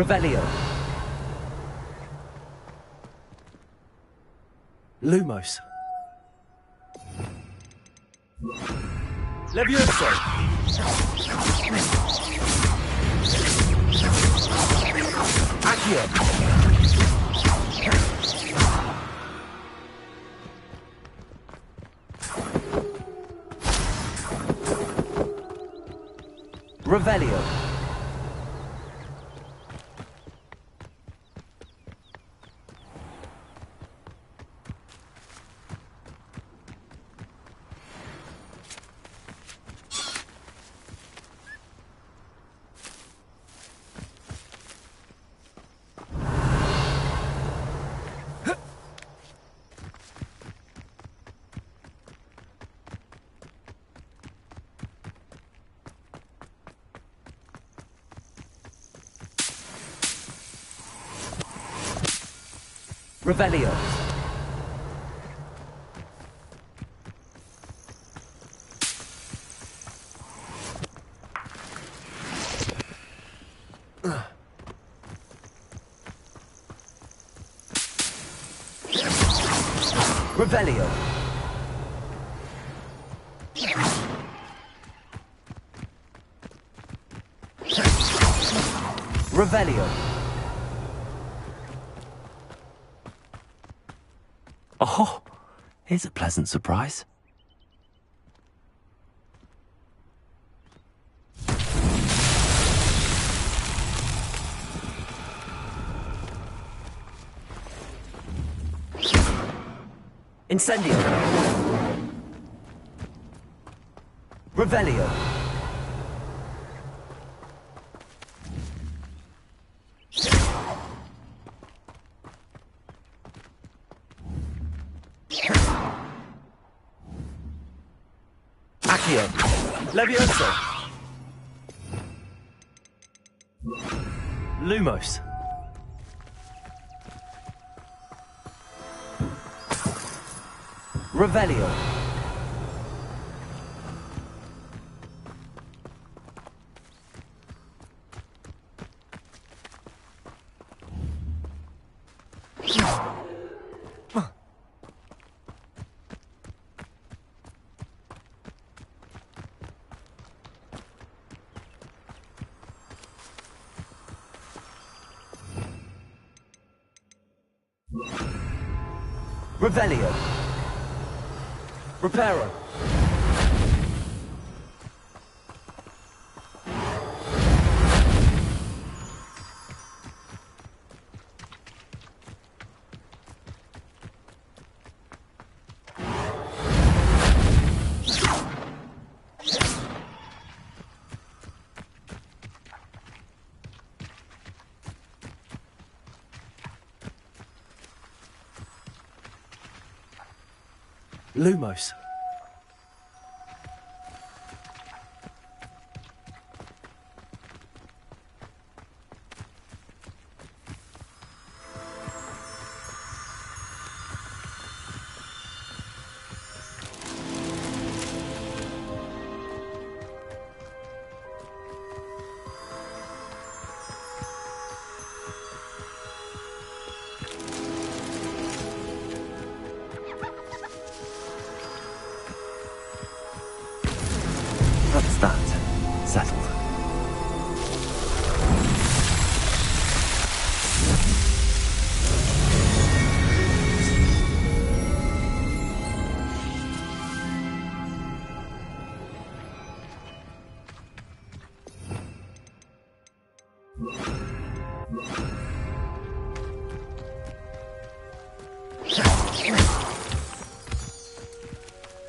Revelio. Lumos. Levioso. Accio. Revelio. Revelio. Revelio. Revelio. Oh, here's a pleasant surprise. Incendio. Revelio. Accio. Levioso. Lumos. Revelio. Revelio. Reparo. Lumos. That's that. Settled.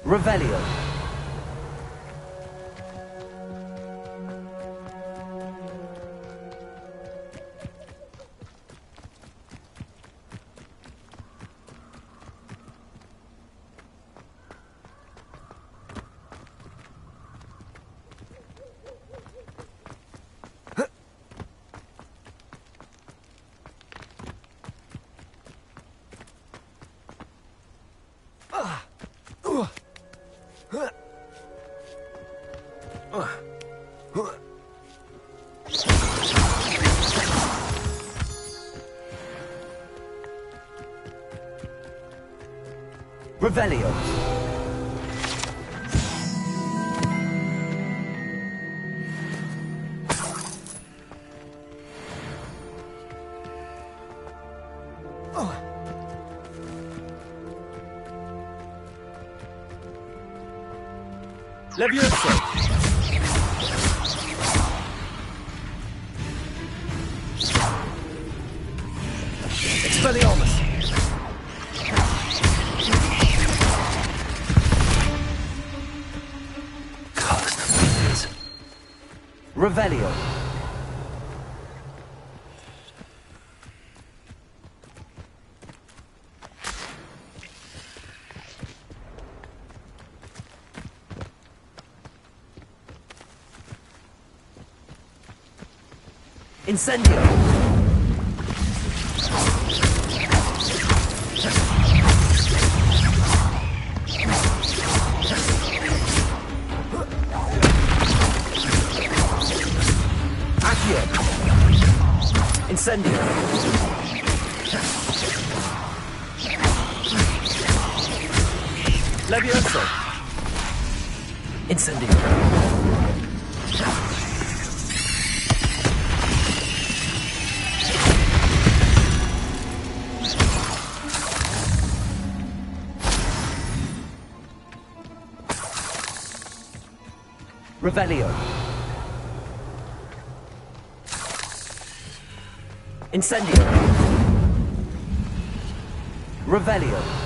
Revelio. Revelio. Levioso. Expelliarmus. Cursed fingers. Revelio. Incendio. Accio. Incendio. Levioso. Incendio. Revelio. Incendio. Revelio.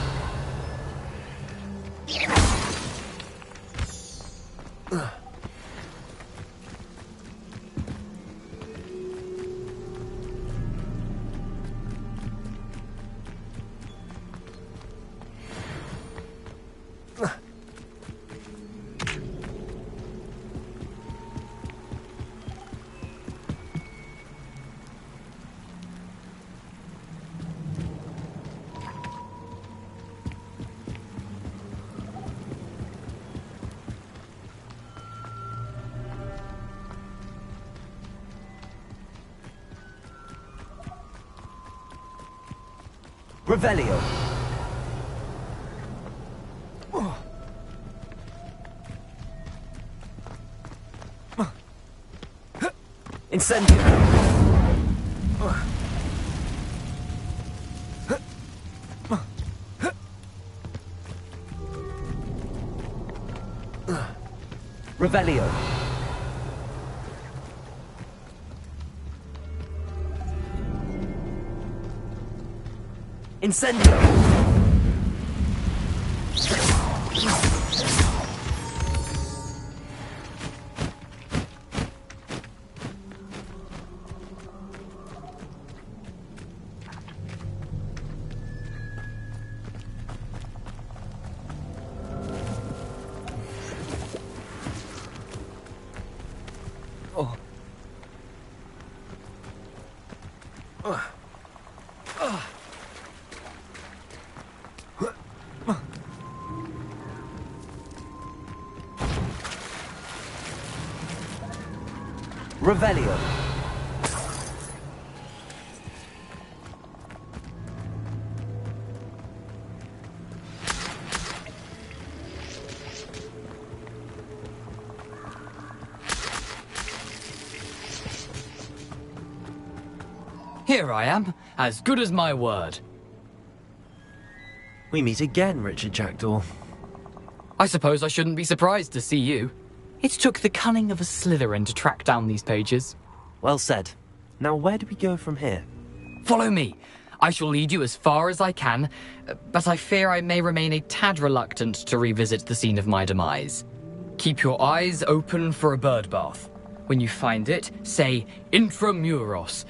Revelio. Incendio. Revelio. Incendio. Revelio. Here I am, as good as my word. We meet again, Richard Jackdaw. I suppose I shouldn't be surprised to see you. It took the cunning of a Slytherin to track down these pages. Well said. Now where do we go from here? Follow me. I shall lead you as far as I can, but I fear I may remain a tad reluctant to revisit the scene of my demise. Keep your eyes open for a bird bath. When you find it, say intramuros.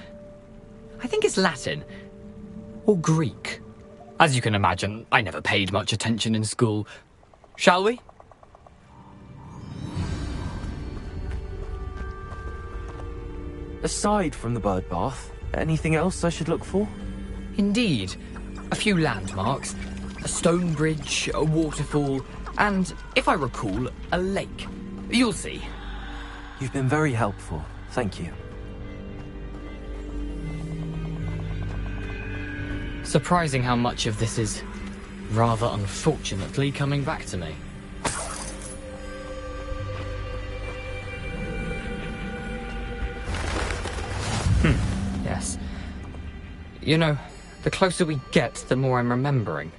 I think it's Latin. Or Greek. As you can imagine, I never paid much attention in school. Shall we? Aside from the bird bath, anything else I should look for? Indeed. A few landmarks. A stone bridge, a waterfall, and, if I recall, a lake. You'll see. You've been very helpful. Thank you. Surprising how much of this is rather unfortunately coming back to me. Yes. You know, the closer we get, the more I'm remembering.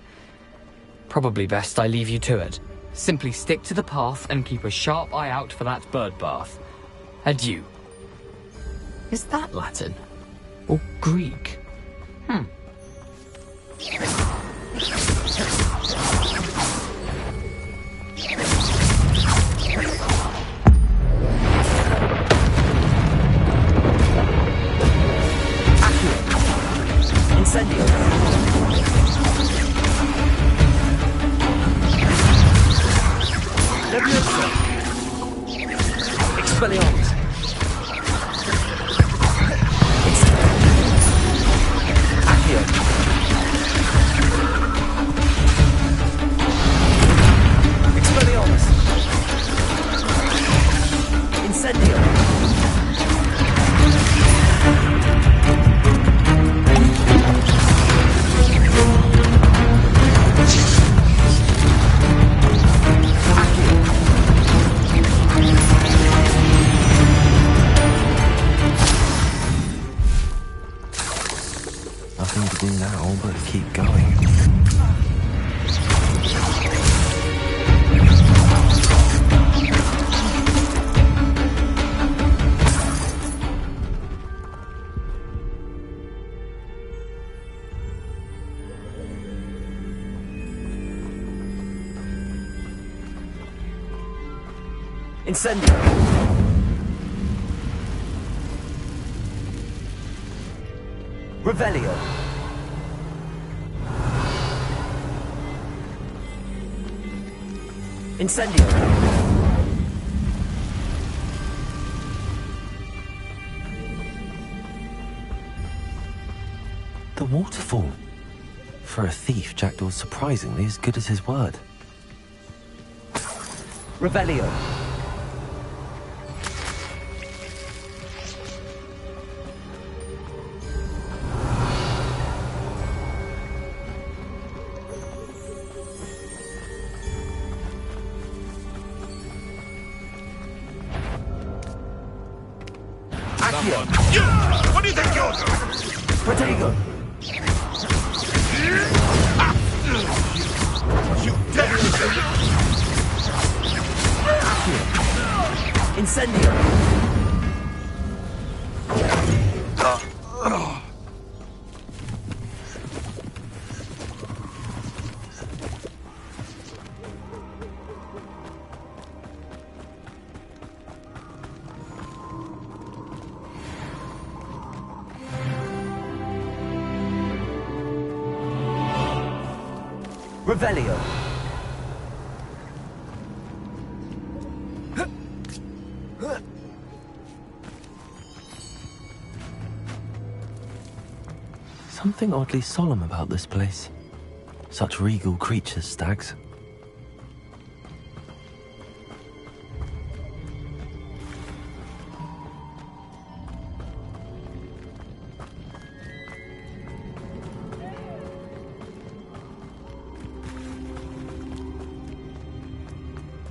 Probably best I leave you to it. Simply stick to the path and keep a sharp eye out for that bird bath. Adieu. Is that Latin? Or Greek? Incendio. Leviosa. Expelliarmus. Accio. Expelliarmus. Incendio. Nothing to do now but keep going. Incendio. Revelio. Incendio. The waterfall. For a thief, Jackdaw's surprisingly as good as his word. Revelio. Accio. What do you think you're doing? Protego. You dare! Incendio. Revelio. Something oddly solemn about this place. Such regal creatures, stags.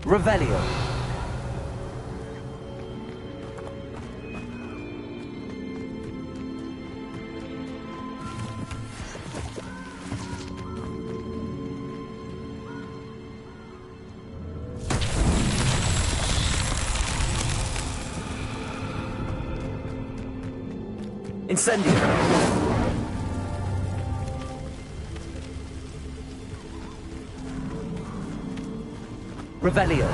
Revelio. Incendio. Revelio.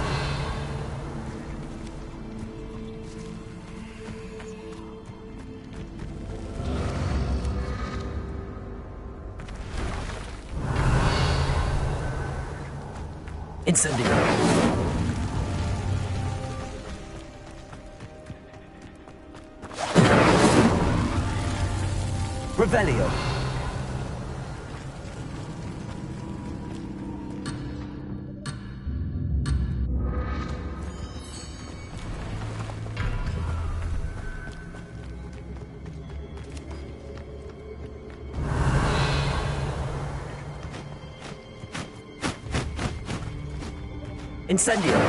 Incendio. Revelio. Incendio!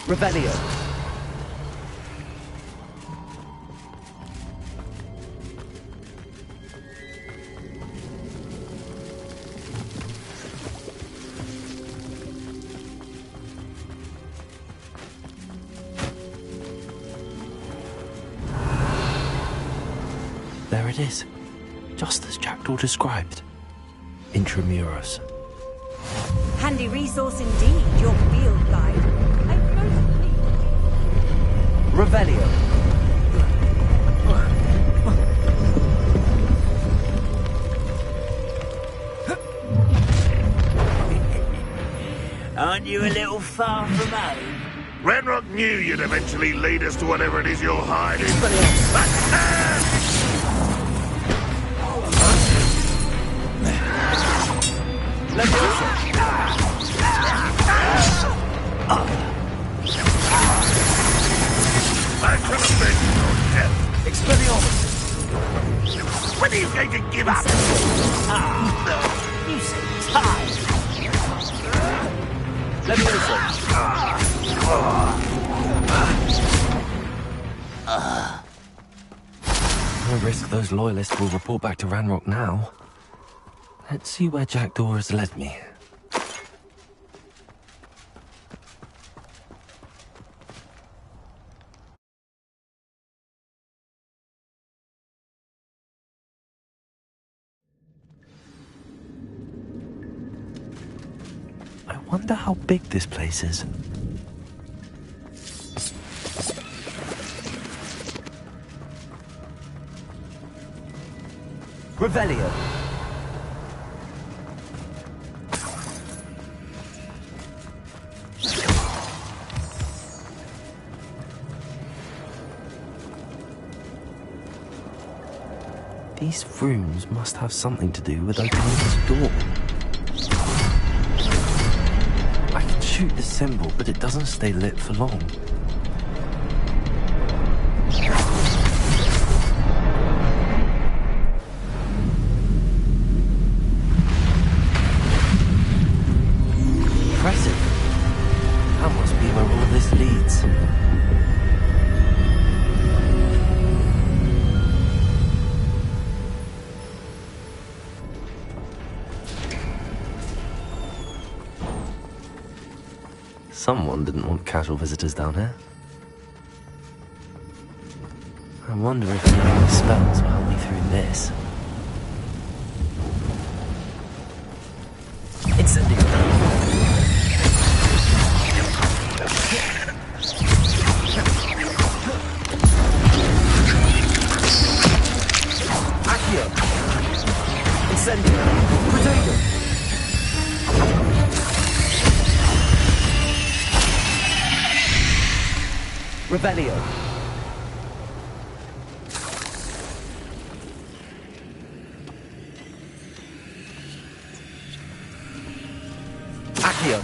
Revelio. There it is. Just as Jackdaw described. Intramuros. Handy resource indeed, your field guide. Revelio. Aren't you a little far from home? Ranrock knew you'd eventually lead us to whatever it is you're hiding. I could have been your death. Expelliarmus. When are you going to give up? You seem tired. Levioso. No risk those loyalists will report back to Ranrock now. Let's see where Jackdaw has led me. I wonder how big this place is. Revelio. These rooms must have something to do with opening this door. I can shoot the symbol, but it doesn't stay lit for long. Impressive. That must be where all this leads. Someone didn't want casual visitors down here. I wonder if any of the spells will help me through this. Incendio. Accio. Incendio. Potato. Revelio. Accio.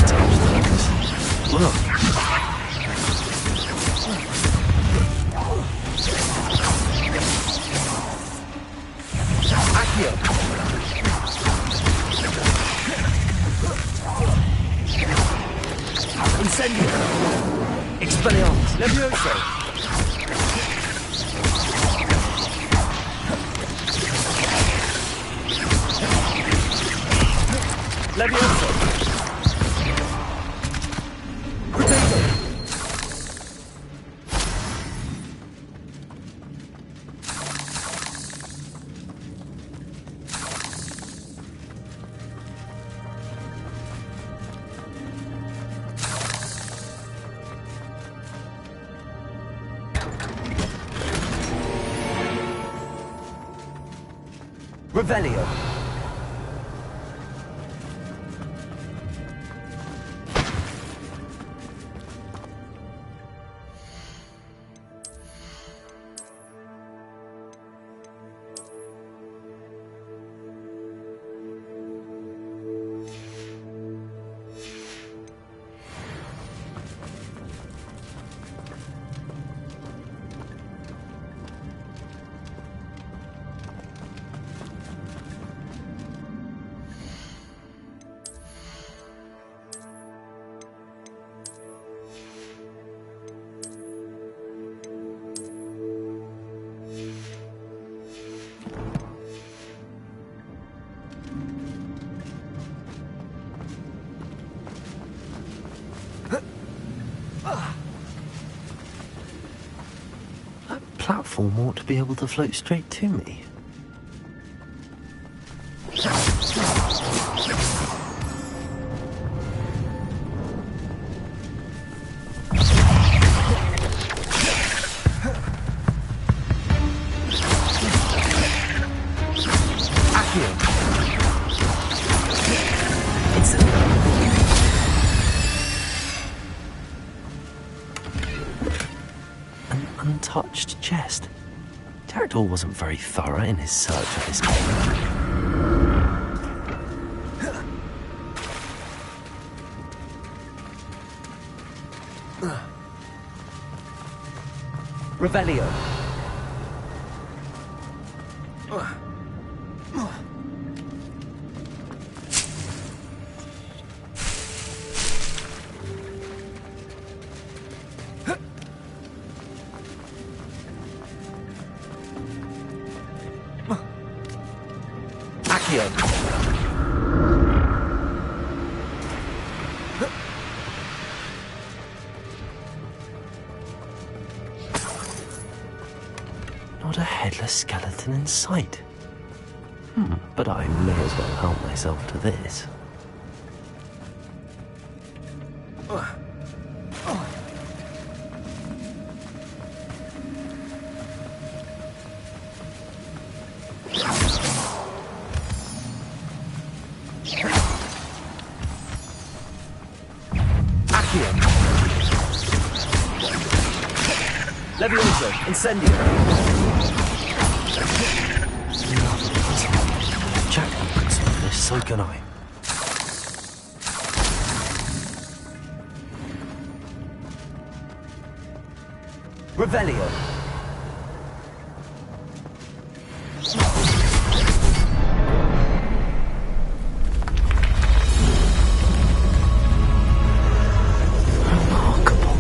Touch those. Look. Accio! Incendio! Expelliarmus! Levioso! Levioso! Potato! Revelio! That platform ought to be able to float straight to me. An untouched chest. Jackdaw wasn't very thorough in his search of this game. Revelio! Accio! Not a headless skeleton in sight. But I may as well help myself to this. Accio! Levioso! Incendio! Jackdaw can solve this, so can I. Revelio! Remarkable.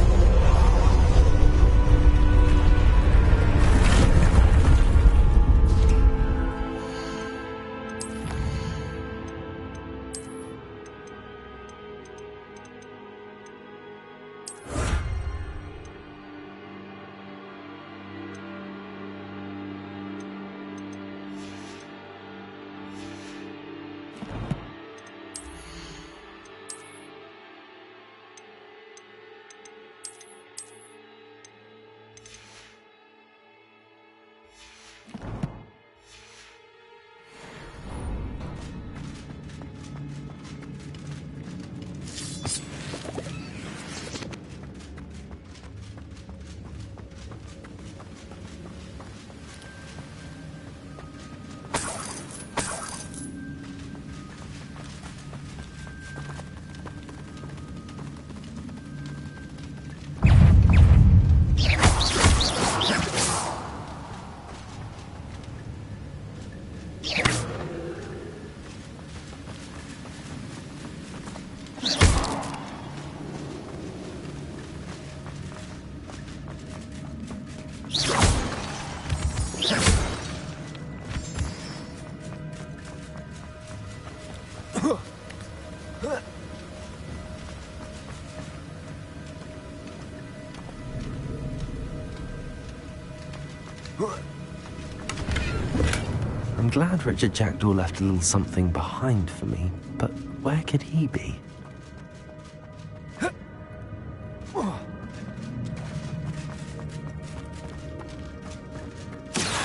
glad Richard Jackdaw left a little something behind for me, but where could he be?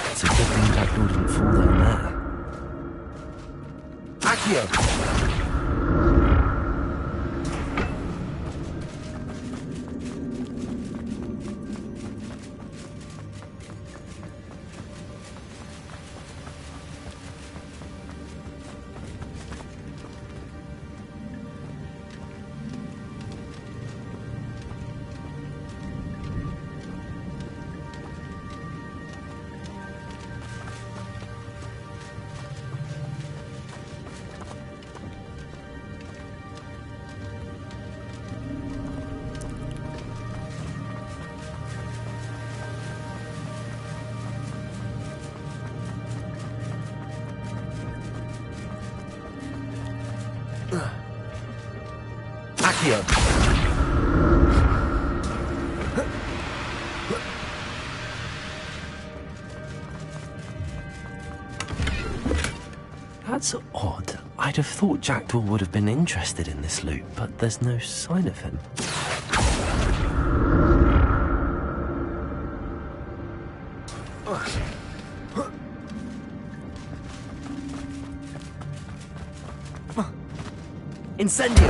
It's a good thing Jackdaw didn't fall down there. Accio! Accio! That's odd. I'd have thought Jackdaw would have been interested in this loot, but there's no sign of him. Incendio!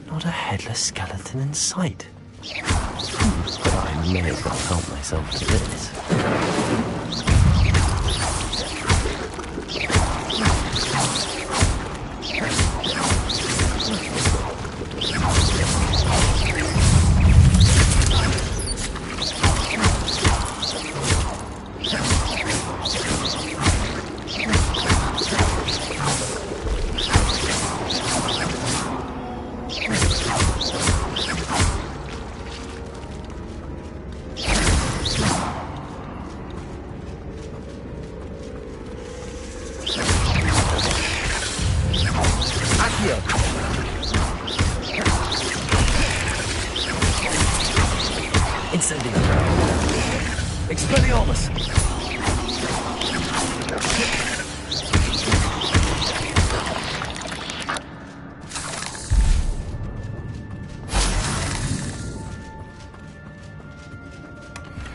Not a headless skeleton in sight. But I may have got to help myself to this. Incendio! Expelliarmus!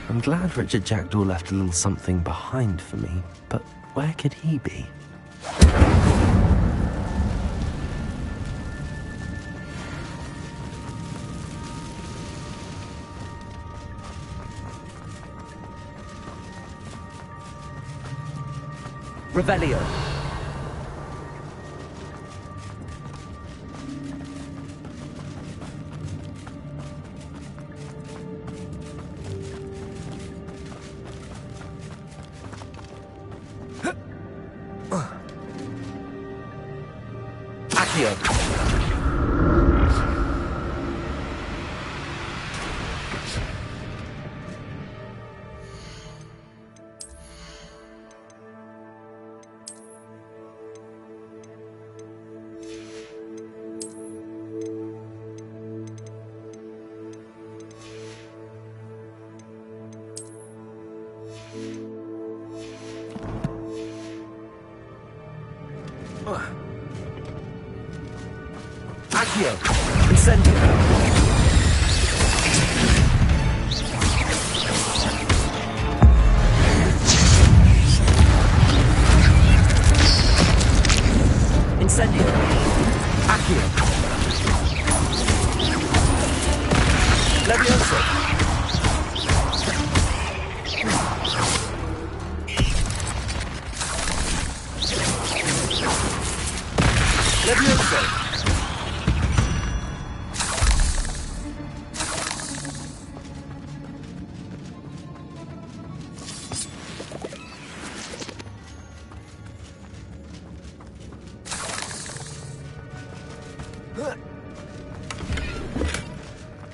I'm glad Richard Jackdaw left a little something behind for me, but where could he be? Revelio. Accio. Accio! Incendio! Incendio! Accio! Levioso! Levioso!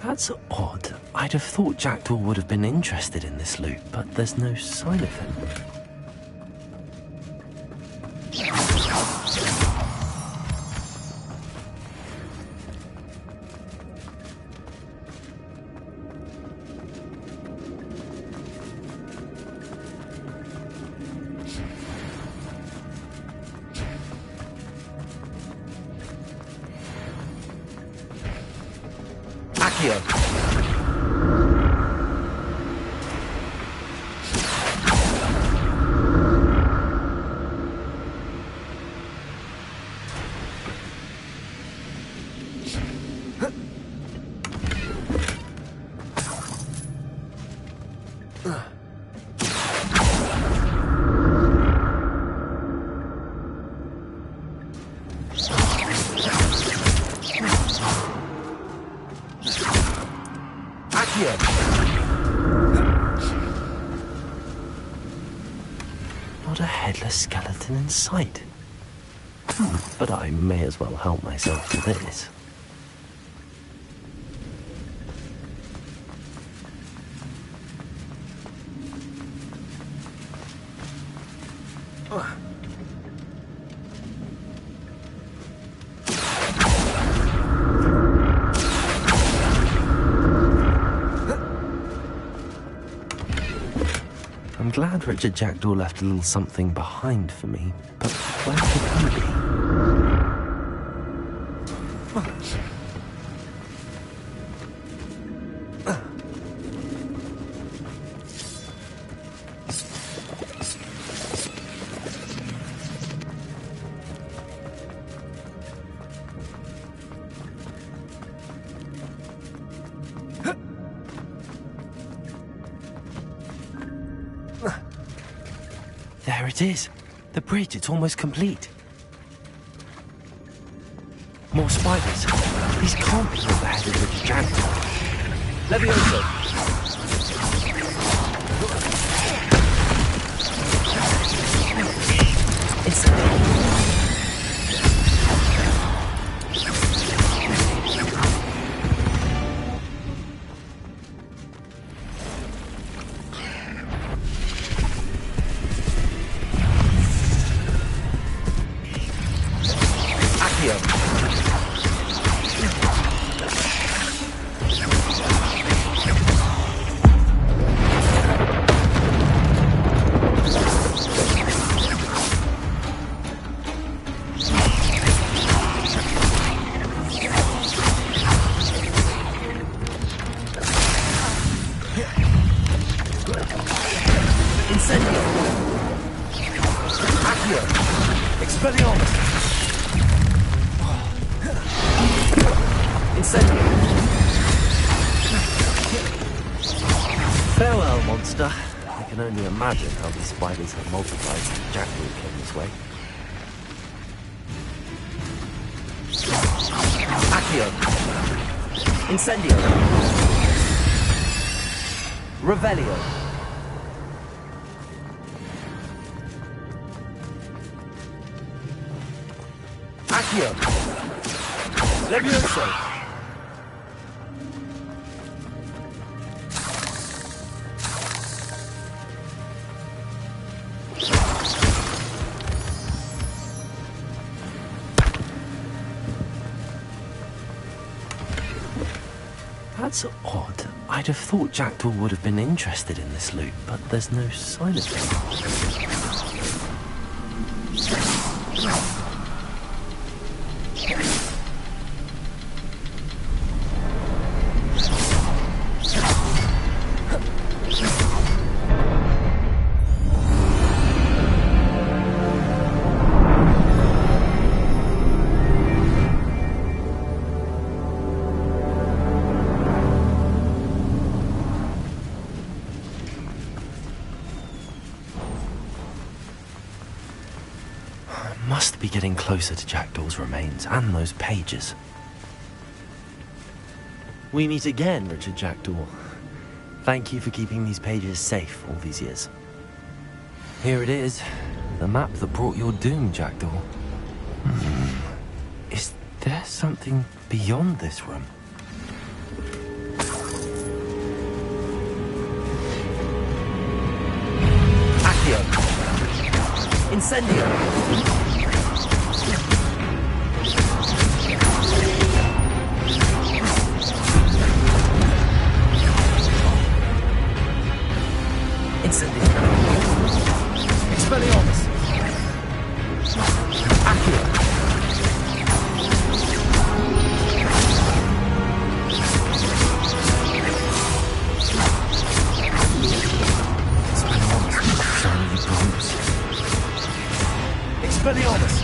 That's odd. I'd have thought Jackdaw would have been interested in this loot, but there's no sign of him. Accio. Not a headless skeleton in sight. But I may as well help myself to this. I'm glad Richard Jackdaw left a little something behind for me, but where could he be? There it is. The bridge, it's almost complete. More spiders. These can't be what the head of Richard Jackdaw. Levioso. Farewell, monster. I can only imagine how these spiders have multiplied since Jackdaw came this way. Accio. Incendio. Revelio. Accio. Levioso. That's odd. I'd have thought Jackdaw would have been interested in this loot, but there's no sign of him. Must be getting closer to Jackdaw's remains and those pages. We meet again, Richard Jackdaw. Thank you for keeping these pages safe all these years. Here it is, the map that brought your doom, Jackdaw. Is there something beyond this room? Accio. Incendio. Expelliarmus! Accio! Expelliarmus!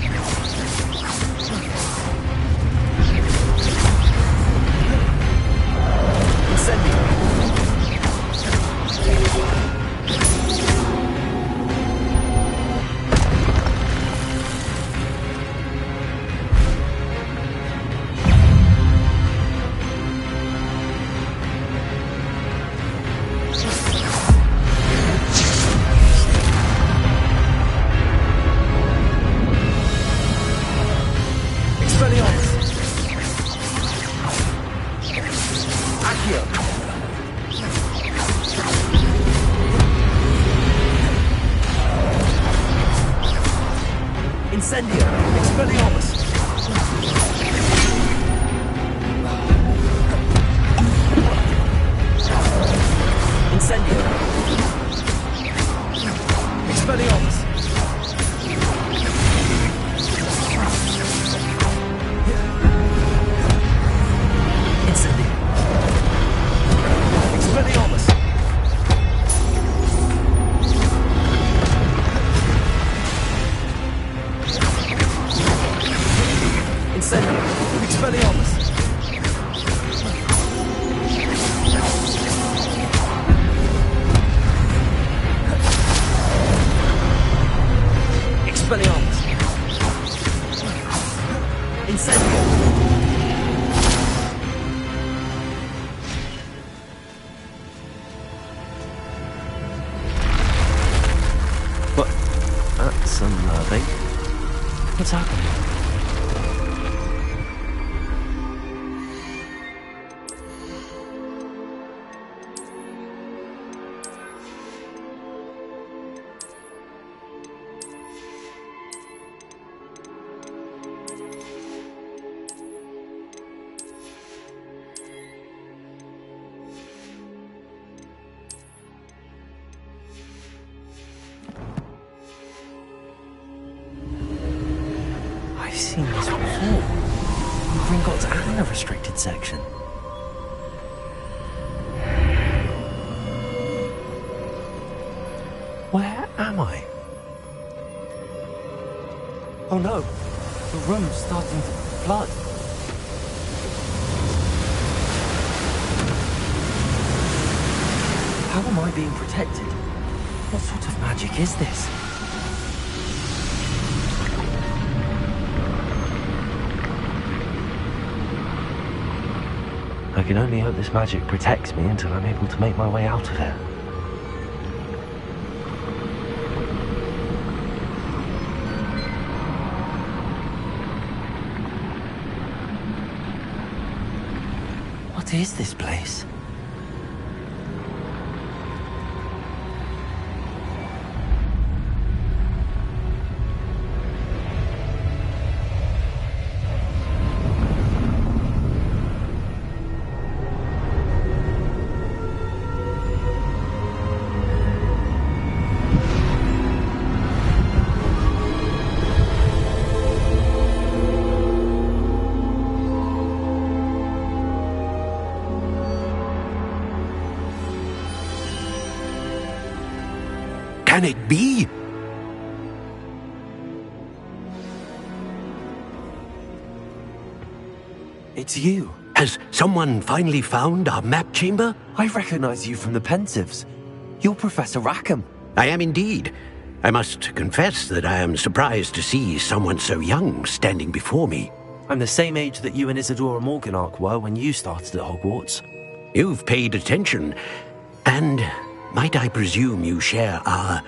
Incendio! Incendio! Expelliarmus! Incendio! Expelliarmus! Incendio! Expelliarmus! Incendio! Expelliarmus! Expelliarmus! Incendio! What? That's unnerving. What's happening? I've seen this before. In Gringotts and the restricted section. Where am I? Oh no, the room's starting to flood. How am I being protected? What sort of magic is this? I can only hope this magic protects me until I'm able to make my way out of here. What is this place? Can it be? It's you. Has someone finally found our map chamber? I recognize you from the Pensieves. You're Professor Rackham. I am indeed. I must confess that I am surprised to see someone so young standing before me. I'm the same age that you and Isadora Morganach were when you started at Hogwarts. You've paid attention, and might I presume you share our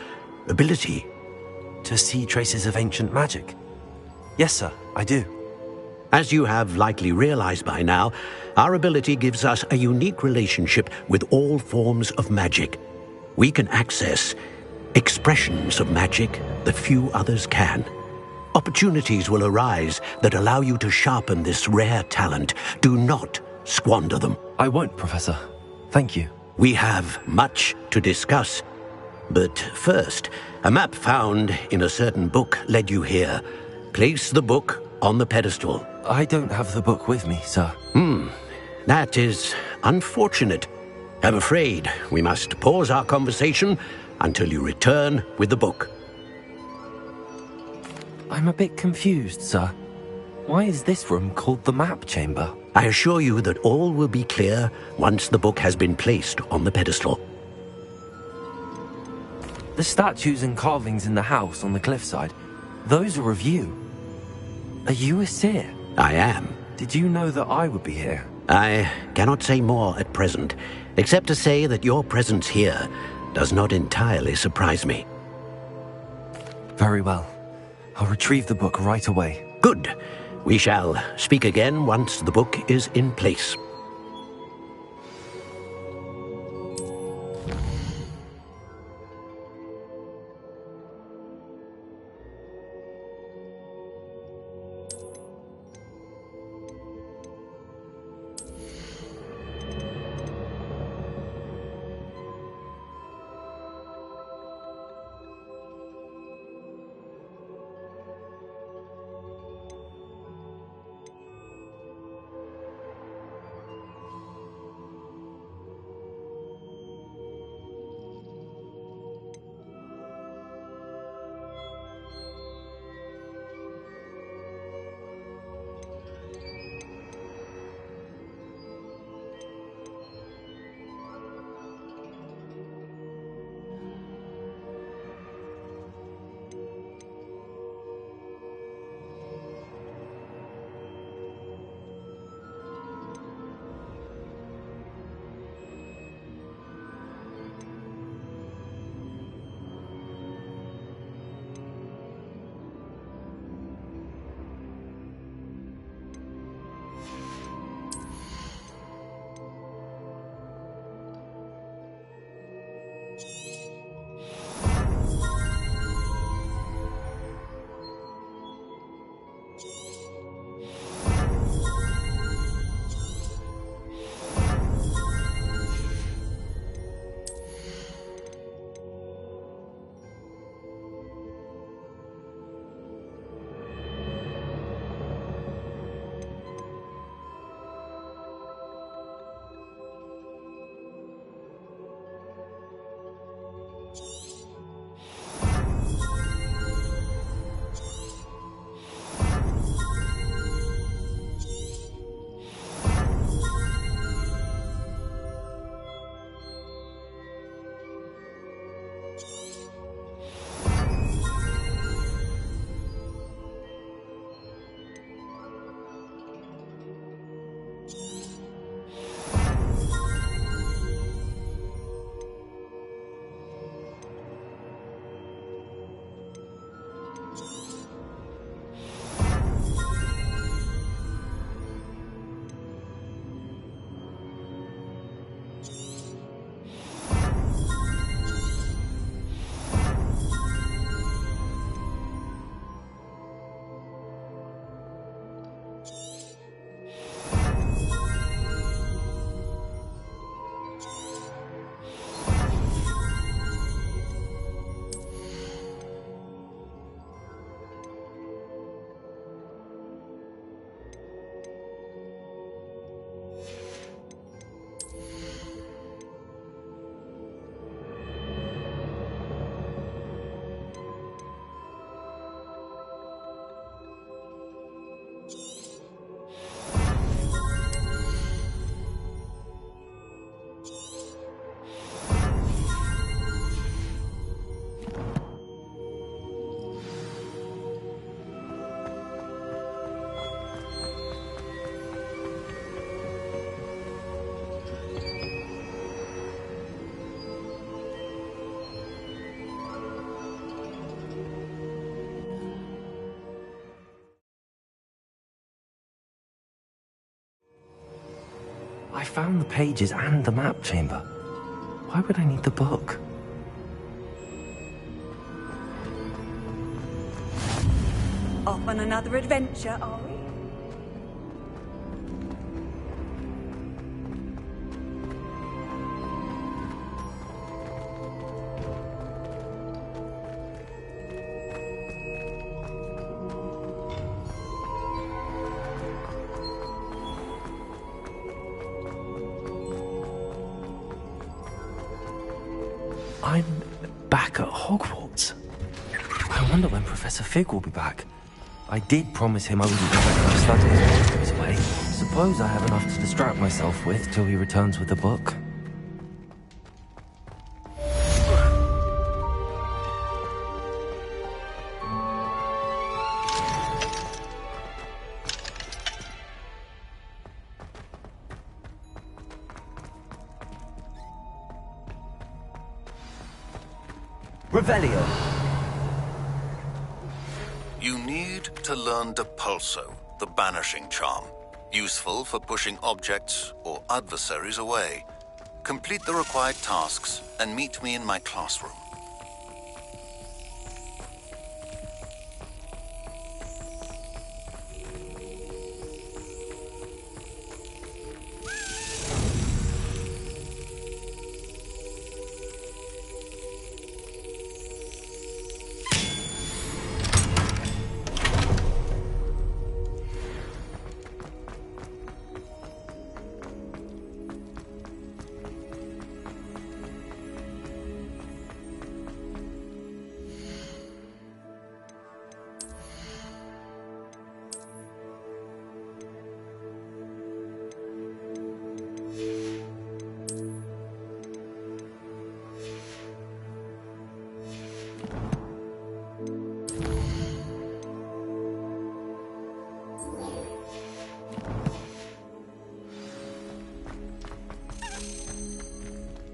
ability? To see traces of ancient magic? Yes, sir, I do. As you have likely realized by now, our ability gives us a unique relationship with all forms of magic. We can access expressions of magic that few others can. Opportunities will arise that allow you to sharpen this rare talent. Do not squander them. I won't, Professor. Thank you. We have much to discuss. But first, a map found in a certain book led you here. Place the book on the pedestal. I don't have the book with me, sir. That is unfortunate. I'm afraid we must pause our conversation until you return with the book. I'm a bit confused, sir. Why is this room called the map chamber? I assure you that all will be clear once the book has been placed on the pedestal. The statues and carvings in the house on the cliffside, those are of you. Are you a seer? I am. Did you know that I would be here? I cannot say more at present, except to say that your presence here does not entirely surprise me. Very well. I'll retrieve the book right away. Good. We shall speak again once the book is in place. I found the pages and the map chamber. Why would I need the book? Off on another adventure, are we? I'm back at Hogwarts. I wonder when Professor Fig will be back. I did promise him I wouldn't go back to studies while he was away. Suppose I have enough to distract myself with till he returns with the book. Revelio. You need to learn Depulso, the banishing charm. Useful for pushing objects or adversaries away. Complete the required tasks and meet me in my classroom.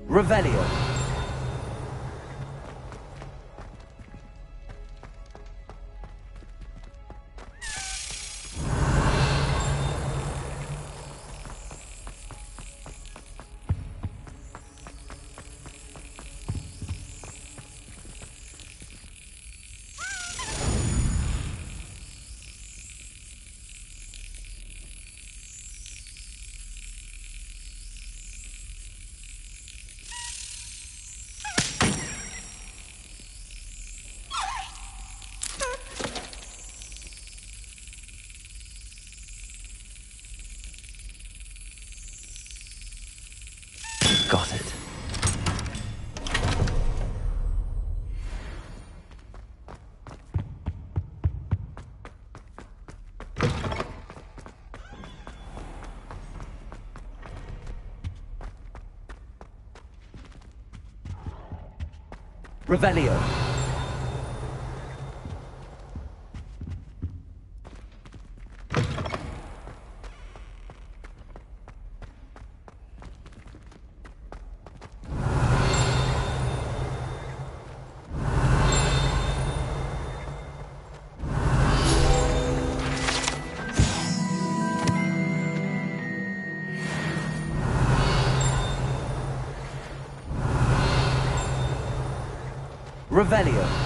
Revelio. Got it. Revelio. Revelio.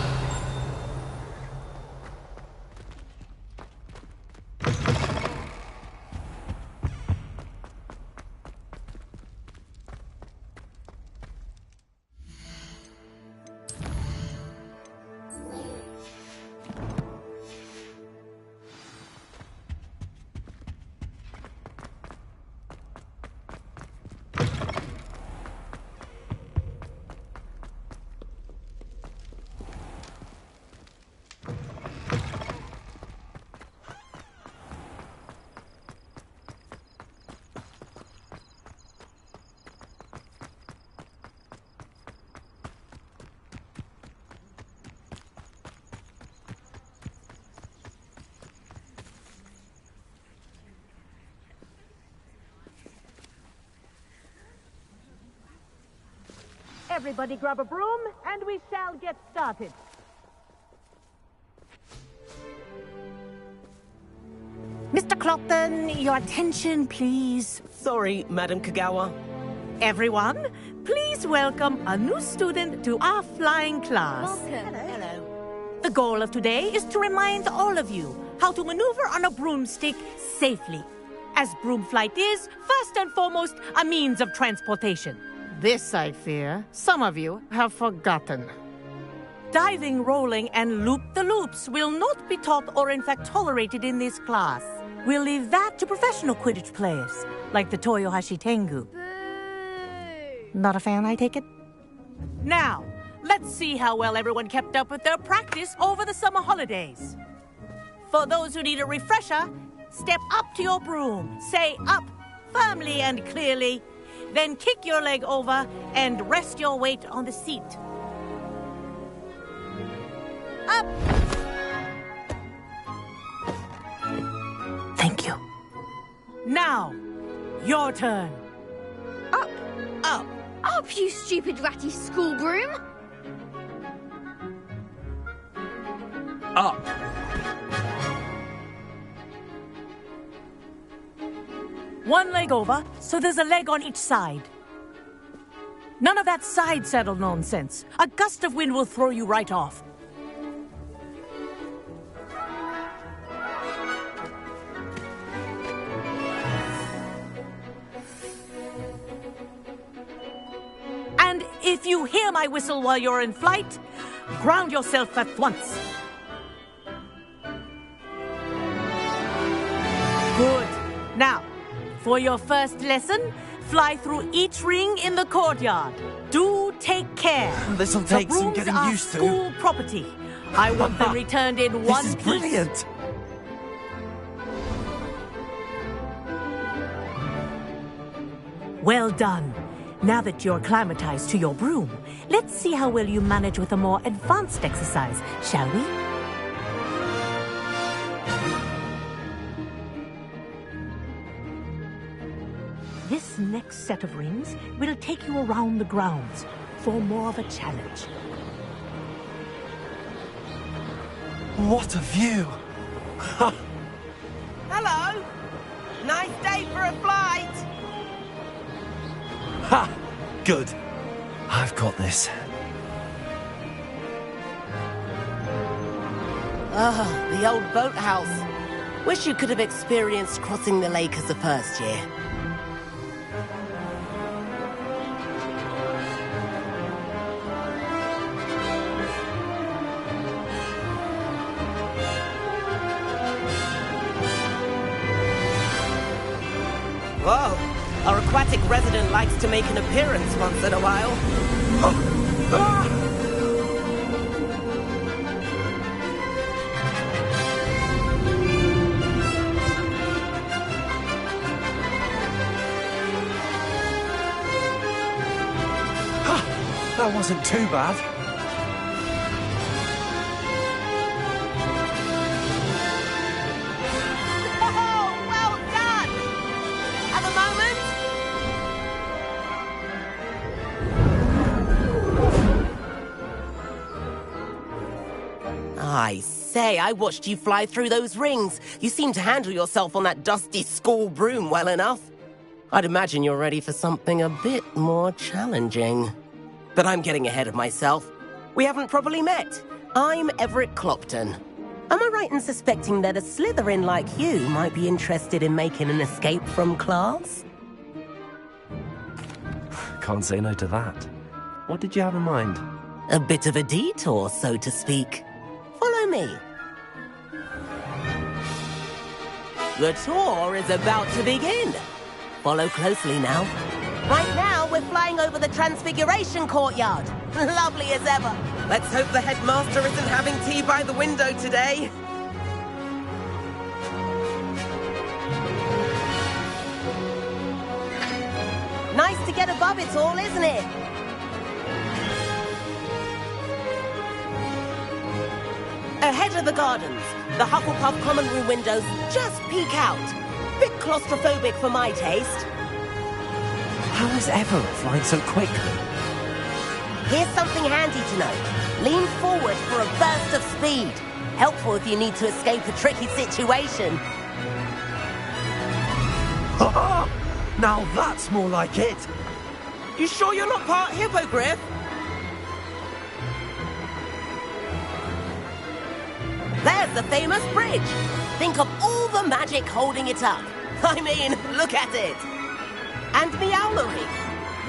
Everybody grab a broom, and we shall get started. Mr. Clopton, your attention, please. Sorry, Madam Kagawa. Everyone, please welcome a new student to our flying class. Welcome. Hello. The goal of today is to remind all of you how to maneuver on a broomstick safely, as broom flight is, first and foremost, a means of transportation. This, I fear, some of you have forgotten. Diving, rolling, and loop-the-loops will not be taught or in fact tolerated in this class. We'll leave that to professional Quidditch players, like the Toyohashi Tengu. Boo! Not a fan, I take it? Now, let's see how well everyone kept up with their practice over the summer holidays. For those who need a refresher, step up to your broom. Say up firmly and clearly. Then kick your leg over and rest your weight on the seat. Up! Thank you. Now, your turn. Up. Up. Up, you stupid ratty school broom. Up. One leg over, so there's a leg on each side. None of that side saddle nonsense. A gust of wind will throw you right off. And if you hear my whistle while you're in flight, ground yourself at once. Good. Now, for your first lesson, fly through each ring in the courtyard. Do take care. This'll take some getting used to. School property. I want them returned in one piece. This is brilliant. Well done. Now that you're acclimatized to your broom, let's see how well you manage with a more advanced exercise, shall we? This next set of rings will take you around the grounds for more of a challenge. What a view! Hello. Nice day for a flight. Ha! Good. I've got this. Ah, the old boathouse. Wish you could have experienced crossing the lake as a first year. Whoa! Our aquatic resident likes to make an appearance once in a while. That wasn't too bad. Oh, well done! At the moment? I say, I watched you fly through those rings. You seem to handle yourself on that dusty school broom well enough. I'd imagine you're ready for something a bit more challenging. But I'm getting ahead of myself. We haven't properly met. I'm Everett Clopton. Am I right in suspecting that a Slytherin like you might be interested in making an escape from class? Can't say no to that. What did you have in mind? A bit of a detour, so to speak. Follow me. The tour is about to begin. Follow closely now. Right now, we're flying over the Transfiguration Courtyard. Lovely as ever. Let's hope the headmaster isn't having tea by the window today. Nice to get above it all, isn't it? Ahead of the gardens, the Hufflepuff common room windows just peek out. Bit claustrophobic for my taste. How is Everett flying so quickly? Here's something handy to know. Lean forward for a burst of speed. Helpful if you need to escape a tricky situation. Now that's more like it. You sure you're not part hippogriff? There's the famous bridge. Think of all the magic holding it up. I mean, look at it. And Meowlery.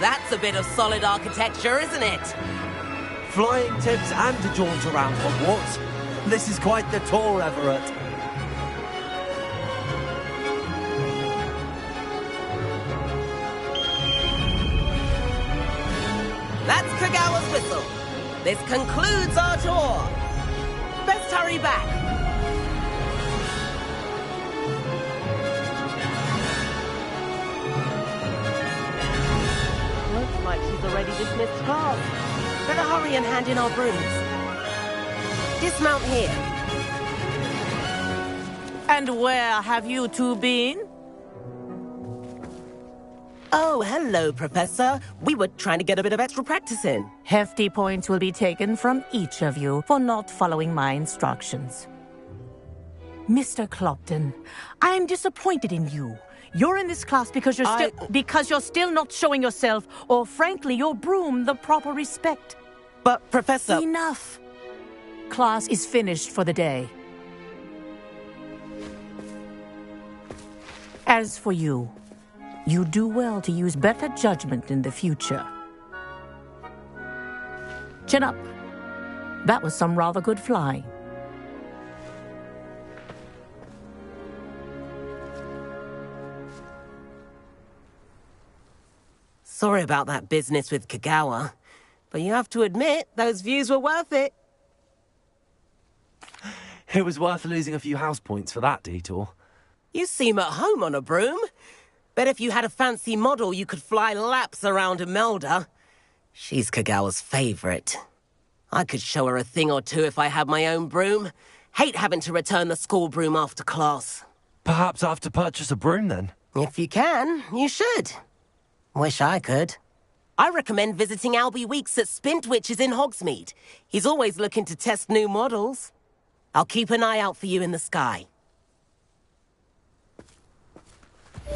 That's a bit of solid architecture, isn't it? Flying tips and a jaunt around Hogwarts. This is quite the tour, Everett. That's Kagawa's whistle. This concludes our tour. Best hurry back. We've already dismissed class. Better hurry and hand in our brooms. Dismount here. And where have you two been? Oh, hello, Professor. We were trying to get a bit of extra practice in. Hefty points will be taken from each of you for not following my instructions. Mr. Clopton, I am disappointed in you. You're in this class because you're still not showing yourself, or frankly, your broom, the proper respect. But, Professor... Enough. Class is finished for the day. As for you, you do well to use better judgment in the future. Chin up. That was some rather good flying. Sorry about that business with Kagawa, but you have to admit, those views were worth it. It was worth losing a few house points for that detour. You seem at home on a broom. Bet if you had a fancy model, you could fly laps around Imelda. She's Kagawa's favorite. I could show her a thing or two if I had my own broom. Hate having to return the school broom after class. Perhaps I have to purchase a broom then? If you can, you should. Wish I could. I recommend visiting Albie Weeks at Spintwitches in Hogsmeade. He's always looking to test new models. I'll keep an eye out for you in the sky. I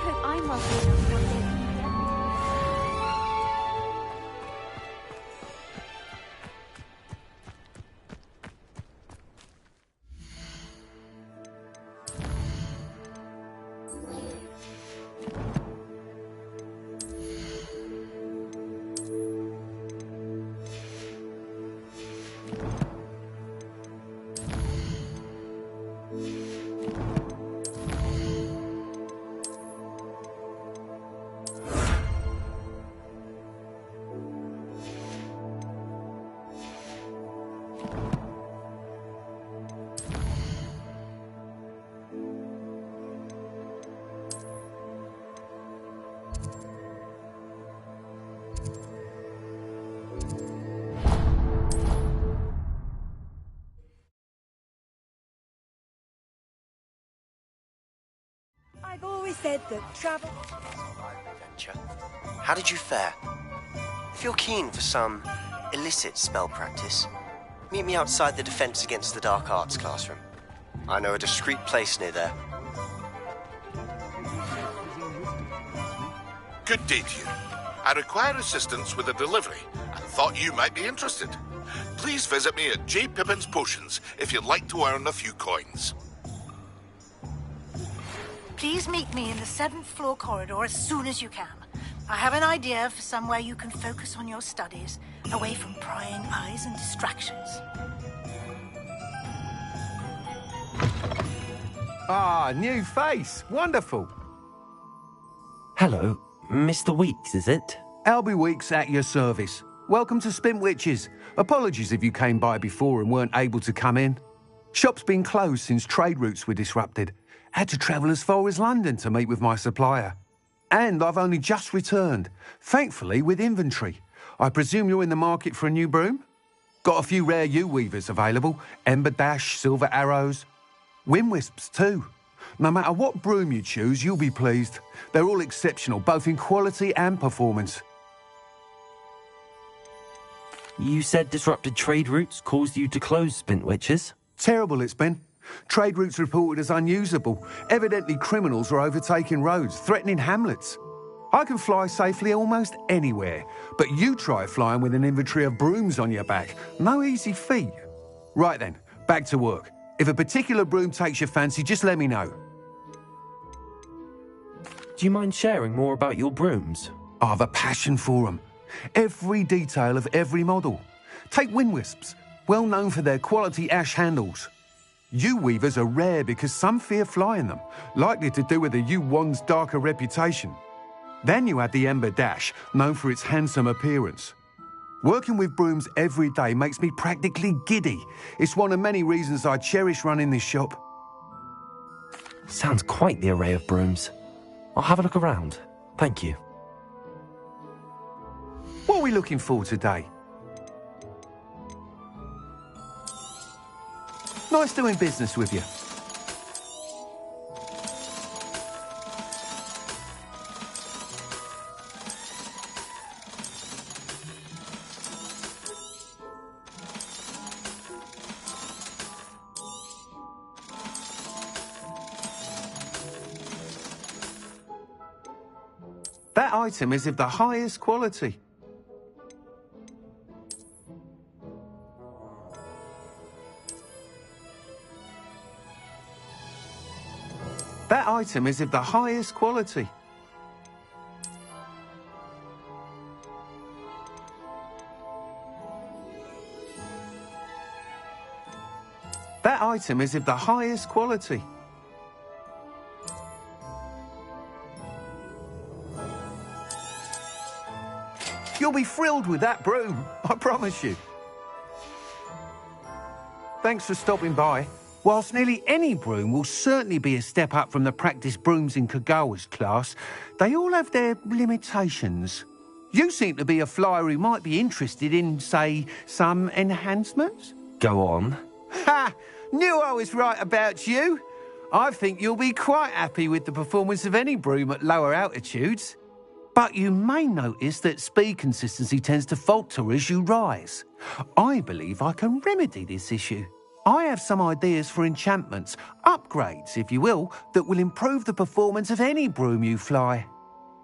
hope I'm wealthy enough one day. I've always said that travel... Adventure. How did you fare? If you're keen for some illicit spell practice, meet me outside the Defense Against the Dark Arts classroom. I know a discreet place near there. Good day to you. I require assistance with a delivery and thought you might be interested. Please visit me at J. Pippin's Potions if you'd like to earn a few coins. Please meet me in the 7th floor corridor as soon as you can. I have an idea for somewhere you can focus on your studies, away from prying eyes and distractions. Ah, new face. Wonderful. Hello, Mr. Weeks, is it? Albie Weeks at your service. Welcome to Spintwitches. Apologies if you came by before and weren't able to come in. Shop's been closed since trade routes were disrupted. Had to travel as far as London to meet with my supplier. And I've only just returned, thankfully with inventory. I presume you're in the market for a new broom? Got a few rare U-weavers available, Ember Dash, Silver Arrows, Wind Wisps too. No matter what broom you choose, you'll be pleased. They're all exceptional, both in quality and performance. You said disrupted trade routes caused you to close Spintwitches? Terrible it's been. Trade routes reported as unusable. Evidently criminals are overtaking roads, threatening hamlets. I can fly safely almost anywhere, but you try flying with an inventory of brooms on your back. No easy feat. Right then, back to work. If a particular broom takes your fancy, just let me know. Do you mind sharing more about your brooms? I have a passion for them. Every detail of every model. Take Wind Wisps, well known for their quality ash handles. U-weavers are rare because some fear flying them, likely to do with the U-wand's darker reputation. Then you add the Ember Dash, known for its handsome appearance. Working with brooms every day makes me practically giddy. It's one of many reasons I cherish running this shop. Sounds quite the array of brooms. I'll have a look around. Thank you. are we looking for today? Nice doing business with you. That item is of the highest quality. That item is of the highest quality. That item is of the highest quality. You'll be thrilled with that broom, I promise you. Thanks for stopping by. Whilst nearly any broom will certainly be a step up from the practice brooms in Kagawa's class, they all have their limitations. You seem to be a flyer who might be interested in, say, some enhancements? Go on. Ha! Knew I was right about you. I think you'll be quite happy with the performance of any broom at lower altitudes. But you may notice that speed consistency tends to falter as you rise. I believe I can remedy this issue. I have some ideas for enchantments, upgrades, if you will, that will improve the performance of any broom you fly.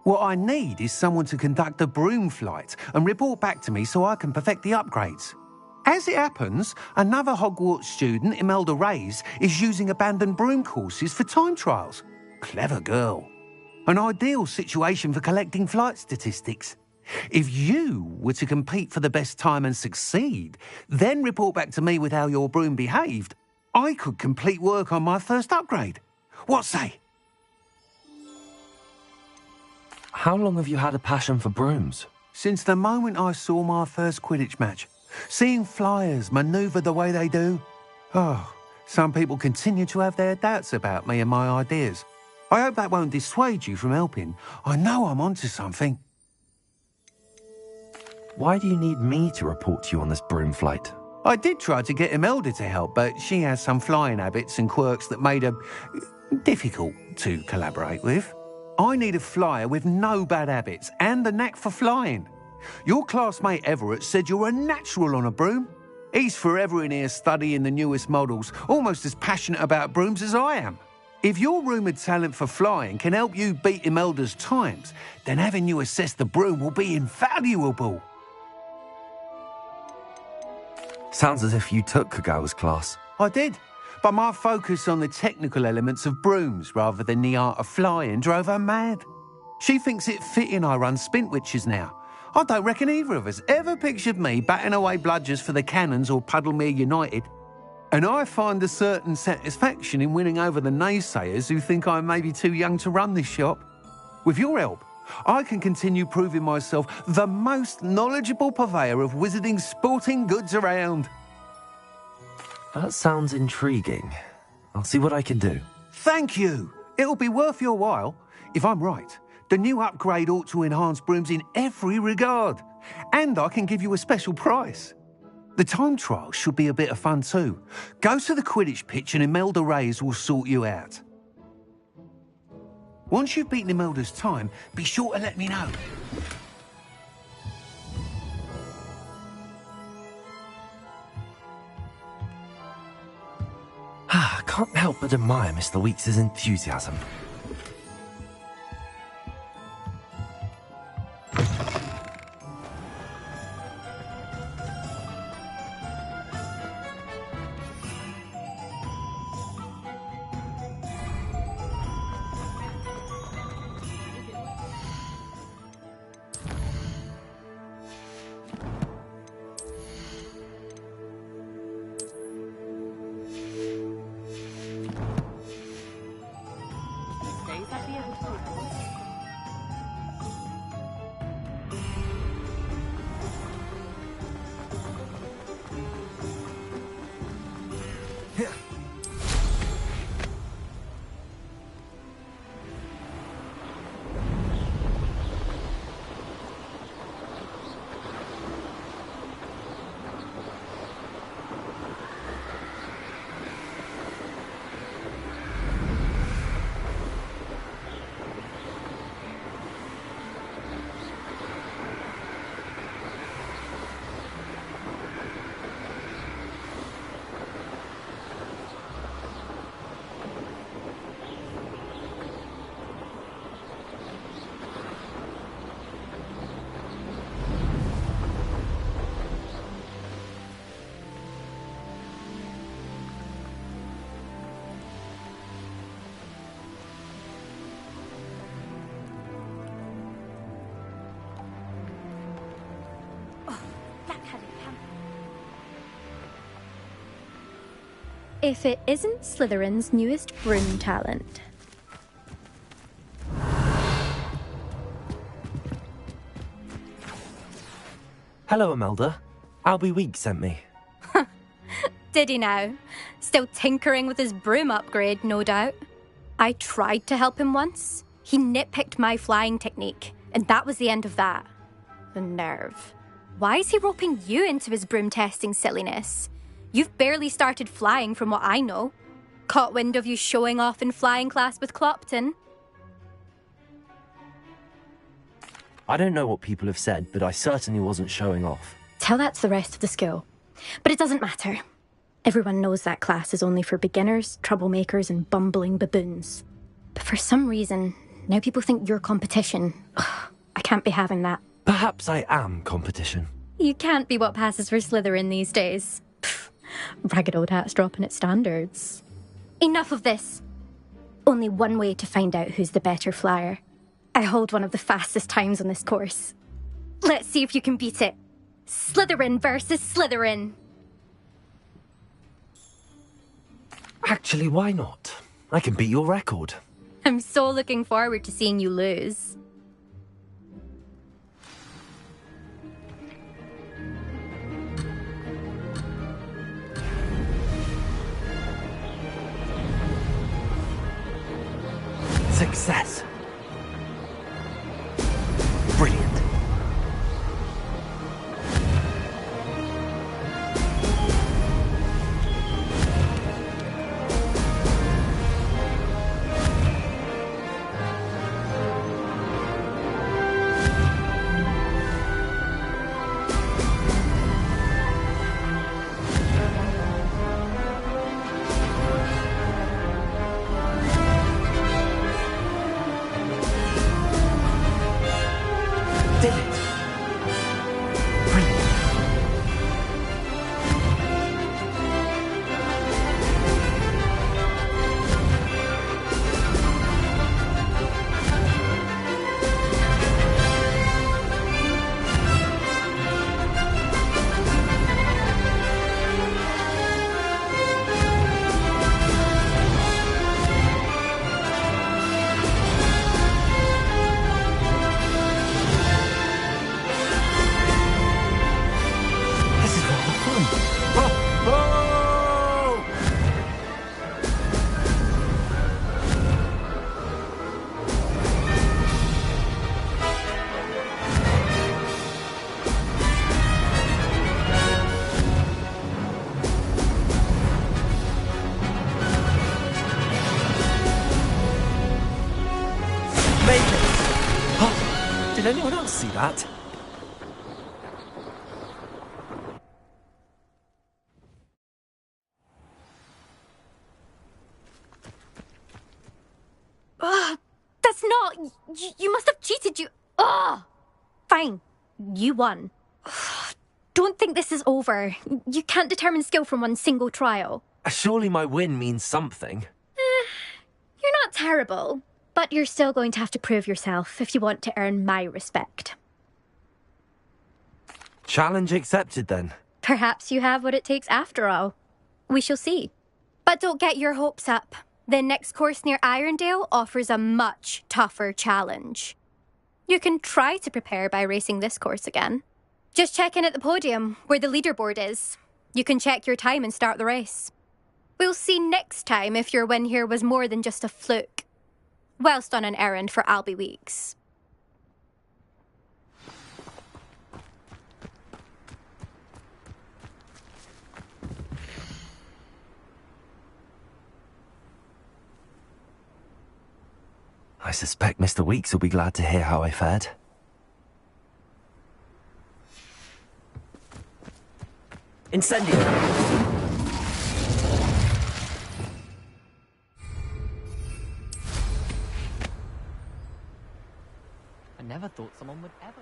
What I need is someone to conduct a broom flight and report back to me so I can perfect the upgrades. As it happens, another Hogwarts student, Imelda Reyes, is using abandoned broom courses for time trials. Clever girl. An ideal situation for collecting flight statistics. If you were to compete for the best time and succeed, then report back to me with how your broom behaved, I could complete work on my first upgrade. What say? How long have you had a passion for brooms? Since the moment I saw my first Quidditch match. Seeing flyers manoeuvre the way they do. Oh, some people continue to have their doubts about me and my ideas. I hope that won't dissuade you from helping. I know I'm onto something. Why do you need me to report to you on this broom flight? I did try to get Imelda to help, but she has some flying habits and quirks that made her difficult to collaborate with. I need a flyer with no bad habits and a knack for flying. Your classmate Everett said you're a natural on a broom. He's forever in here studying the newest models, almost as passionate about brooms as I am. If your rumoured talent for flying can help you beat Imelda's times, then having you assess the broom will be invaluable. Sounds as if you took Kagawa's class. I did, but my focus on the technical elements of brooms rather than the art of flying drove her mad. She thinks it fitting I run Spintwitches now. I don't reckon either of us ever pictured me batting away bludgers for the Cannons or Puddlemere United. And I find a certain satisfaction in winning over the naysayers who think I may be too young to run this shop. With your help, I can continue proving myself the most knowledgeable purveyor of wizarding sporting goods around. That sounds intriguing. I'll see what I can do. Thank you. It'll be worth your while. If I'm right, the new upgrade ought to enhance brooms in every regard. And I can give you a special price. The time trial should be a bit of fun too. Go to the Quidditch pitch and Imelda Reyes will sort you out. Once you've beaten Imelda's time, be sure to let me know. I can't help but admire Mr. Weeks' enthusiasm. If it isn't Slytherin's newest broom talent. Hello, Imelda. Albie Weeks sent me. Did he now? Still tinkering with his broom upgrade, no doubt. I tried to help him once. He nitpicked my flying technique, and that was the end of that. The nerve. Why is he roping you into his broom testing silliness? You've barely started flying from what I know. Caught wind of you showing off in flying class with Clopton. I don't know what people have said, but I certainly wasn't showing off. Tell that to the rest of the school. But it doesn't matter. Everyone knows that class is only for beginners, troublemakers, and bumbling baboons. But for some reason, now people think you're competition. Ugh, I can't be having that. Perhaps I am competition. You can't be what passes for Slytherin these days. Pfft, ragged old hat's dropping its standards. Enough of this. Only one way to find out who's the better flyer. I hold one of the fastest times on this course. Let's see if you can beat it. Slytherin versus Slytherin. Actually, why not? I can beat your record. I'm so looking forward to seeing you lose. Success. Brilliant. Did it. Brilliant. This is rather fun. Oh! Made it! Oh, did anyone else see that? Ugh, that's not... You must have cheated, you... Ugh! Fine. You won. Ugh, don't think this is over. You can't determine skill from one single trial. Surely my win means something. You're not terrible, but you're still going to have to prove yourself if you want to earn my respect. Challenge accepted then. Perhaps you have what it takes after all. We shall see. But don't get your hopes up. The next course near Irondale offers a much tougher challenge. You can try to prepare by racing this course again. Just check in at the podium, where the leaderboard is. You can check your time and start the race. We'll see next time if your win here was more than just a fluke. Whilst on an errand for Albie Weeks. I suspect Mr. Weeks will be glad to hear how I fared. Incendio! I never thought someone would ever...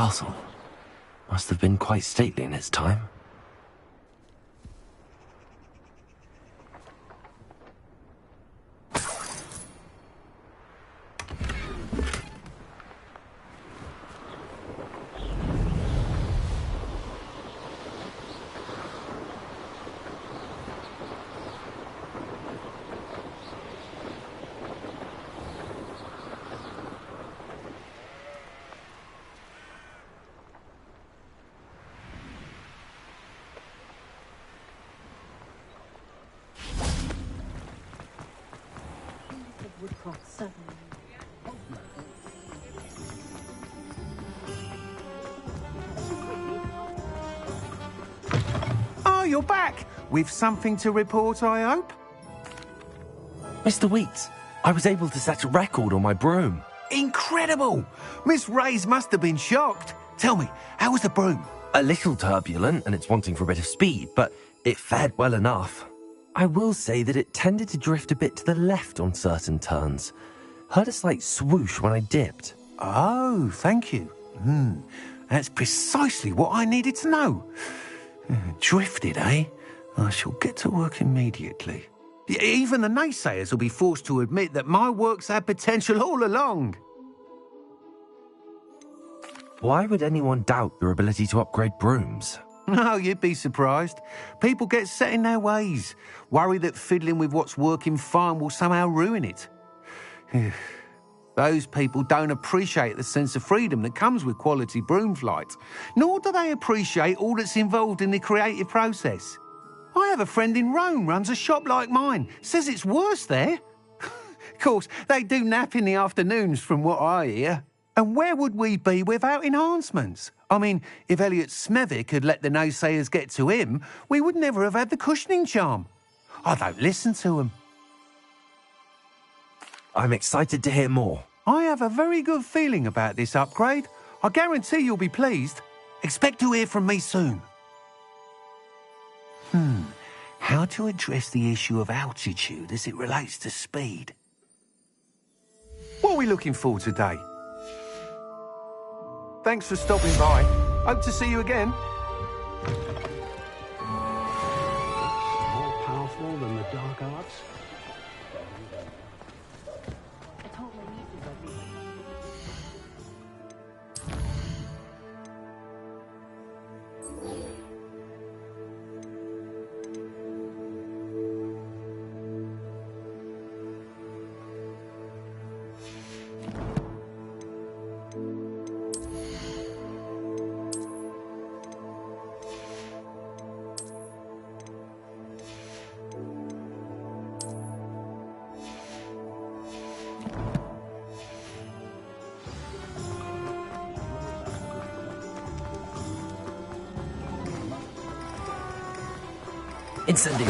castle. Must have been quite stately in its time. Oh, you're back! With something to report, I hope? Mr. Weeks, I was able to set a record on my broom. Incredible! Miss Reyes must have been shocked. Tell me, how was the broom? A little turbulent, and it's wanting for a bit of speed, but it fared well enough. I will say that it tended to drift a bit to the left on certain turns. Heard a slight swoosh when I dipped. Oh, thank you. That's precisely what I needed to know. Drifted, eh? I shall get to work immediately. Even the naysayers will be forced to admit that my work's had potential all along. Why would anyone doubt your ability to upgrade brooms? No, you'd be surprised. People get set in their ways, worry that fiddling with what's working fine will somehow ruin it. Those people don't appreciate the sense of freedom that comes with quality broom flight, nor do they appreciate all that's involved in the creative process. I have a friend in Rome runs a shop like mine, says it's worse there. Of course, they do nap in the afternoons from what I hear. And where would we be without enhancements? I mean, if Elliot Smethwick had let the naysayers get to him, we would never have had the cushioning charm. I don't listen to them. I'm excited to hear more. I have a very good feeling about this upgrade. I guarantee you'll be pleased. Expect to hear from me soon. How to address the issue of altitude as it relates to speed? What are we looking for today? Thanks for stopping by. Hope to see you again. More powerful than the dark arts? Incendio.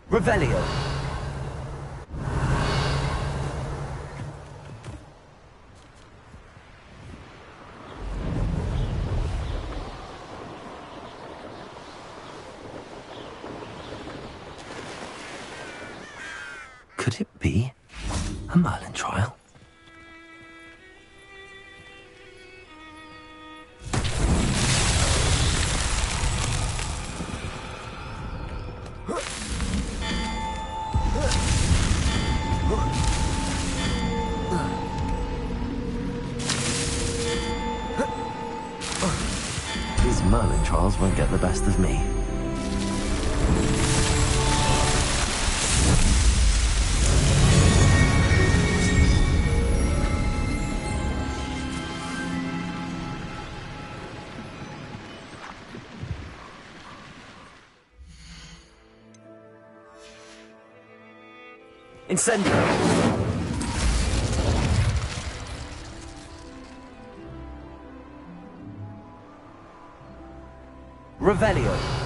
Revelio. Could it be a Merlin trial? These Merlin trials won't get the best of me. Incendio! Revelio.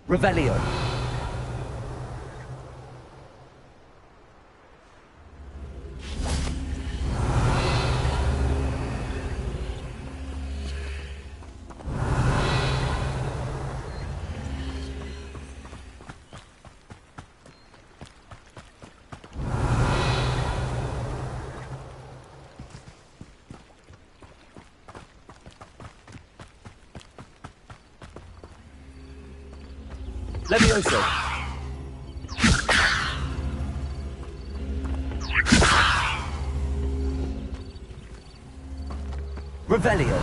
Revelio. Levioso. Revelio.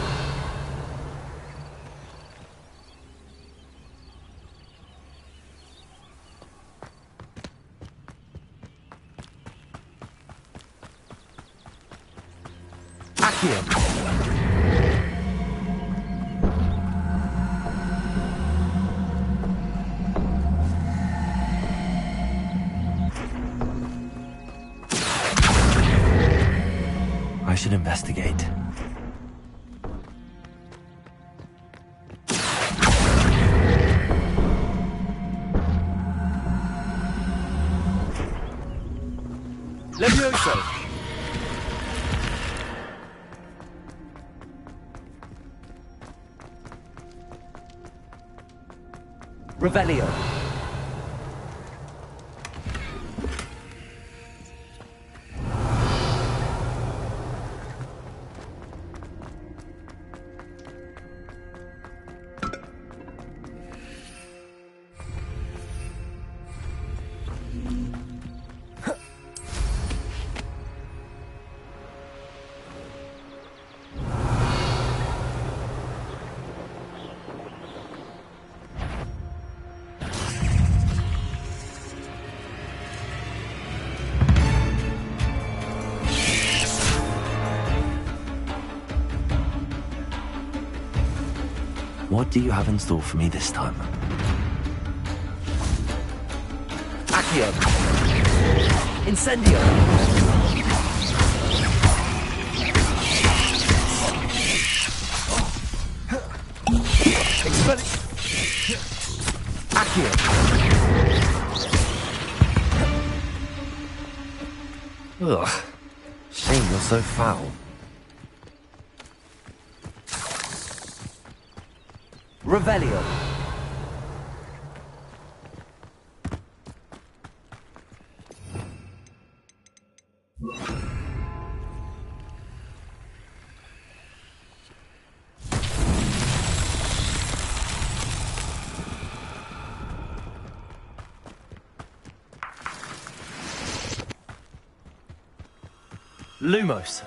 Accio. I should investigate. Levioso! Revelio. What do you have in store for me this time? Accio! Incendio! Expelli... Accio! Ugh. Shame you're so foul. Revelio. Lumos.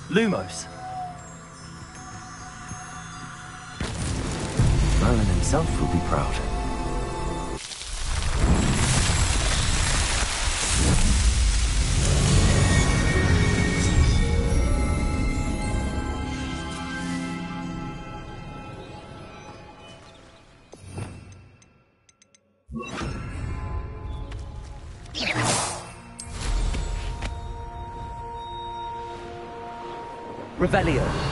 Lumos. Merlin himself will be proud. Revelio.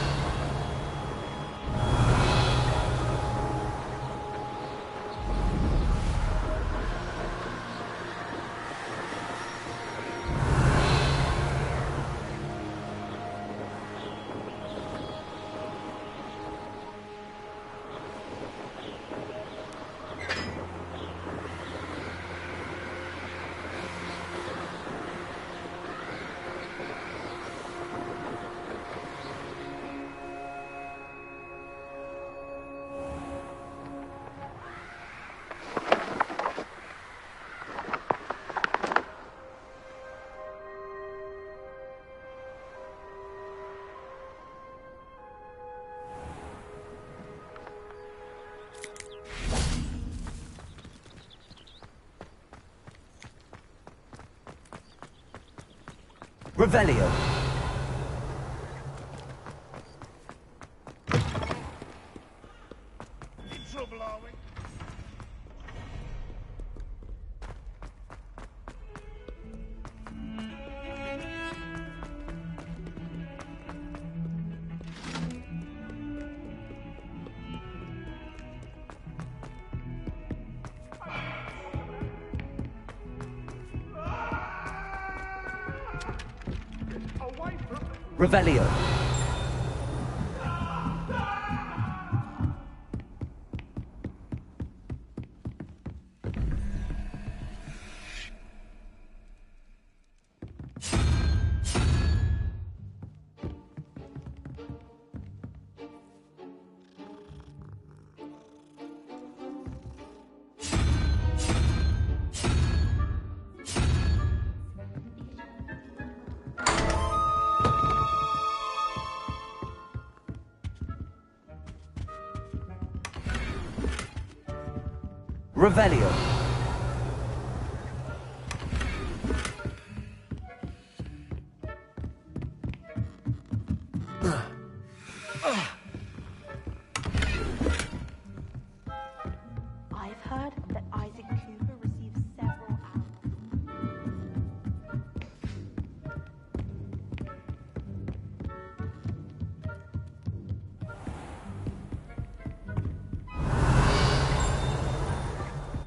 Revelio. In trouble, are we? Revelio. Revelio. I've heard that Isaac Cooper receives several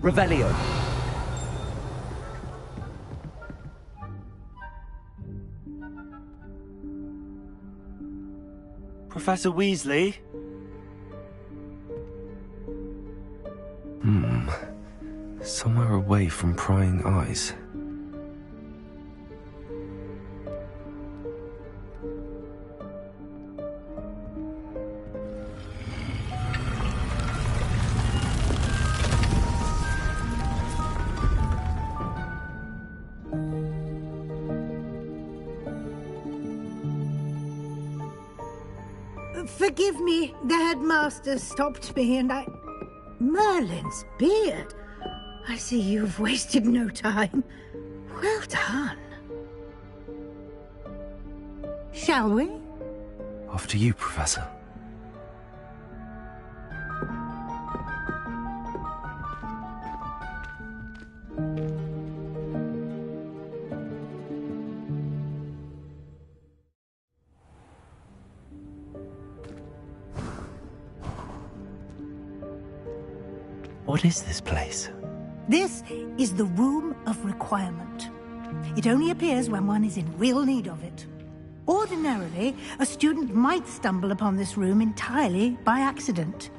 Revelio. Professor Weasley? Somewhere away from prying eyes. Forgive me, the headmaster stopped me and I... Merlin's beard. I see you've wasted no time. Well done. Shall we? After you, Professor. What is this place? This is the Room of Requirement. It only appears when one is in real need of it. Ordinarily, a student might stumble upon this room entirely by accident.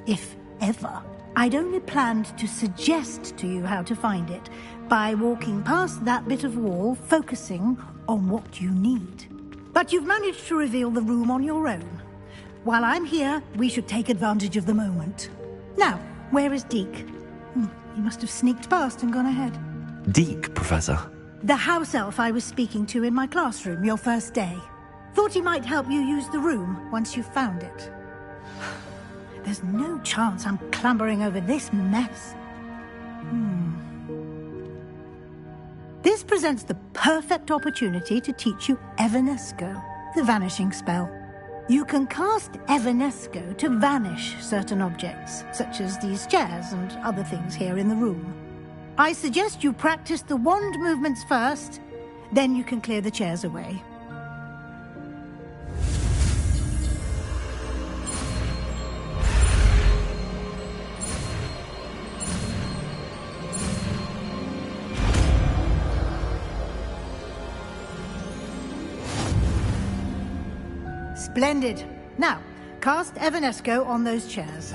If ever. I'd only planned to suggest to you how to find it by walking past that bit of wall, focusing on what you need. But you've managed to reveal the room on your own. While I'm here, we should take advantage of the moment. Now, where is Deke? He must have sneaked past and gone ahead. Deke, Professor. The house elf I was speaking to in my classroom your first day. Thought he might help you use the room once you found it. There's no chance I'm clambering over this mess. This presents the perfect opportunity to teach you Evanesco, the vanishing spell. You can cast Evanesco to vanish certain objects, such as these chairs and other things here in the room. I suggest you practice the wand movements first, then you can clear the chairs away. Splendid. Now, cast Evanesco on those chairs.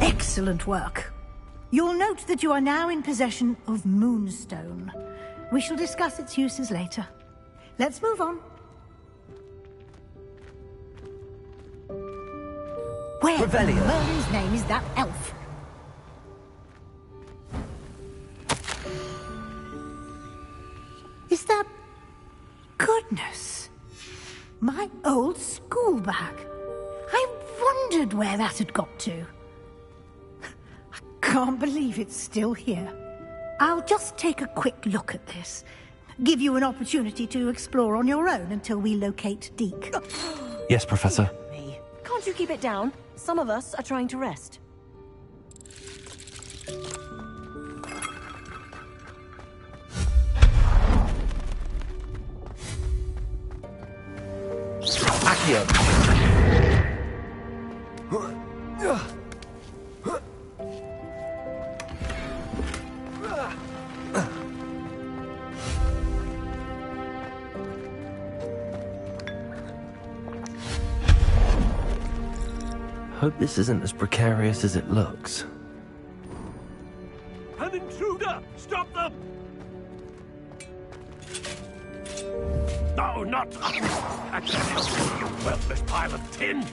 Excellent work. You'll note that you are now in possession of Moonstone. We shall discuss its uses later. Let's move on. Where in Merlin's name is that elf? Is that... Goodness! My old school bag. I wondered where that had got to. can't believe it's still here. I'll just take a quick look at this. Give you an opportunity to explore on your own until we locate Deke. Yes, Professor. Can't you keep it down? Some of us are trying to rest. Hope this isn't as precarious as it looks. An intruder! Stop them! No, not... Actually, you worthless pile of tin!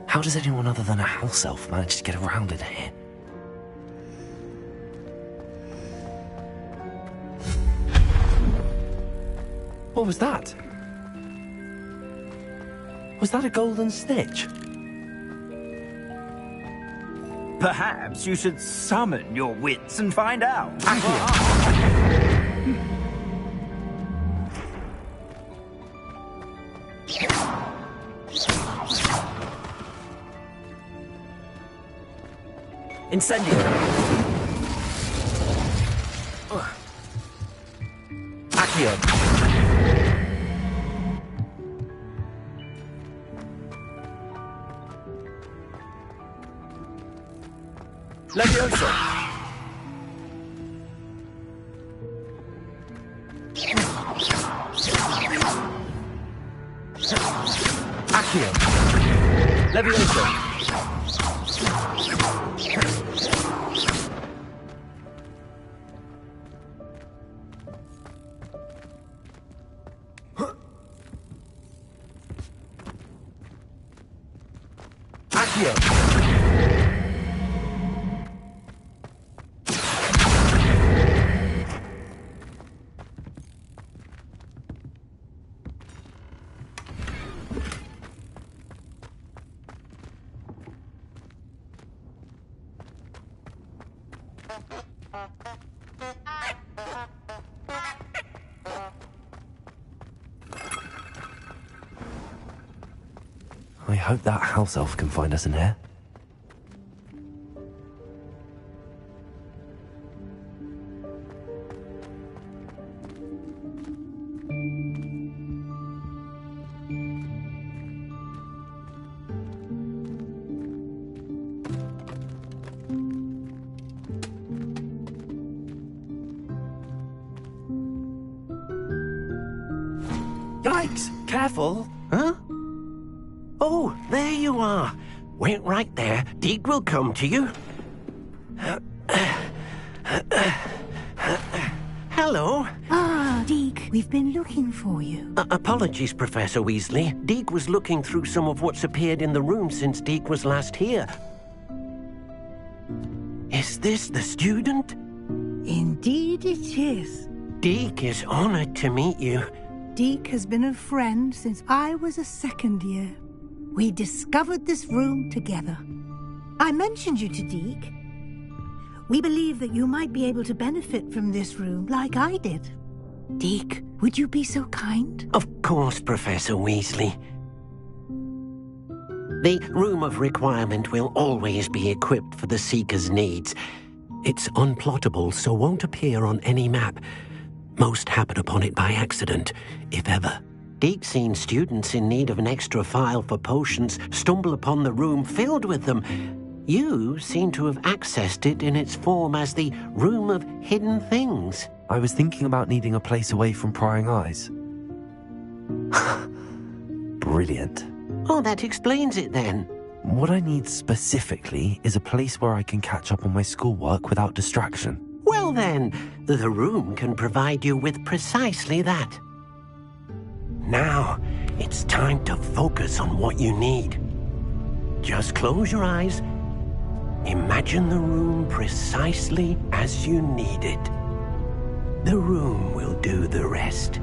How does anyone other than a house elf manage to get around in here? What was that? Was that a golden snitch? Perhaps you should summon your wits and find out. Incendio! Accio! Levioso! Accio! Levioso! I hope that house elf can find us in here. Yikes! Careful! Huh? Oh, there you are. Wait right there. Deke will come to you. Hello. Ah, Deke, we've been looking for you. Apologies, Professor Weasley. Deke was looking through some of what's appeared in the room since Deke was last here. Is this the student? Indeed it is. Deke is honored to meet you. Deke has been a friend since I was a second year. We discovered this room together. I mentioned you to Deke. We believe that you might be able to benefit from this room like I did. Deke, would you be so kind? Of course, Professor Weasley. The Room of Requirement will always be equipped for the Seeker's needs. It's unplottable, so won't appear on any map. Most happen upon it by accident, if ever. Deke's seen students in need of an extra file for potions stumble upon the room filled with them. You seem to have accessed it in its form as the Room of Hidden Things. I was thinking about needing a place away from prying eyes. Brilliant. Oh, that explains it then. What I need specifically is a place where I can catch up on my schoolwork without distraction. Well then, the room can provide you with precisely that. Now, it's time to focus on what you need. Just close your eyes. Imagine the room precisely as you need it. The room will do the rest.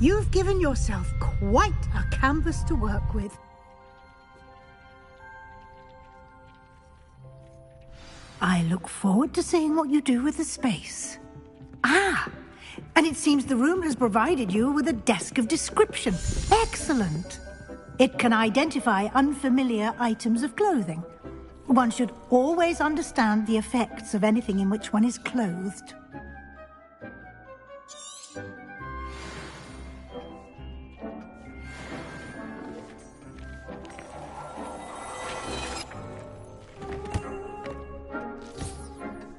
You've given yourself quite a canvas to work with. I look forward to seeing what you do with the space. Ah, and it seems the room has provided you with a desk of description. Excellent. It can identify unfamiliar items of clothing. One should always understand the effects of anything in which one is clothed.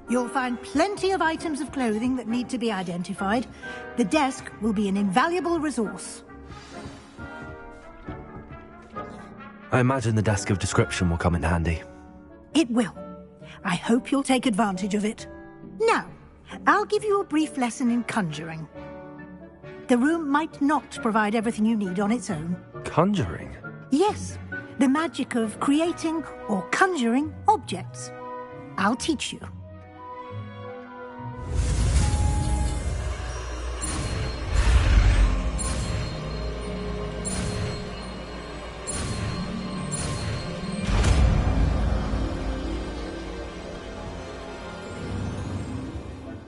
You'll find plenty of items of clothing that need to be identified. The desk will be an invaluable resource. I imagine the desk of description will come in handy. It will. I hope you'll take advantage of it. Now, I'll give you a brief lesson in conjuring. The room might not provide everything you need on its own. Conjuring? Yes, the magic of creating or conjuring objects. I'll teach you.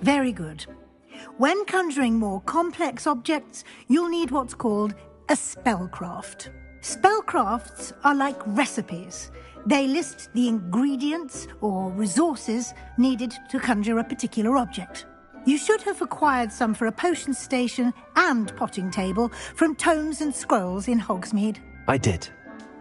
Very good. When conjuring more complex objects, you'll need what's called a spellcraft. Spellcrafts are like recipes. They list the ingredients or resources needed to conjure a particular object. You should have acquired some for a potion station and potting table from tomes and scrolls in Hogsmeade. I did.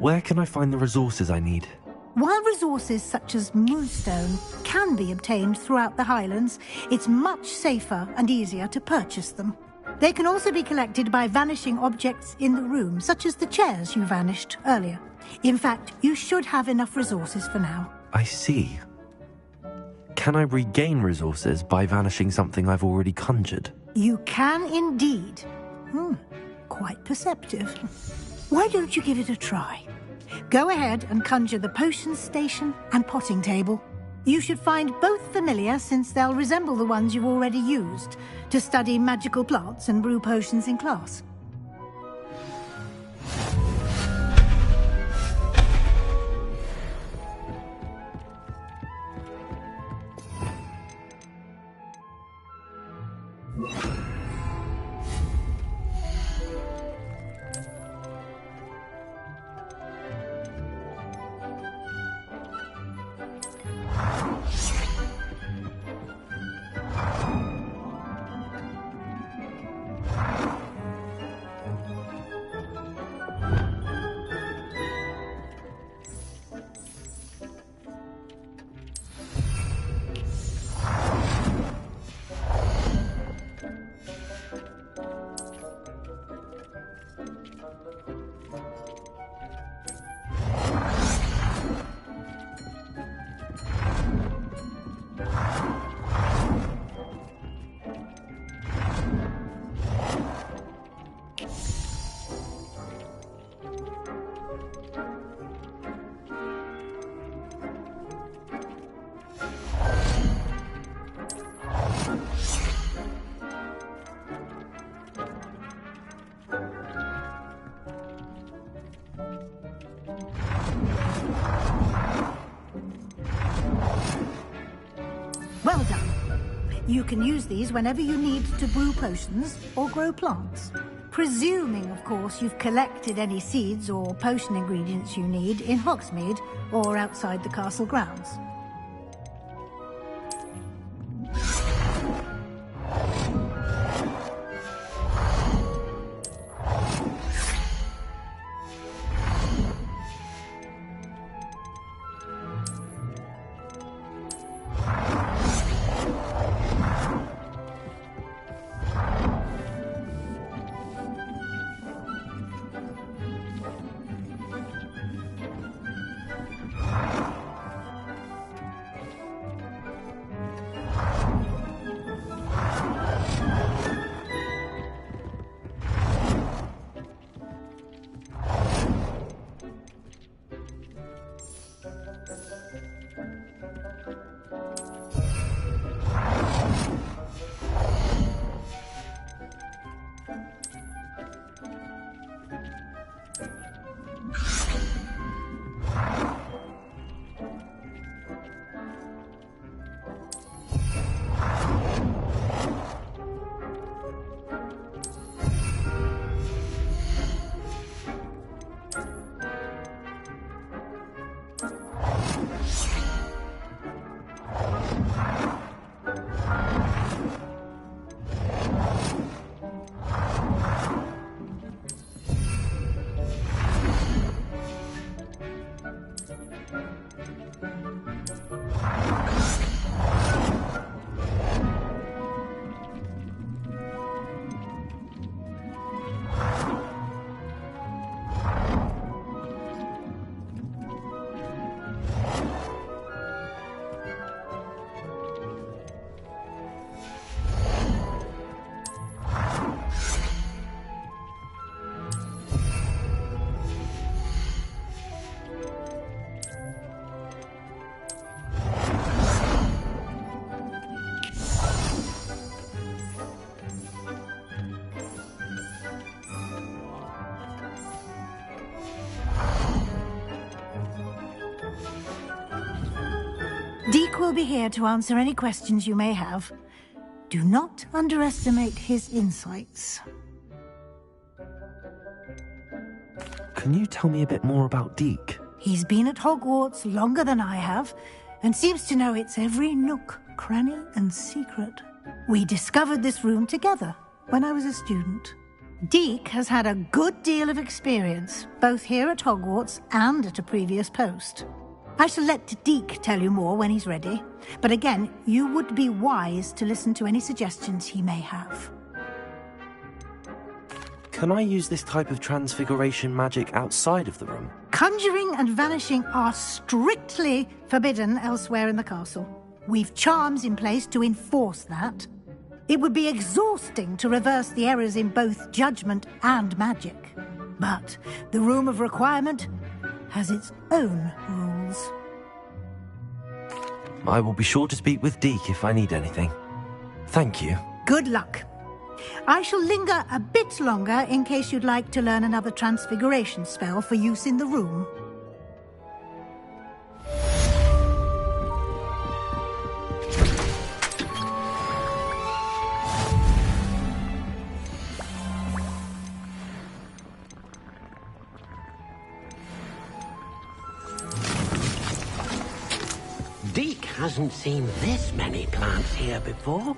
Where can I find the resources I need? While resources such as moonstone can be obtained throughout the Highlands, it's much safer and easier to purchase them. They can also be collected by vanishing objects in the room, such as the chairs you vanished earlier. In fact, you should have enough resources for now. I see. Can I regain resources by vanishing something I've already conjured? You can indeed. Quite perceptive. Why don't you give it a try? Go ahead and conjure the potion station and potting table. You should find both familiar, since they'll resemble the ones you've already used to study magical plants and brew potions in class. Well done. You can use these whenever you need to brew potions or grow plants. Presuming, of course, you've collected any seeds or potion ingredients you need in Hogsmeade or outside the castle grounds. Deke will be here to answer any questions you may have. Do not underestimate his insights. Can you tell me a bit more about Deke? He's been at Hogwarts longer than I have, and seems to know its every nook, cranny, and secret. We discovered this room together when I was a student. Deke has had a good deal of experience, both here at Hogwarts and at a previous post. I shall let Deke tell you more when he's ready, but again, you would be wise to listen to any suggestions he may have. Can I use this type of transfiguration magic outside of the room? Conjuring and vanishing are strictly forbidden elsewhere in the castle. We've charms in place to enforce that. It would be exhausting to reverse the errors in both judgment and magic. But the Room of Requirement has its own rules. I will be sure to speak with Deke if I need anything. Thank you. Good luck. I shall linger a bit longer in case you'd like to learn another transfiguration spell for use in the room. Deke hasn't seen this many plants here before.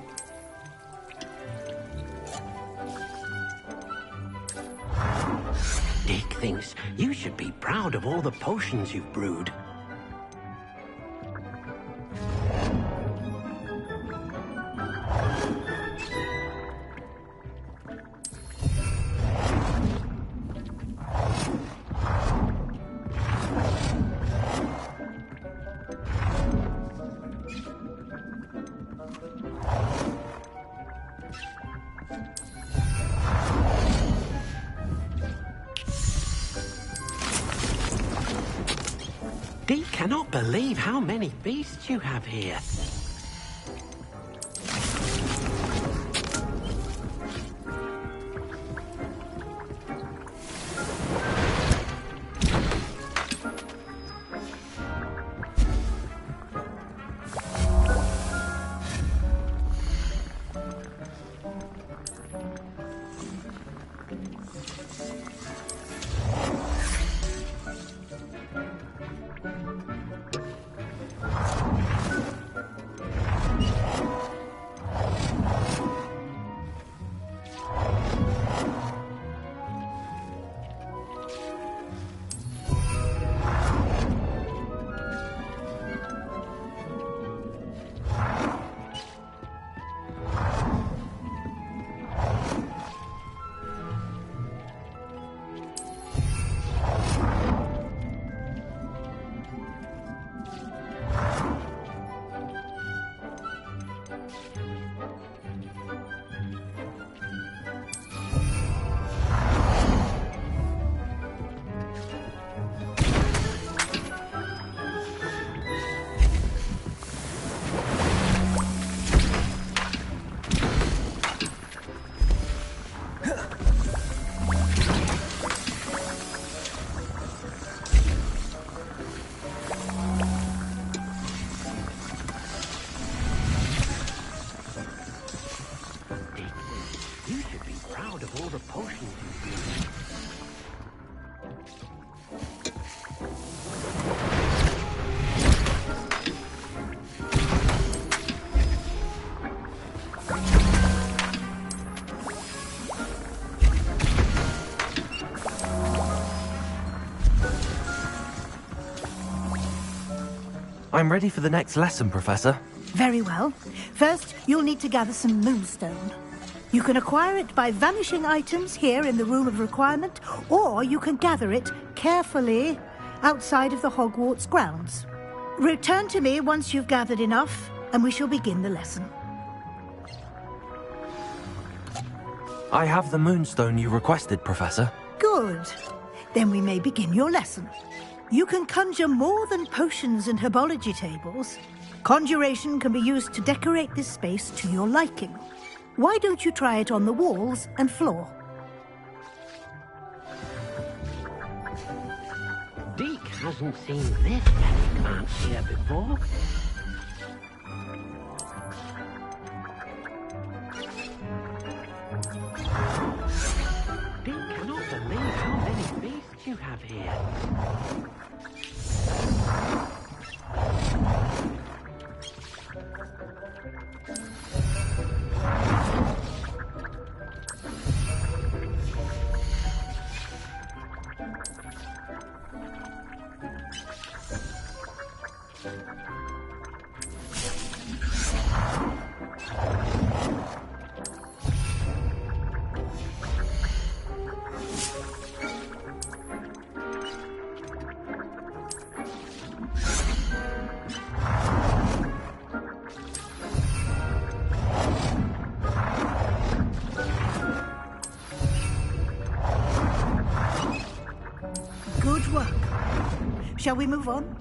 Deke thinks you should be proud of all the potions you've brewed. Deke cannot believe how many beasts you have here. I'm ready for the next lesson, Professor. Very well. First, you'll need to gather some moonstone. You can acquire it by vanishing items here in the Room of Requirement, or you can gather it carefully outside of the Hogwarts grounds. Return to me once you've gathered enough, and we shall begin the lesson. I have the moonstone you requested, Professor. Good. Then we may begin your lesson. You can conjure more than potions and herbology tables. Conjuration can be used to decorate this space to your liking. Why don't you try it on the walls and floor? Deke hasn't seen this many plants here before. Deke cannot believe how many beasts you have here. Good work. Shall we move on?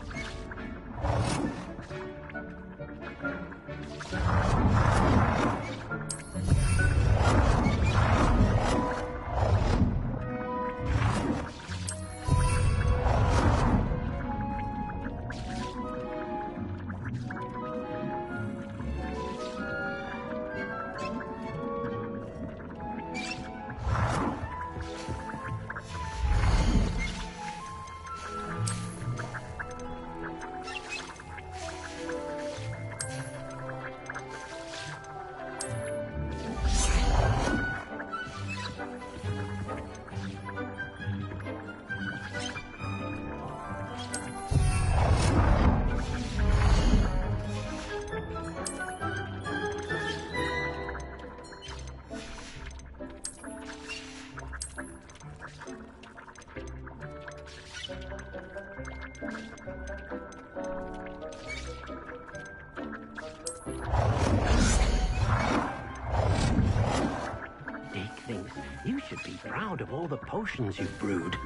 Deke thinks you should be proud of all the potions you've brewed.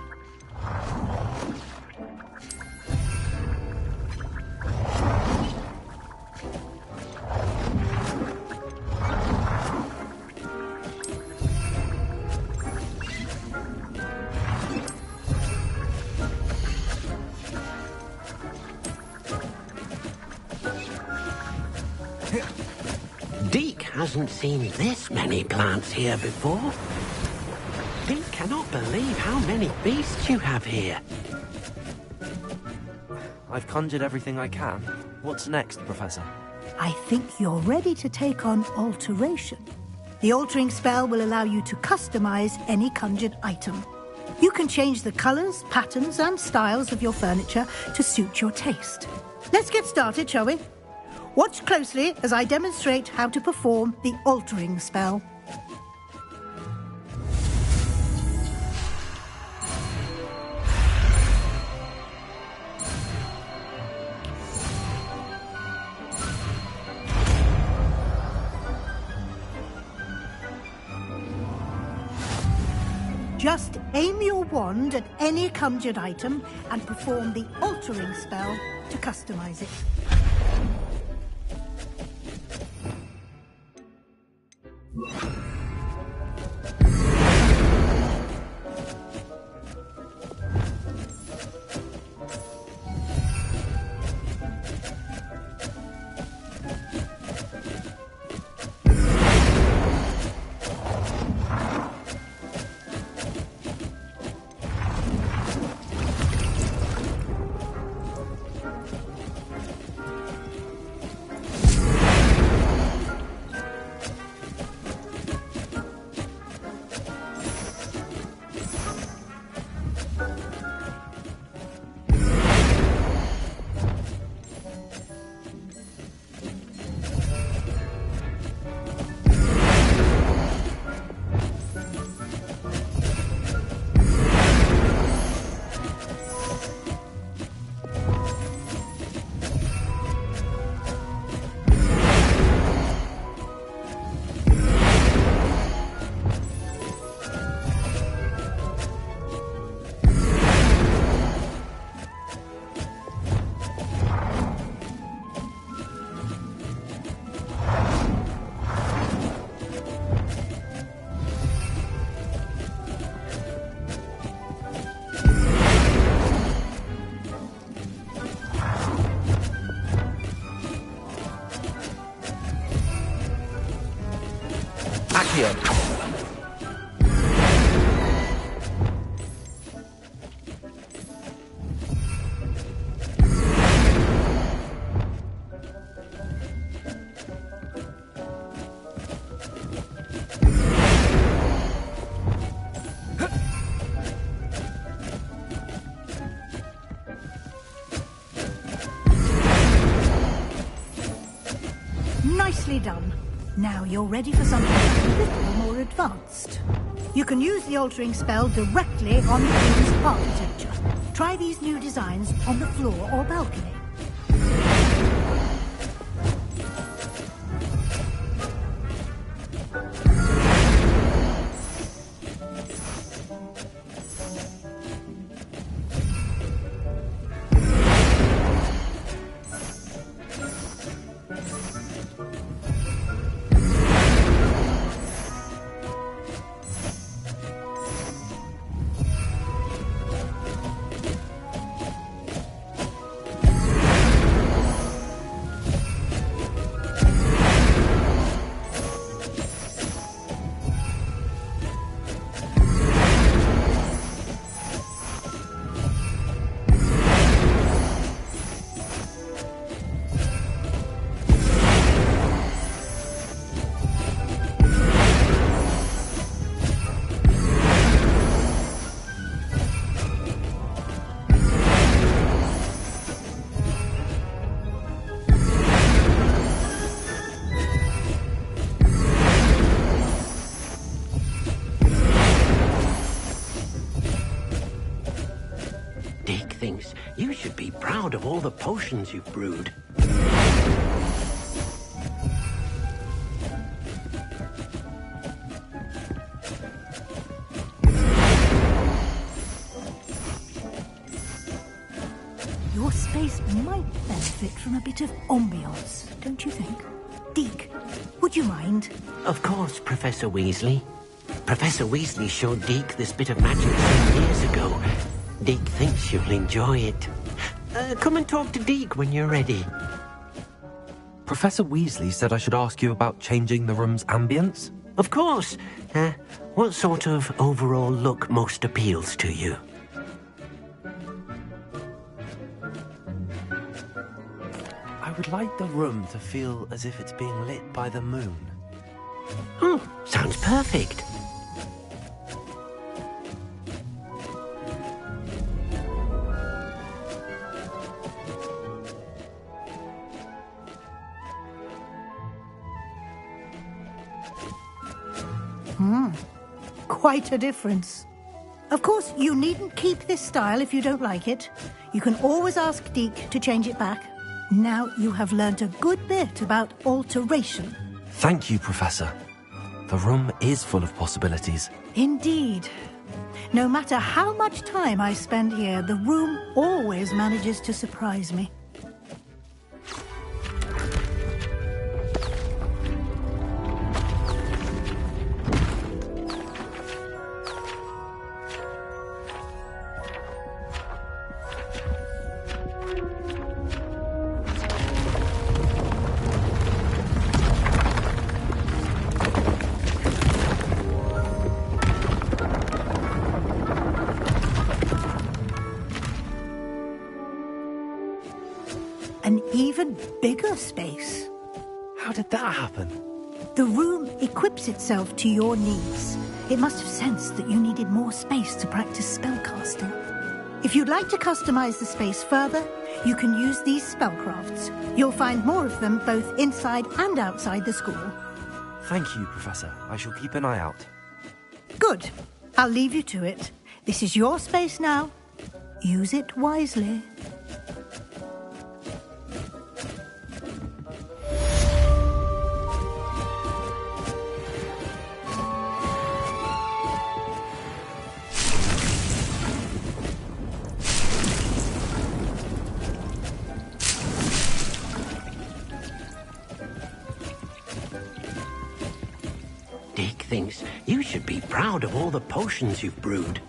Deke hasn't seen this many plants here before. Deke cannot believe how many beasts you have here. I've conjured everything I can. What's next, Professor? I think you're ready to take on alteration. The altering spell will allow you to customize any conjured item. You can change the colors, patterns, and styles of your furniture to suit your taste. Let's get started, shall we? Watch closely as I demonstrate how to perform the altering spell. Just aim your wand at any conjured item and perform the altering spell to customize it. here. Nicely done. Now you're ready for something a little more advanced. You can use the altering spell directly on the room's architecture. Try these new designs on the floor or balcony. Dick thinks you should be proud of all the potions you've brewed. Your space might benefit from a bit of ambiance, don't you think? Deke, would you mind? Of course, Professor Weasley. Professor Weasley showed Deke this bit of magic some years ago. Deke thinks you'll enjoy it. Come and talk to Deke when you're ready. Professor Weasley said I should ask you about changing the room's ambience? Of course. What sort of overall look most appeals to you? I would like the room to feel as if it's being lit by the moon. Oh, sounds perfect. Quite a difference. Of course, you needn't keep this style if you don't like it. You can always ask Deke to change it back. Now you have learnt a good bit about alteration. Thank you, Professor. The room is full of possibilities. Indeed. No matter how much time I spend here, the room always manages to surprise me. An even bigger space. How did that happen? The room equips itself to your needs. It must have sensed that you needed more space to practice spellcasting. If you'd like to customize the space further, you can use these spellcrafts. You'll find more of them both inside and outside the school. Thank you, Professor. I shall keep an eye out. Good. I'll leave you to it. This is your space now. Use it wisely. Deke thinks you should be proud of all the potions you've brewed.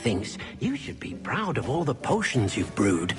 thinks you should be proud of all the potions you've brewed.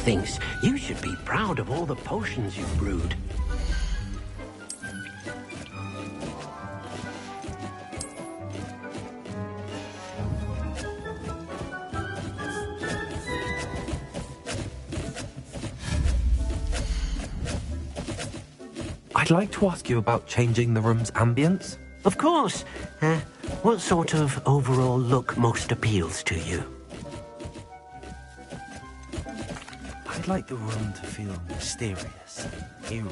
Thinks you should be proud of all the potions you've brewed. I'd like to ask you about changing the room's ambience. Of course. What sort of overall look most appeals to you? I'd like the room to feel mysterious, eerie,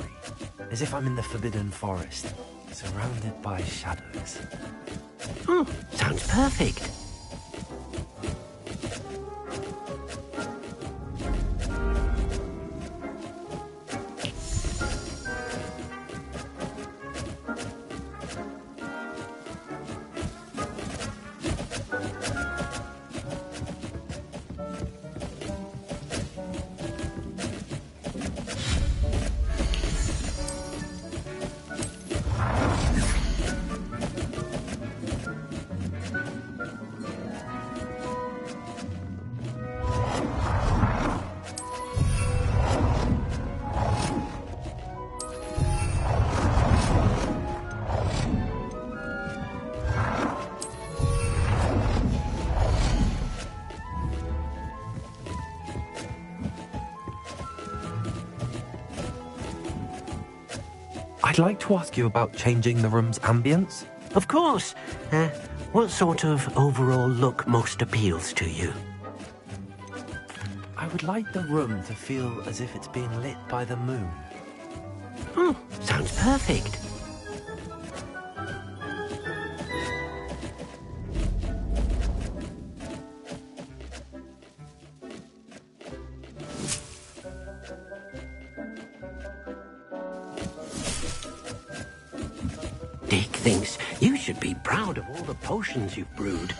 as if I'm in the Forbidden Forest, surrounded by shadows. Oh, sounds perfect. I'd like to ask you about changing the room's ambience. Of course. What sort of overall look most appeals to you? I would like the room to feel as if it's being lit by the moon. Oh, sounds perfect. Dick thinks you should be proud of all the potions you've brewed.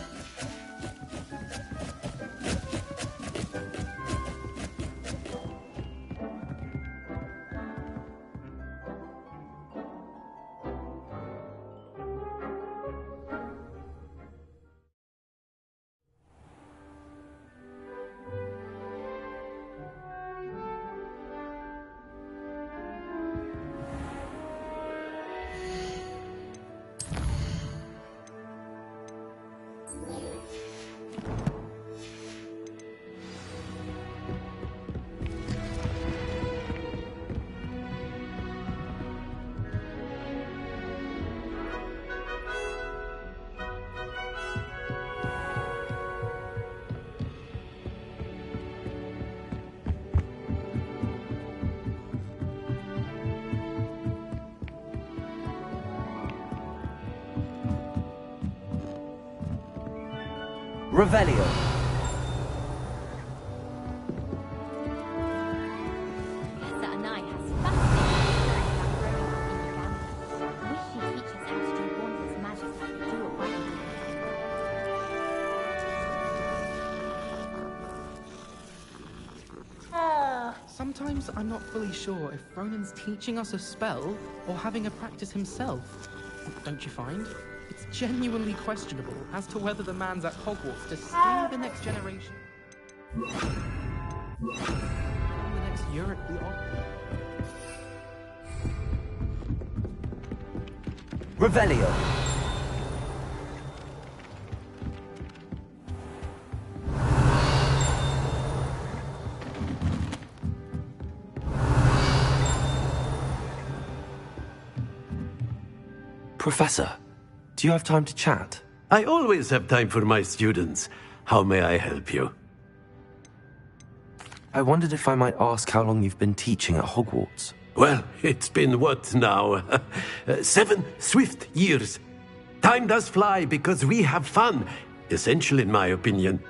Revelio. Sometimes I'm not fully sure if Ronan's teaching us a spell or having a practice himself. Don't you find? It's genuinely questionable as to whether the man's at Hogwarts to steer the next generation. The next Europe Revelio. Professor, do you have time to chat? I always have time for my students. How may I help you? I wondered if I might ask how long you've been teaching at Hogwarts. Well, it's been what now? 7 swift years. Time does fly because we have fun, essential in my opinion.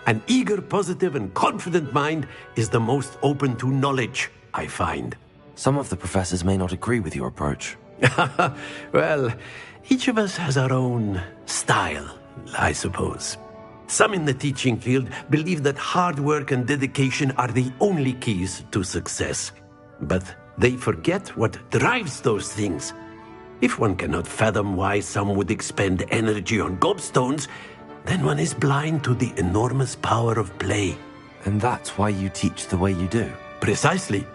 An eager, positive, and confident mind is the most open to knowledge, I find. Some of the professors may not agree with your approach. Well, each of us has our own style, I suppose. Some in the teaching field believe that hard work and dedication are the only keys to success. But they forget what drives those things. If one cannot fathom why some would expend energy on gobstones, then one is blind to the enormous power of play. And that's why you teach the way you do? Precisely.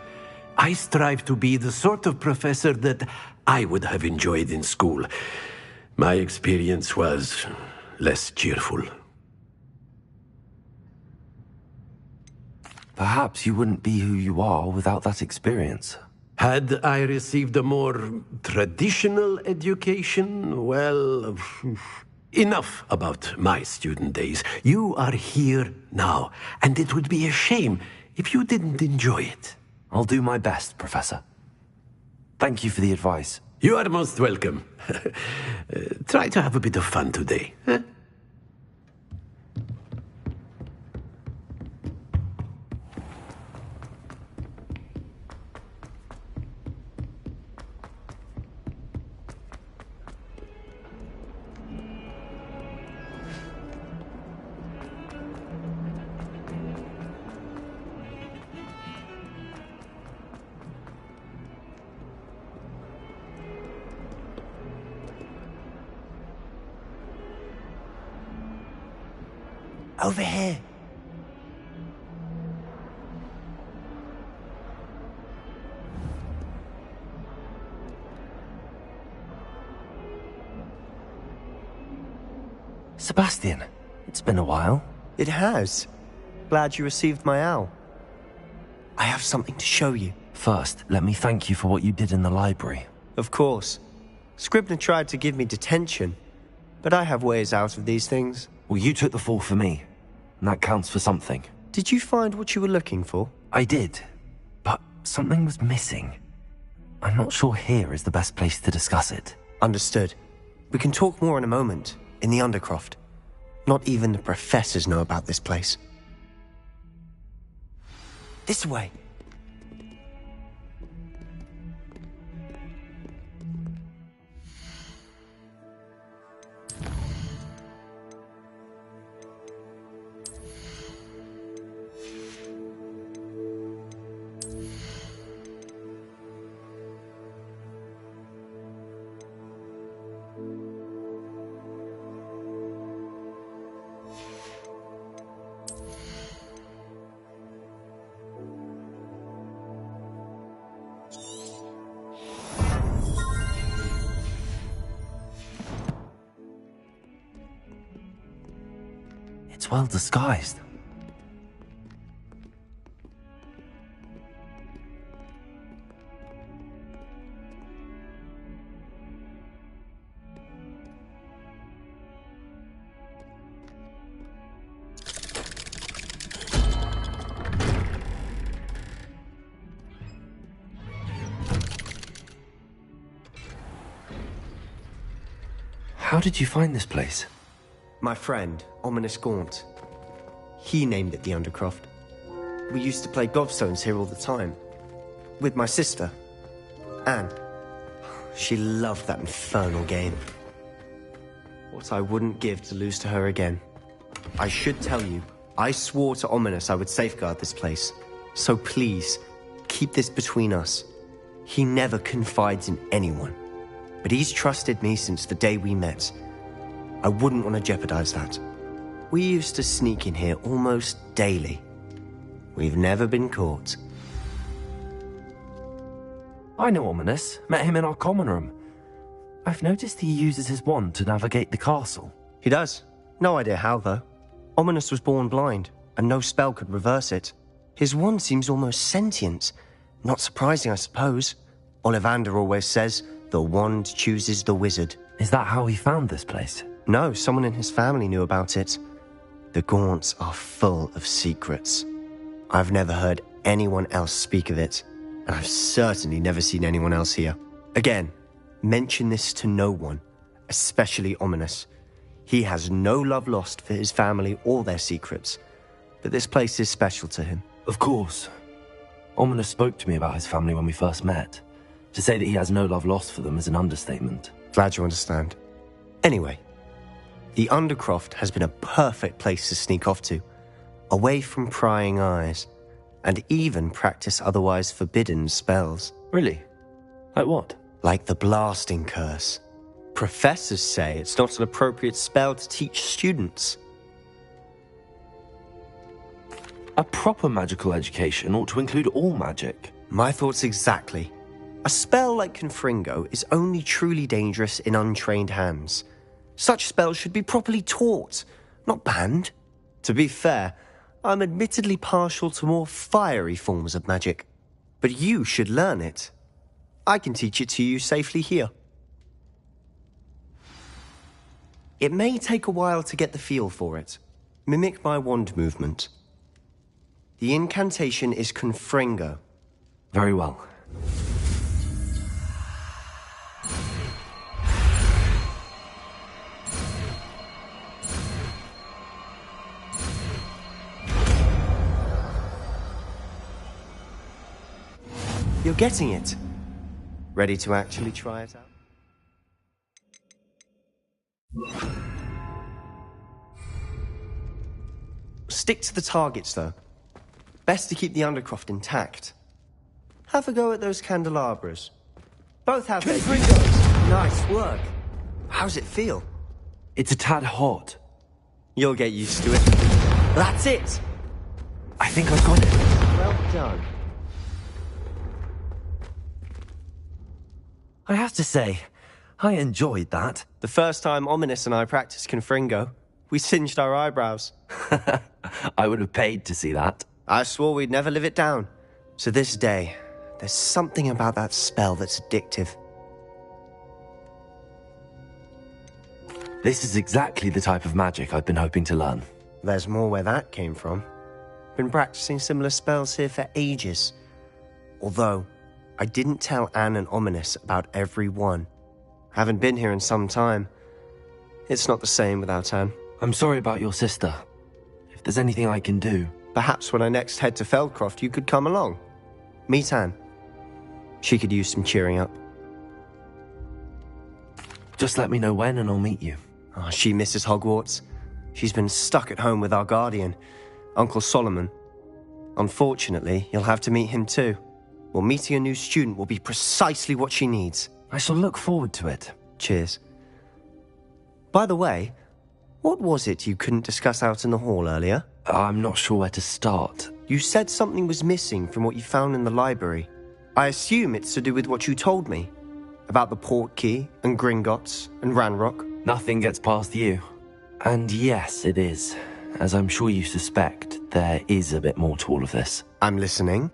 I strive to be the sort of professor that I would have enjoyed in school. My experience was less cheerful. Perhaps you wouldn't be who you are without that experience. Had I received a more traditional education, well, enough about my student days. You are here now, and it would be a shame if you didn't enjoy it. I'll do my best, Professor. Thank you for the advice. You are most welcome. Try to have a bit of fun today. Huh? Over here. Sebastian, it's been a while. It has. Glad you received my owl. I have something to show you. First, let me thank you for what you did in the library. Of course. Scribner tried to give me detention, but I have ways out of these things. Well, you took the fall for me, and that counts for something. Did you find what you were looking for? I did, but something was missing. I'm not sure here is the best place to discuss it. Understood. We can talk more in a moment, in the Undercroft. Not even the professors know about this place. This way. It's well disguised. How did you find this place? My friend, Ominous Gaunt. He named it the Undercroft. We used to play gobstones here all the time. With my sister, Anne. She loved that infernal game. What I wouldn't give to lose to her again. I should tell you, I swore to Ominous I would safeguard this place. So please, keep this between us. He never confides in anyone. But he's trusted me since the day we met. I wouldn't want to jeopardize that. We used to sneak in here almost daily. We've never been caught. I know Ominous. Met him in our common room. I've noticed he uses his wand to navigate the castle. He does. No idea how, though. Ominous was born blind, and no spell could reverse it. His wand seems almost sentient. Not surprising, I suppose. Ollivander always says, the wand chooses the wizard. Is that how he found this place? No, someone in his family knew about it. The Gaunts are full of secrets. I've never heard anyone else speak of it, and I've certainly never seen anyone else here. Again, mention this to no one, especially Ominous. He has no love lost for his family or their secrets, but this place is special to him. Of course. Ominous spoke to me about his family when we first met. To say that he has no love lost for them is an understatement. Glad you understand. Anyway, the Undercroft has been a perfect place to sneak off to, away from prying eyes, and even practice otherwise forbidden spells. Really? Like what? Like the blasting curse. Professors say it's not an appropriate spell to teach students. A proper magical education ought to include all magic. My thoughts exactly. A spell like Confringo is only truly dangerous in untrained hands. Such spells should be properly taught, not banned. To be fair, I'm admittedly partial to more fiery forms of magic. But you should learn it. I can teach it to you safely here. It may take a while to get the feel for it. Mimic my wand movement. The incantation is Confringo. Very well. You're getting it. Ready to actually try it out? Stick to the targets, though. Best to keep the Undercroft intact. Have a go at those candelabras. Both have their uses. Nice work. How's it feel? It's a tad hot. You'll get used to it. That's it! I think I've got it. Well done. I have to say, I enjoyed that. The first time Ominous and I practiced Confringo, we singed our eyebrows. I would have paid to see that. I swore we'd never live it down. To this day, there's something about that spell that's addictive. This is exactly the type of magic I've been hoping to learn. There's more where that came from. Been practicing similar spells here for ages. Although, I didn't tell Anne and Ominous about every one. Haven't been here in some time. It's not the same without Anne. I'm sorry about your sister. If there's anything I can do... Perhaps when I next head to Feldcroft, you could come along. Meet Anne. She could use some cheering up. Just let me know when and I'll meet you. Oh, she misses Hogwarts. She's been stuck at home with our guardian, Uncle Solomon. Unfortunately, you'll have to meet him too. Well, meeting a new student will be precisely what she needs. I shall look forward to it. Cheers. By the way, what was it you couldn't discuss out in the hall earlier? I'm not sure where to start. You said something was missing from what you found in the library. I assume it's to do with what you told me. About the Portkey, and Gringotts, and Ranrock. Nothing gets past you. And yes, it is. As I'm sure you suspect, there is a bit more to all of this. I'm listening.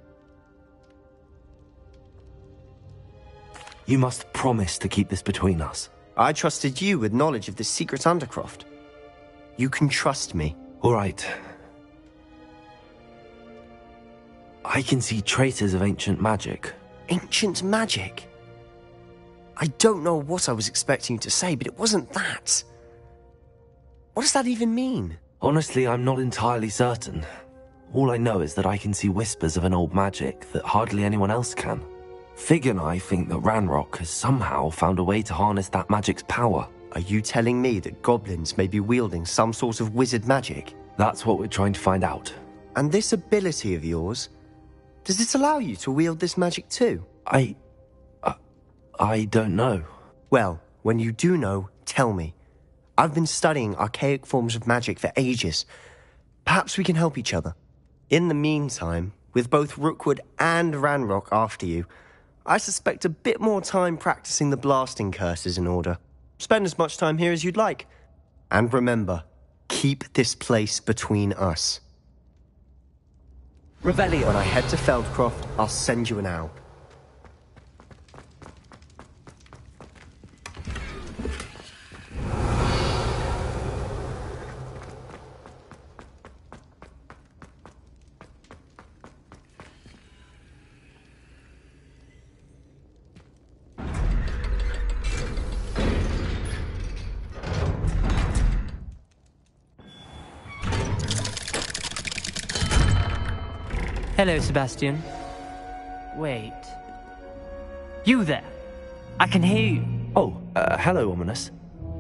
You must promise to keep this between us. I trusted you with knowledge of the secret Undercroft. You can trust me. All right. I can see traces of ancient magic. Ancient magic? I don't know what I was expecting you to say, but it wasn't that. What does that even mean? Honestly, I'm not entirely certain. All I know is that I can see whispers of an old magic that hardly anyone else can. Fig and I think that Ranrock has somehow found a way to harness that magic's power. Are you telling me that goblins may be wielding some sort of wizard magic? That's what we're trying to find out. And this ability of yours, does it allow you to wield this magic too? I don't know. Well, when you do know, tell me. I've been studying archaic forms of magic for ages. Perhaps we can help each other. In the meantime, with both Rookwood and Ranrock after you, I suspect a bit more time practicing the blasting curse is in order. Spend as much time here as you'd like. And remember, keep this place between us. Revelio. When I head to Feldcroft, I'll send you an owl. Hello, Sebastian. Wait. You there? I can hear you. Oh, hello, Ominous.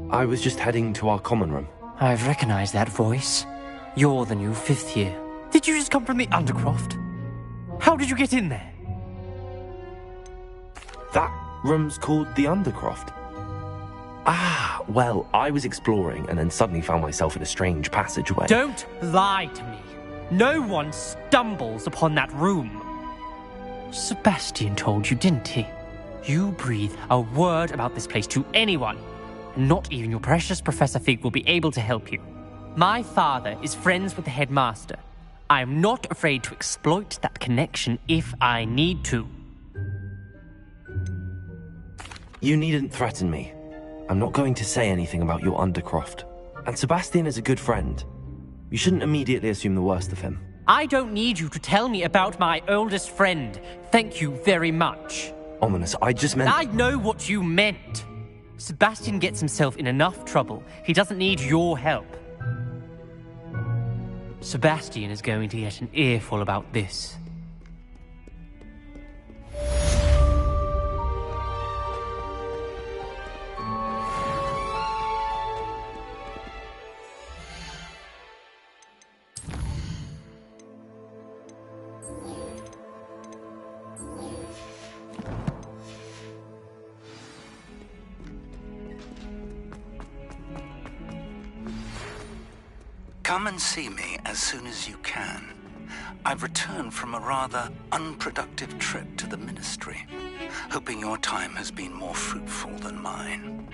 I was just heading to our common room. I've recognized that voice. You're the new 5th year. Did you just come from the Undercroft? How did you get in there? That room's called the Undercroft. Ah, well, I was exploring and then suddenly found myself in a strange passageway. Don't lie to me. No one stumbles upon that room. Sebastian told you, didn't he? You breathe a word about this place to anyone, and not even your precious Professor Fig will be able to help you. My father is friends with the headmaster. I am not afraid to exploit that connection if I need to. You needn't threaten me. I'm not going to say anything about your Undercroft. And Sebastian is a good friend. You shouldn't immediately assume the worst of him. I don't need you to tell me about my oldest friend. Thank you very much. Ominous, I just meant... I know what you meant. Sebastian gets himself in enough trouble. He doesn't need your help. Sebastian is going to get an earful about this. Come and see me as soon as you can. I've returned from a rather unproductive trip to the Ministry, hoping your time has been more fruitful than mine.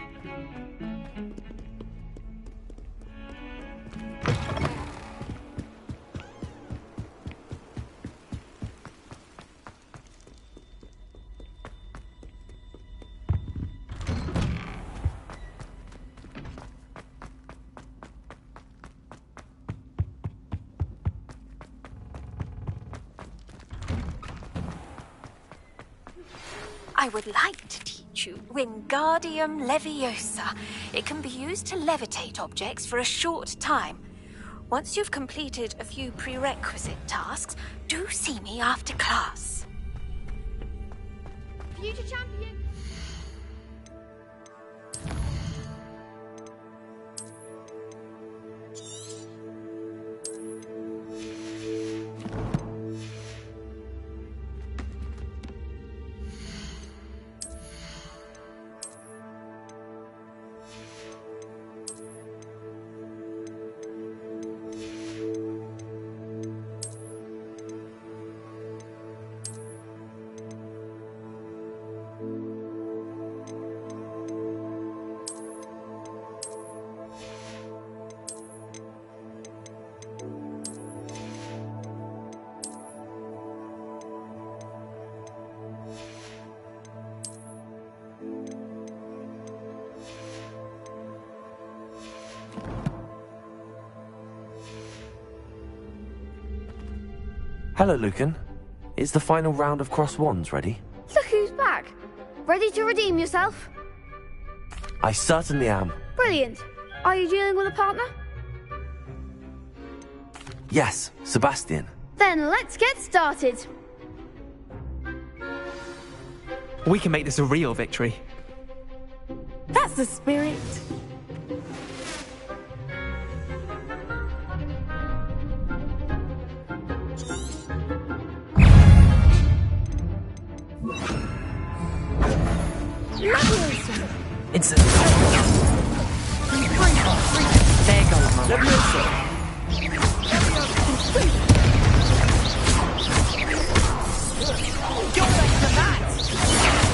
I would like to teach you Wingardium Leviosa. It can be used to levitate objects for a short time. Once you've completed a few prerequisite tasks, do see me after class. Future champion! Hello, Lucan. Is the final round of Cross Wands ready? Look who's back. Ready to redeem yourself? I certainly am. Brilliant. Are you dealing with a partner? Yes, Sebastian. Then let's get started. We can make this a real victory. That's the spirit. It's a... There goes my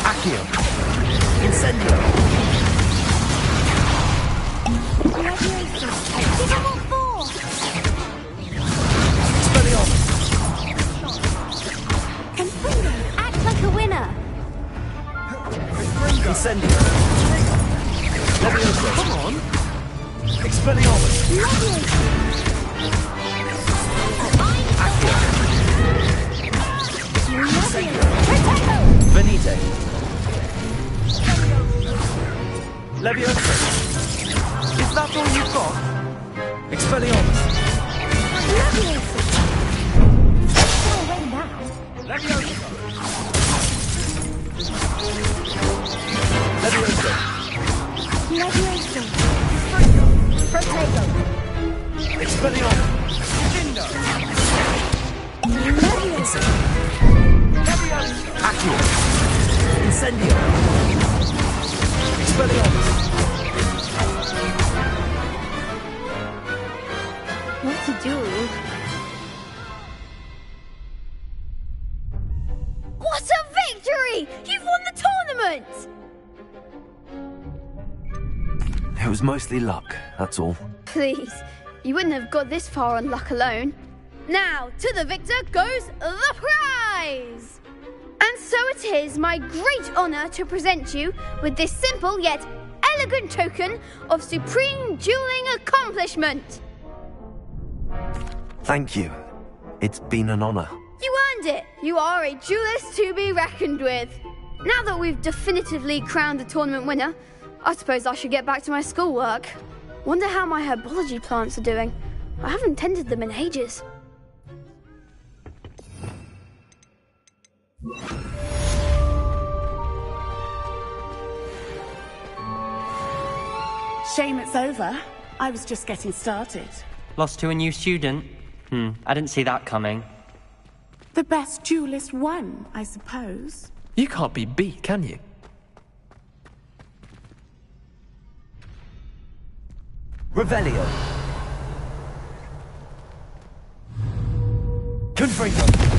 Accio. Incendio. Act like a winner. Incendio. Levioso. Come on. Expelliarmus. Accio. Incendio. Venite. Levioso. Is that all you've got? Expelliarmus. Levioso. Levioso. Levioso. Levioso. Protego. Expelliarmus. Dindo. Levioso. Accio. Incendio. Expelliarmus. What to do? What a victory! You've won the tournament! It was mostly luck, that's all. Please, you wouldn't have got this far on luck alone. Now, to the victor goes the prize! And so it is my great honour to present you with this simple yet elegant token of supreme dueling accomplishment. Thank you. It's been an honour. You earned it! You are a duelist to be reckoned with. Now that we've definitively crowned the tournament winner, I suppose I should get back to my schoolwork. Wonder how my herbology plants are doing. I haven't tended them in ages. Shame it's over. I was just getting started. Lost to a new student? I didn't see that coming. The best duelist won, I suppose. You can't be beat, can you? Revelio. Confringo.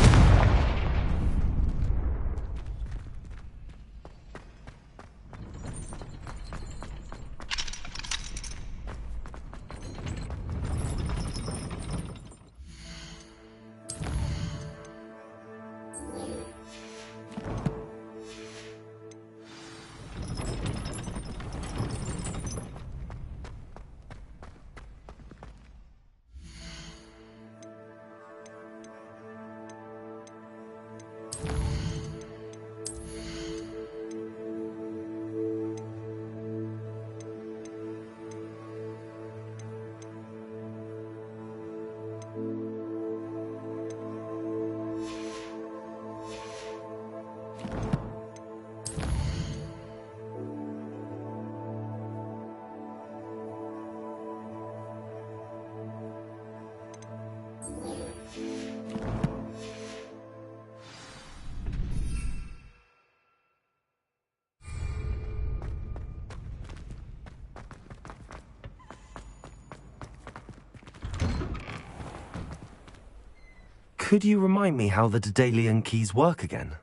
Could you remind me how the Daedalian keys work again?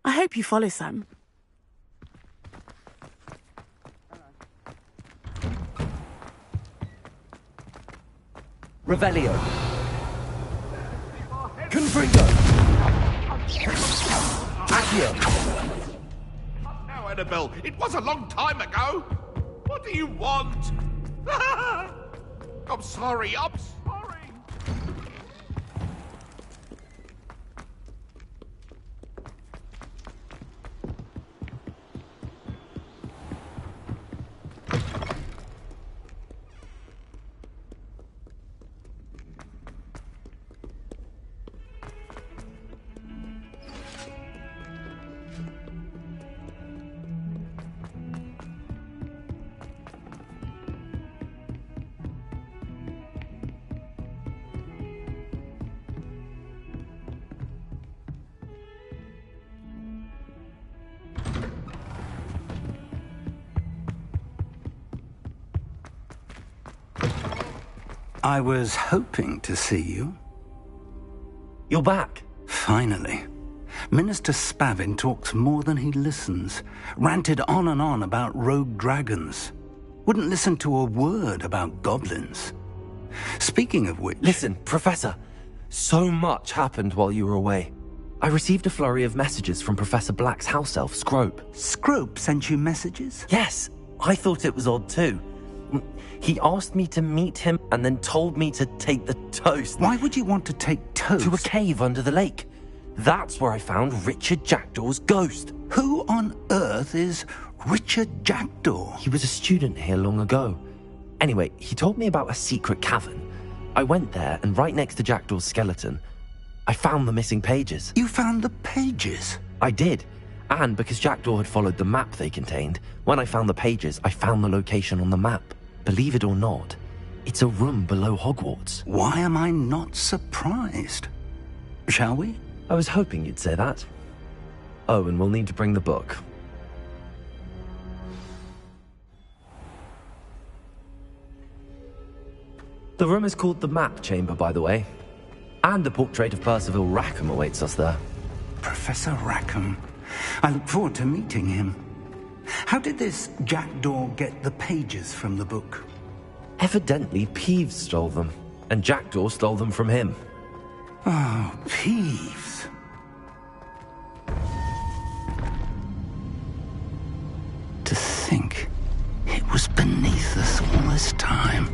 I hope you follow some. Revelio. Confringo. Accio. Now, Annabelle, it was a long time ago. What do you want? I'm sorry, I'm sorry. I was hoping to see you. You're back. Finally. Minister Spavin talks more than he listens. Ranted on and on about rogue dragons. Wouldn't listen to a word about goblins. Speaking of which... Listen, Professor. So much happened while you were away. I received a flurry of messages from Professor Black's house elf, Scrope. Scrope sent you messages? Yes. I thought it was odd too. He asked me to meet him and then told me to take the toast. Why would you want to take toast? To a cave under the lake. That's where I found Richard Jackdaw's ghost. Who on earth is Richard Jackdaw? He was a student here long ago. Anyway, he told me about a secret cavern. I went there, and right next to Jackdaw's skeleton, I found the missing pages. You found the pages? I did. And because Jackdaw had followed the map they contained, when I found the pages, I found the location on the map. Believe it or not, it's a room below Hogwarts. Why am I not surprised? Shall we? I was hoping you'd say that. Oh, and we'll need to bring the book. The room is called the Map Chamber, by the way. And a portrait of Percival Rackham awaits us there. Professor Rackham. I look forward to meeting him. How did this Jackdaw get the pages from the book? Evidently, Peeves stole them, and Jackdaw stole them from him. Oh, Peeves. To think it was beneath us all this time.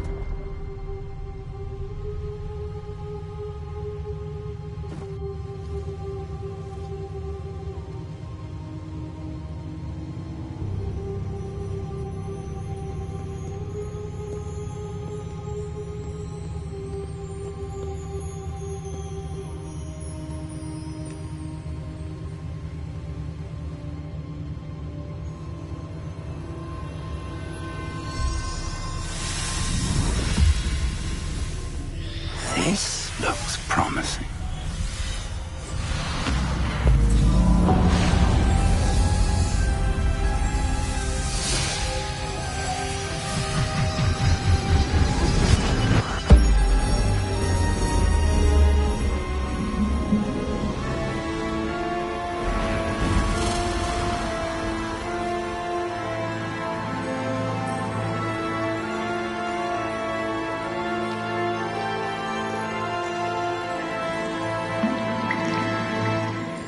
This looks promising.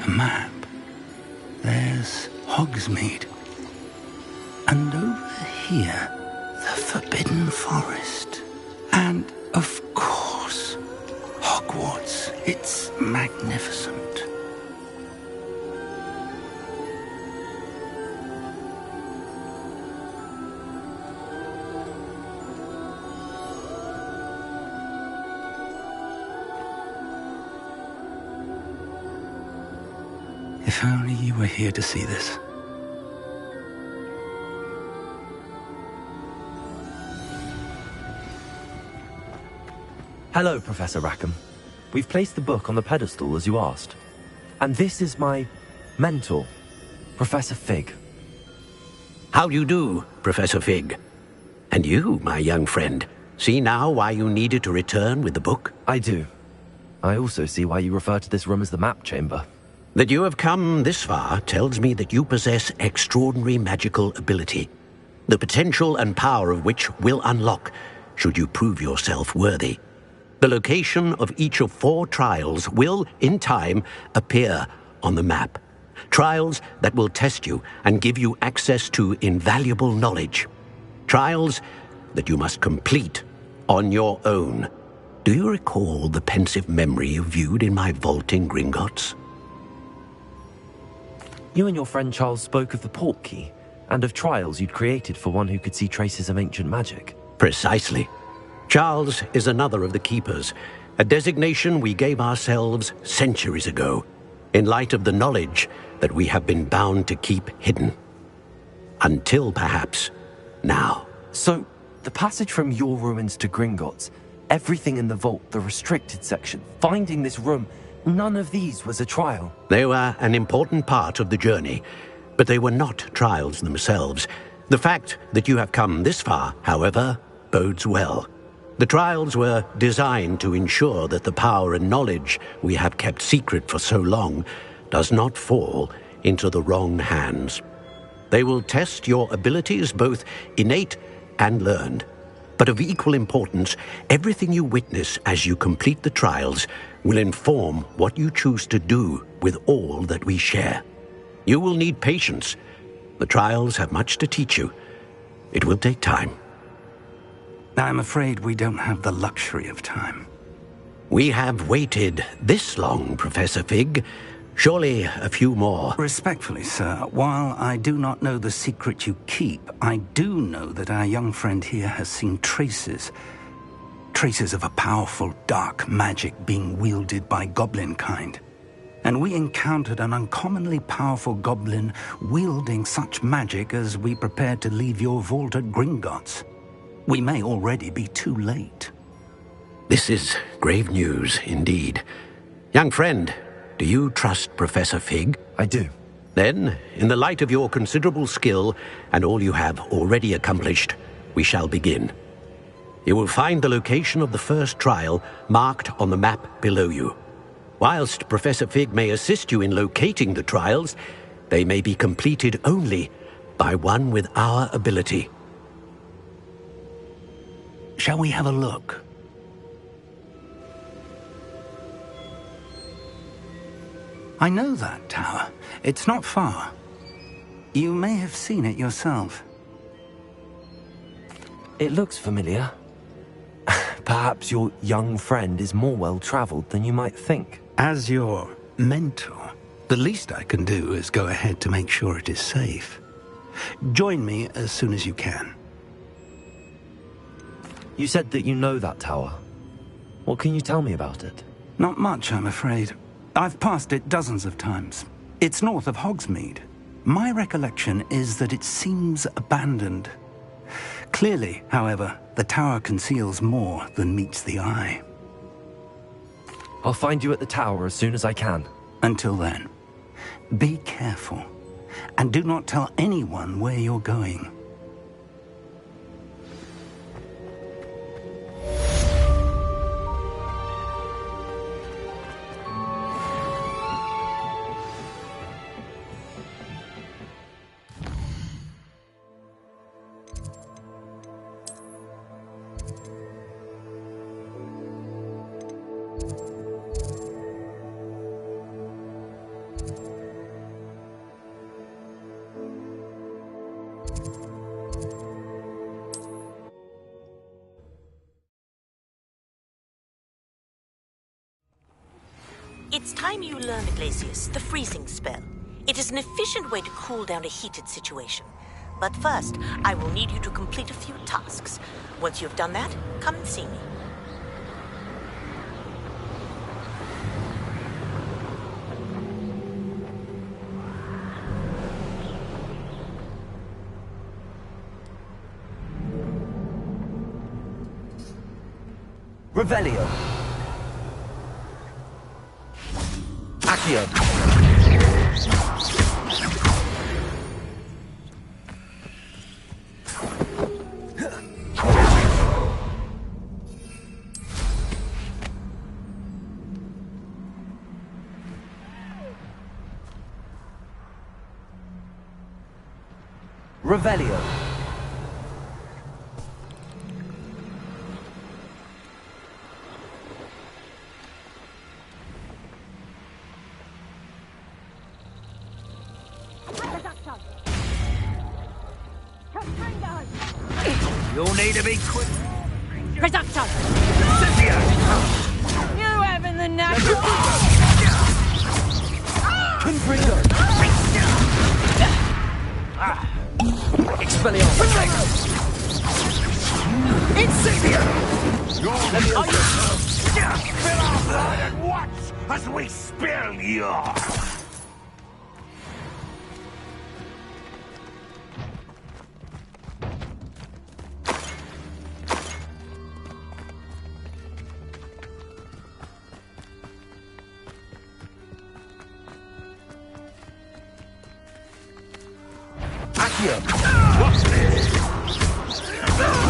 Map. There's Hogsmeade. And over here, the Forbidden Forest. And, of course, Hogwarts. It's magnificent. If only you were here to see this. Hello, Professor Rackham. We've placed the book on the pedestal as you asked. And this is my mentor, Professor Fig. How do you do, Professor Fig? And you, my young friend, see now why you needed to return with the book? I do. I also see why you refer to this room as the Map Chamber. That you have come this far tells me that you possess extraordinary magical ability, the potential and power of which will unlock should you prove yourself worthy. The location of each of 4 trials will, in time, appear on the map. Trials that will test you and give you access to invaluable knowledge. Trials that you must complete on your own. Do you recall the pensive memory you viewed in my vault in Gringotts? You and your friend Charles spoke of the Portkey, and of trials you'd created for one who could see traces of ancient magic. Precisely. Charles is another of the Keepers, a designation we gave ourselves centuries ago, in light of the knowledge that we have been bound to keep hidden. Until, perhaps, now. So, the passage from your ruins to Gringotts, everything in the vault, the restricted section, finding this room, none of these was a trial. They were an important part of the journey, but they were not trials themselves. The fact that you have come this far, however, bodes well. The trials were designed to ensure that the power and knowledge we have kept secret for so long does not fall into the wrong hands. They will test your abilities, both innate and learned. But of equal importance, everything you witness as you complete the trials will inform what you choose to do with all that we share. You will need patience. The trials have much to teach you. It will take time. I'm afraid we don't have the luxury of time. We have waited this long, Professor Fig. Surely a few more. Respectfully, sir, while I do not know the secret you keep, I do know that our young friend here has seen traces of a powerful dark magic being wielded by goblin kind. And we encountered an uncommonly powerful goblin wielding such magic as we prepared to leave your vault at Gringotts. We may already be too late. This is grave news indeed. Young friend, do you trust Professor Fig? I do. Then, in the light of your considerable skill and all you have already accomplished, we shall begin. You will find the location of the first trial marked on the map below you. Whilst Professor Fig may assist you in locating the trials, they may be completed only by one with our ability. Shall we have a look? I know that tower. It's not far. You may have seen it yourself. It looks familiar. Perhaps your young friend is more well-traveled than you might think. As your mentor, the least I can do is go ahead to make sure it is safe. Join me as soon as you can. You said that you know that tower. What can you tell me about it? Not much, I'm afraid. I've passed it dozens of times. It's north of Hogsmeade. My recollection is that it seems abandoned. Clearly, however, the tower conceals more than meets the eye. I'll find you at the tower as soon as I can. Until then, be careful, and do not tell anyone where you're going. It's time you learned, Glacius, the freezing spell. It is an efficient way to cool down a heated situation. But first, I will need you to complete a few tasks. Once you've done that, come and see me. Revelio. Accio. Revelio. You'll need to be quick. Reducto! You having the natural? Confringo. Expelliarmus. Incendio! Leviosa. Spill our blood and watch as we spill yours! Accio.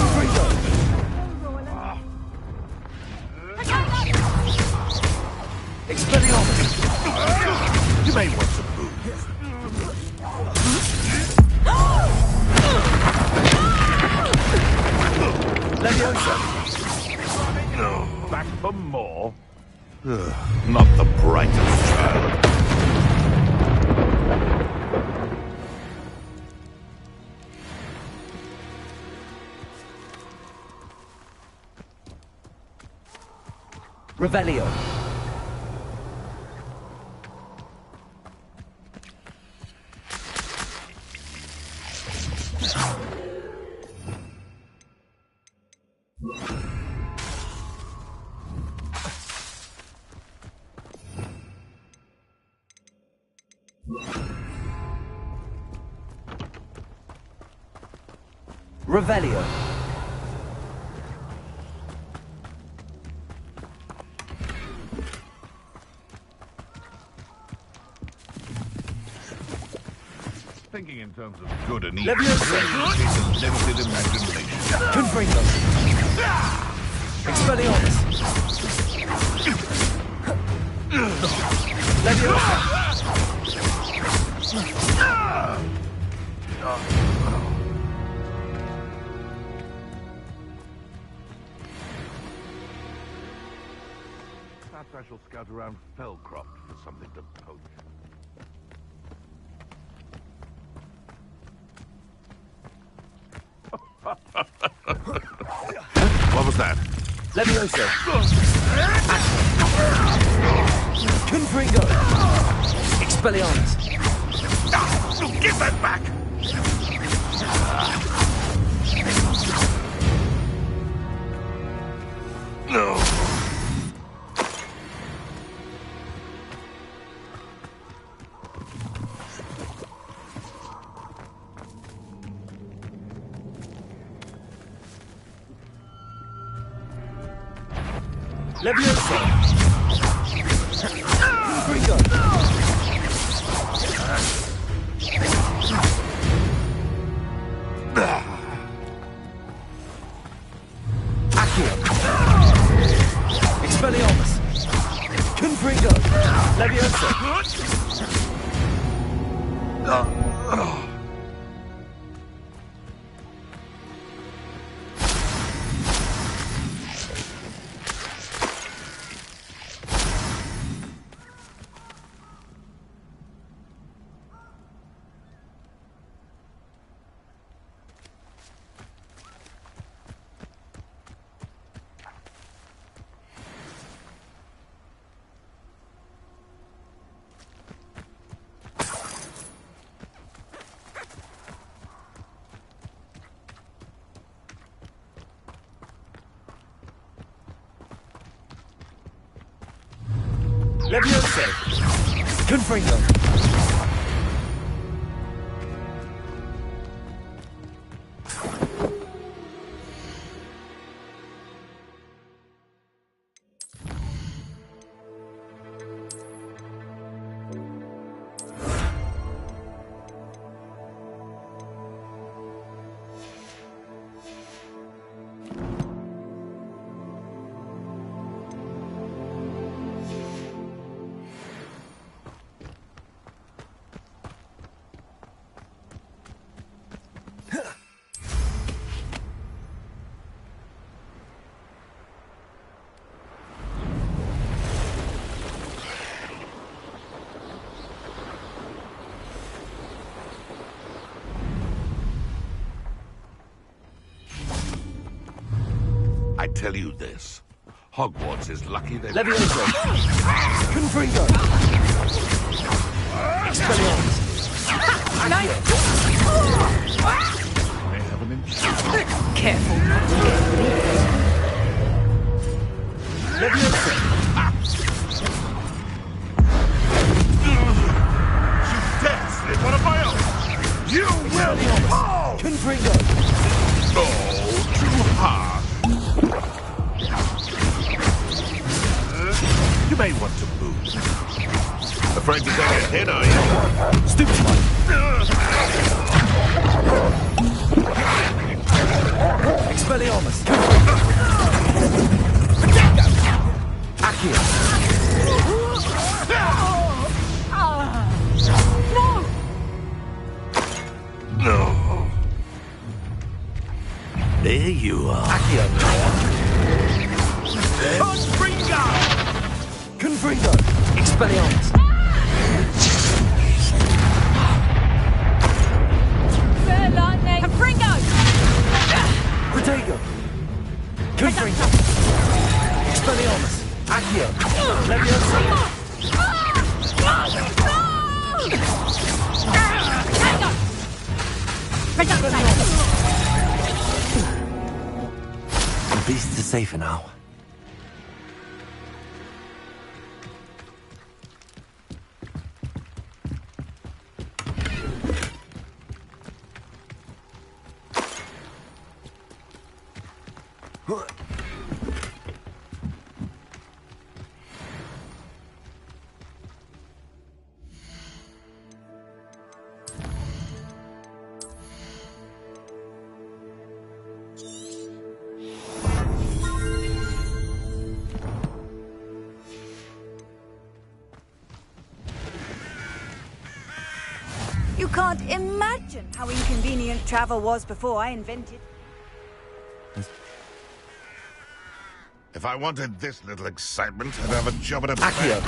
Confringo. You may want to move. Leviosa! Back for more? Not the brightest child. Revelio. Revelio. Thinking in terms of good and evil. Leviosa. Limited imagination. Confringo. Expelliarmus. Leviosa. Perhaps I shall scout around Fellcroft for something to poach. What was that? Leviosa. Confringo. Expelliarmus. Give that back! No. Leviosa. Confringo. Accio. Expelliarmus. Confringo. Leviosa. Leviosa. Confringo. I tell you this. Hogwarts is lucky they... Leviosa. Confringo. Expelliarmus. They have an inch. Careful. Leviosa. You dare slip one of my own! You will fall! Confringo. Oh, too hard. You may want to move. Afraid to take a hit, are you? Stupid one. Expelliarmus. Accio. There you are. Accio. Confringo! Confringo. Expelliarmus. Confringo! Protego. Confringo. Expelliarmus. Accio. Leviosa. The beasts are safer now. You can't imagine how inconvenient travel was before I invented. If I wanted this little excitement, I'd have a job at a Accio.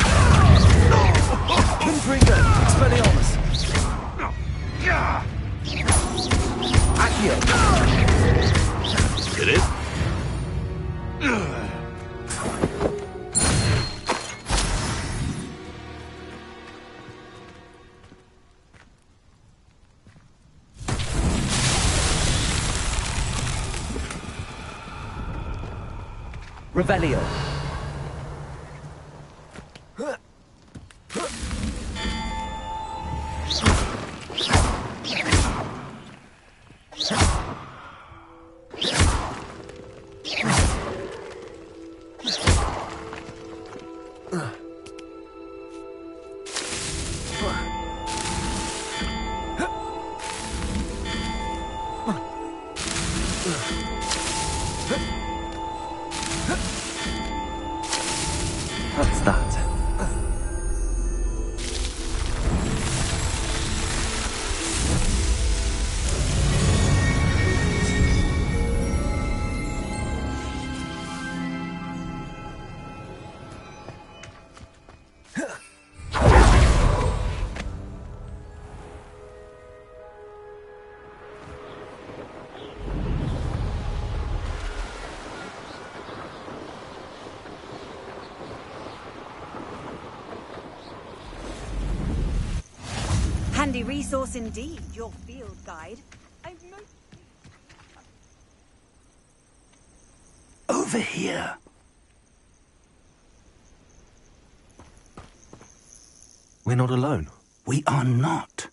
Confringo. Expelliarmus. Accio. Get it? Revelio. What's that? Handy resource indeed, your field guide. I've no... Over here. We're not alone. We are not.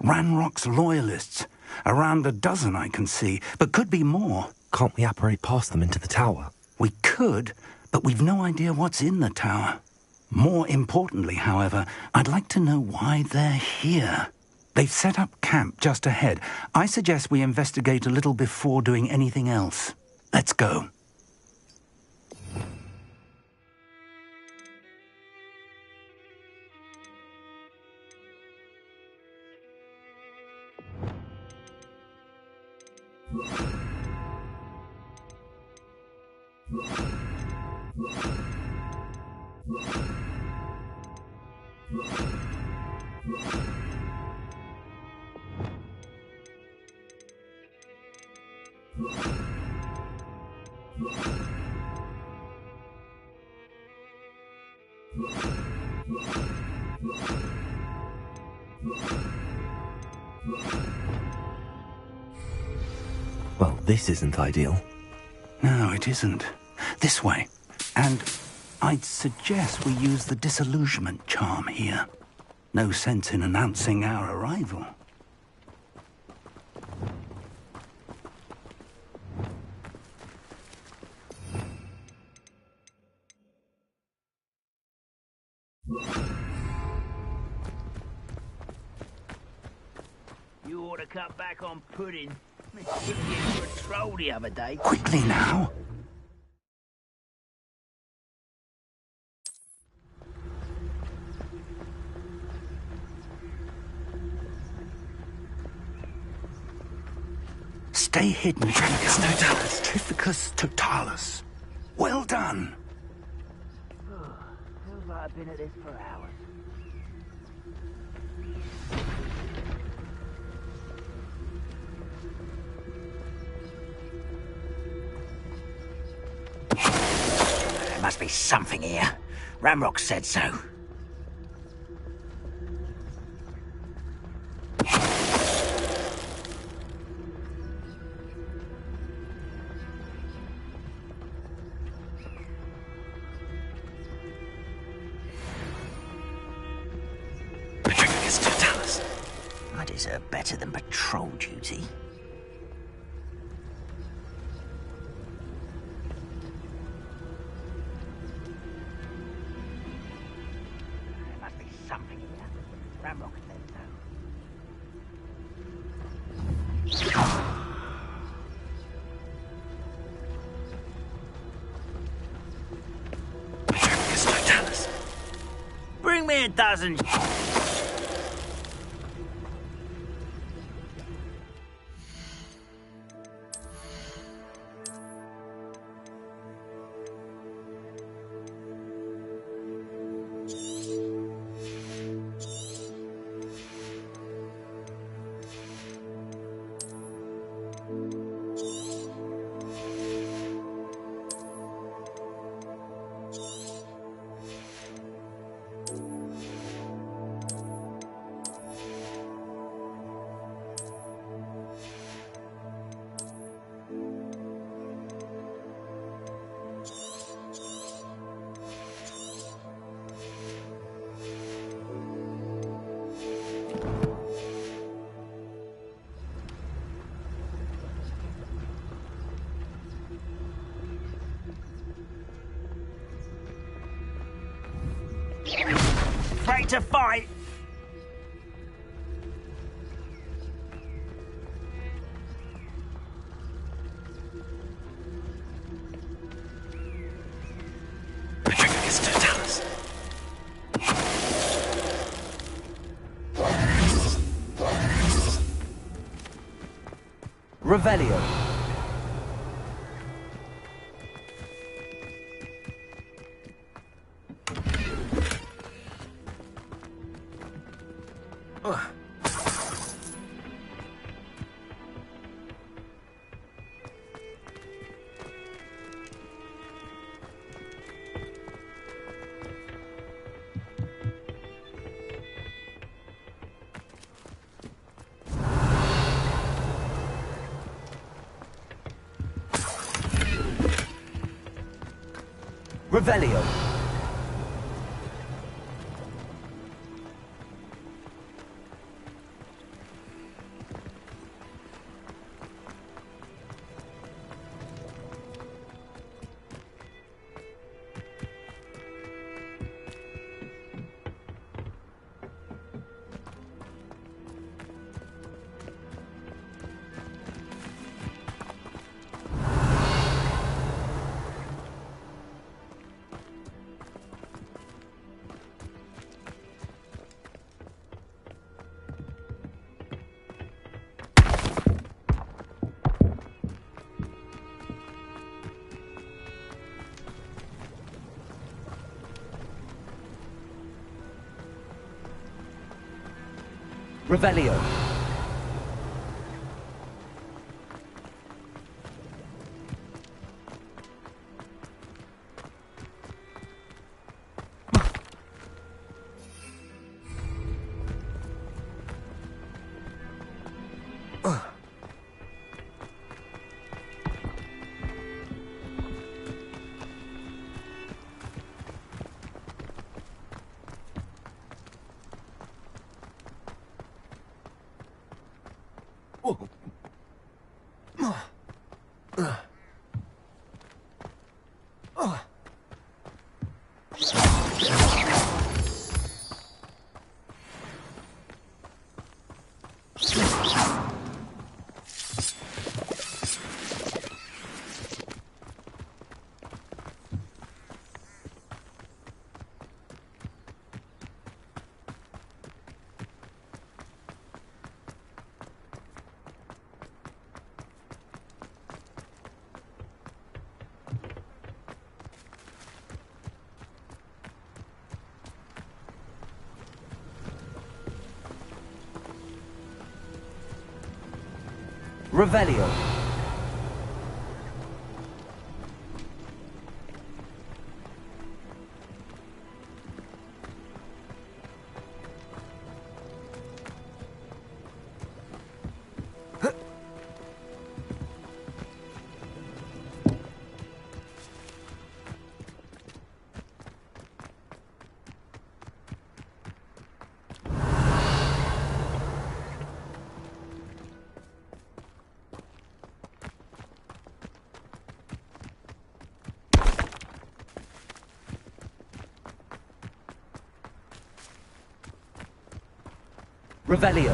Ranrock's loyalists. Around a dozen I can see, but could be more. Can't we apparate past them into the tower? We could, but we've no idea what's in the tower. More importantly, however, I'd like to know why they're here. They've set up camp just ahead. I suggest we investigate a little before doing anything else. Let's go. Well, this isn't ideal. No, it isn't. This way. And I'd suggest we use the disillusionment charm here. No sense in announcing our arrival. You ought to cut back on pudding. If you were a troll the other day. Quickly now. Stay hidden. Metricus totalis. Trificus totalis. Well done. Feels like I've been at this for hours. There must be something here. Ramrock said so. Metricus totalis. I deserve better than patrol duty. There must be something here. Ramrock said so. Metricus totalis. Bring me a dozen. Afraid to fight. Metricus totalis. Revelio. Revelio. Revelio. Revelio. Revelio.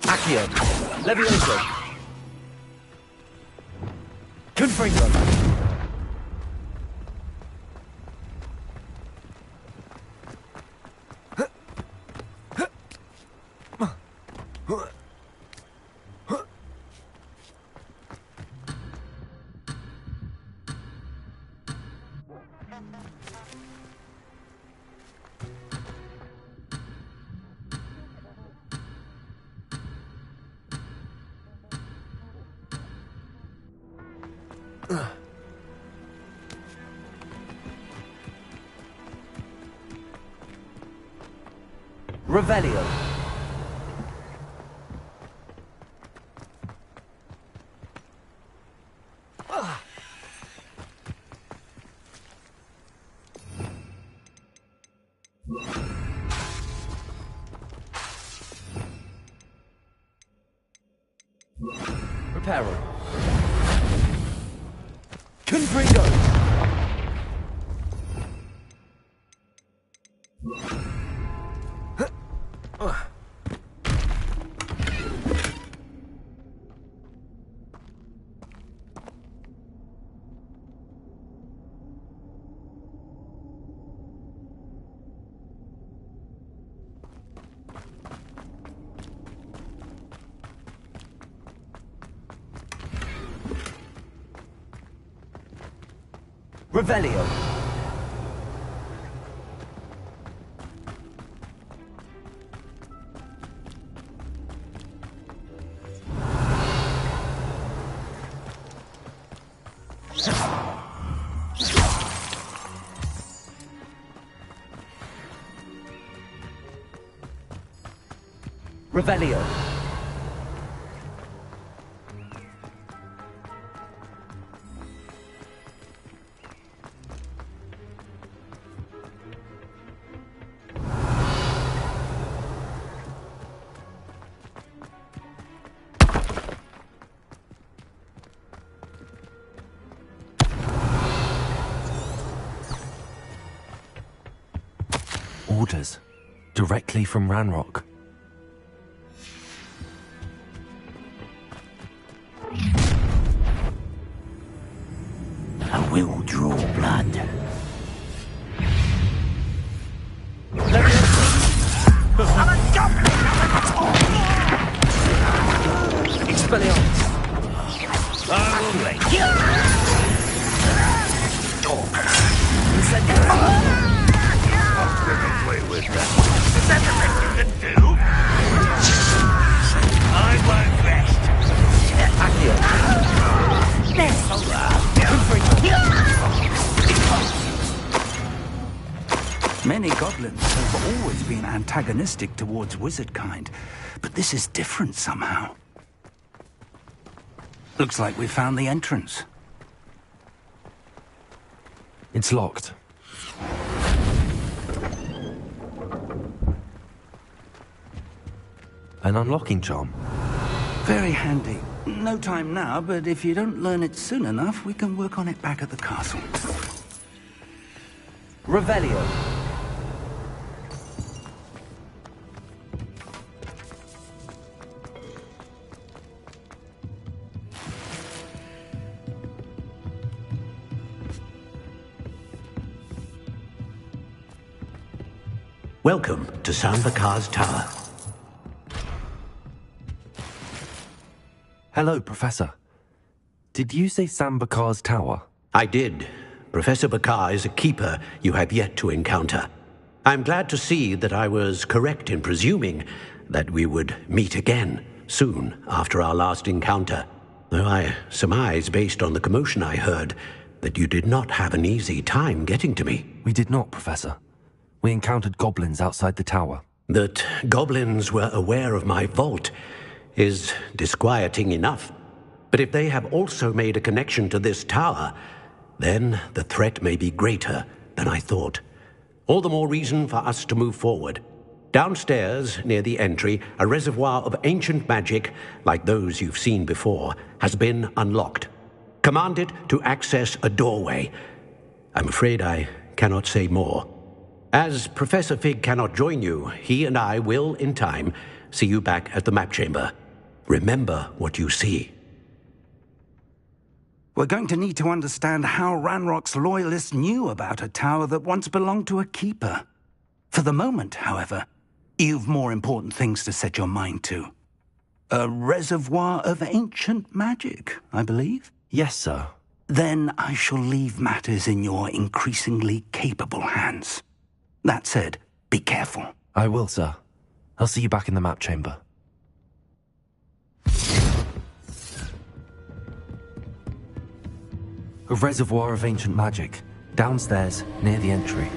Accio. Levioso. Confringo. Revelio. Reparo. Confringo. Revelio. Revelio. Orders. Directly from Ranrock. I will draw blood. Expelliarmus. I will let you. I'm gonna play with that. Is that the best you can do? I like best. Many goblins have always been antagonistic towards wizard kind, but this is different somehow. Looks like we found the entrance. It's locked. An unlocking charm. Very handy. No time now, but if you don't learn it soon enough, we can work on it back at the castle. Revelio. Welcome to Sambakar's Tower. Hello, Professor. Did you say Sambakar's Tower? I did. Professor Bakar is a keeper you have yet to encounter. I'm glad to see that I was correct in presuming that we would meet again soon after our last encounter, though I surmise, based on the commotion I heard, that you did not have an easy time getting to me. We did not, Professor. We encountered goblins outside the tower. That goblins were aware of my vault is disquieting enough. But if they have also made a connection to this tower, then the threat may be greater than I thought. All the more reason for us to move forward. Downstairs, near the entry, a reservoir of ancient magic, like those you've seen before, has been unlocked. Command it to access a doorway. I'm afraid I cannot say more. As Professor Fig cannot join you, he and I will, in time, see you back at the map chamber. Remember what you see. We're going to need to understand how Ranrock's loyalists knew about a tower that once belonged to a keeper. For the moment, however, you've more important things to set your mind to. A reservoir of ancient magic, I believe? Yes, sir. Then I shall leave matters in your increasingly capable hands. That said, be careful. I will, sir. I'll see you back in the map chamber. A reservoir of ancient magic, downstairs, near the entry.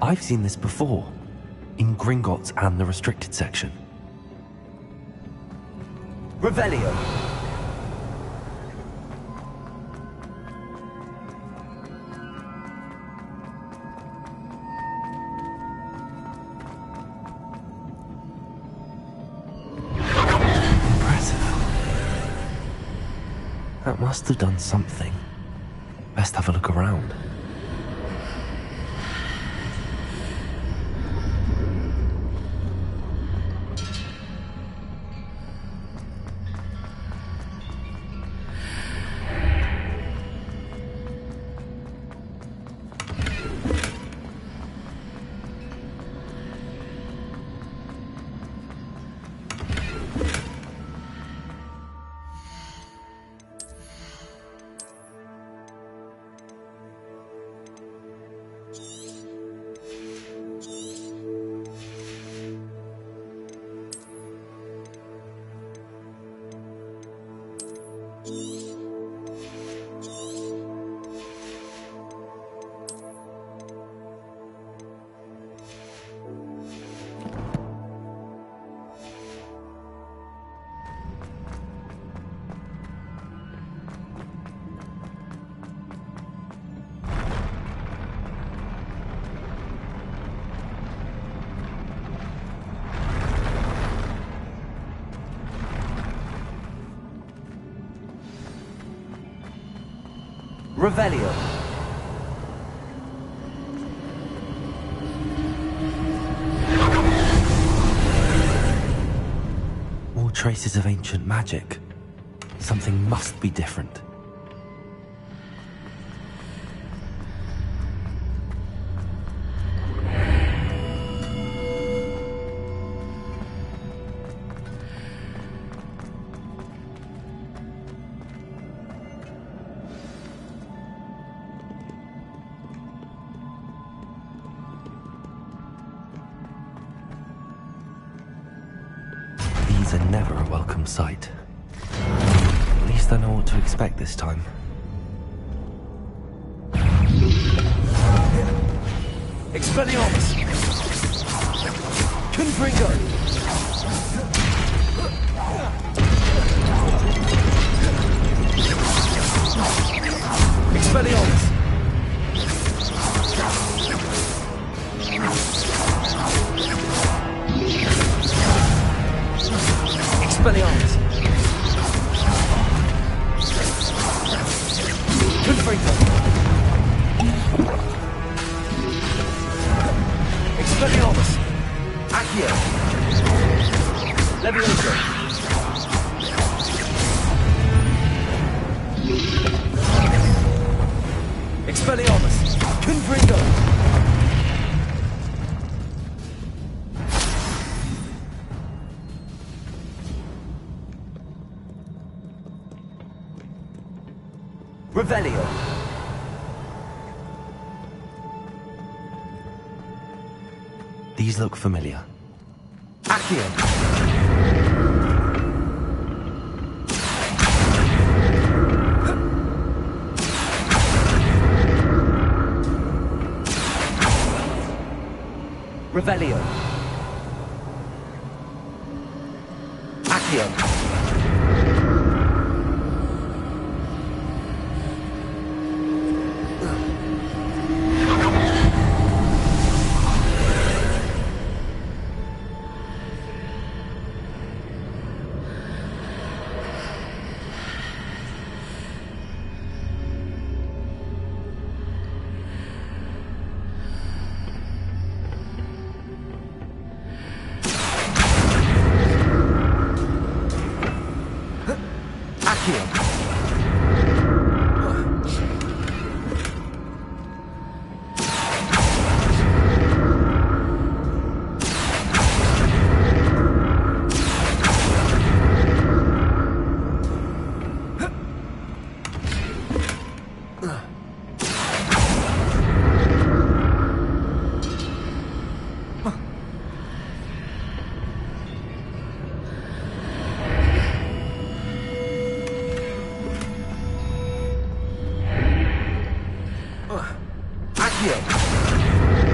I've seen this before, in Gringotts and the restricted section. Revelio. That must have done something. Best have a look around. Revelio. More traces of ancient magic. Something must be different. These are never a welcome sight. At least I know what to expect this time. Expelliarmus! Confringo! Expelliarmus! Confringo. Expelliarmus. Accio. Levioso. Expelliarmus. Confringo. Revelio. These look familiar. Accio. Revelio. Accio.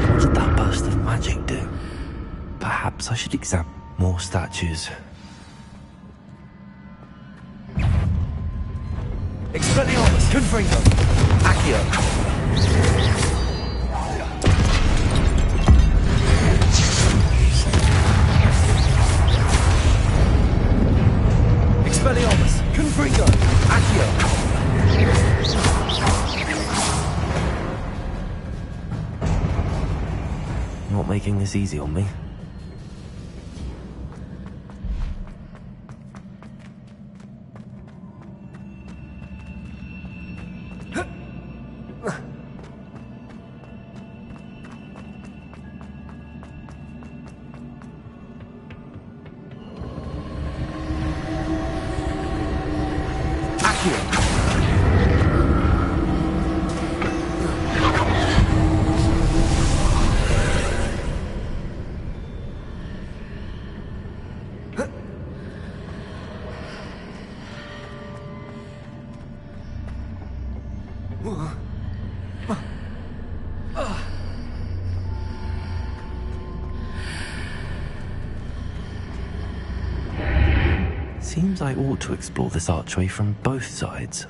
What did that burst of magic do? Perhaps I should examine more statues. Expelliarmus, Confringo, Accio. Expelliarmus, Confringo, Accio. Not making this easy on me. Seems I ought to explore this archway from both sides.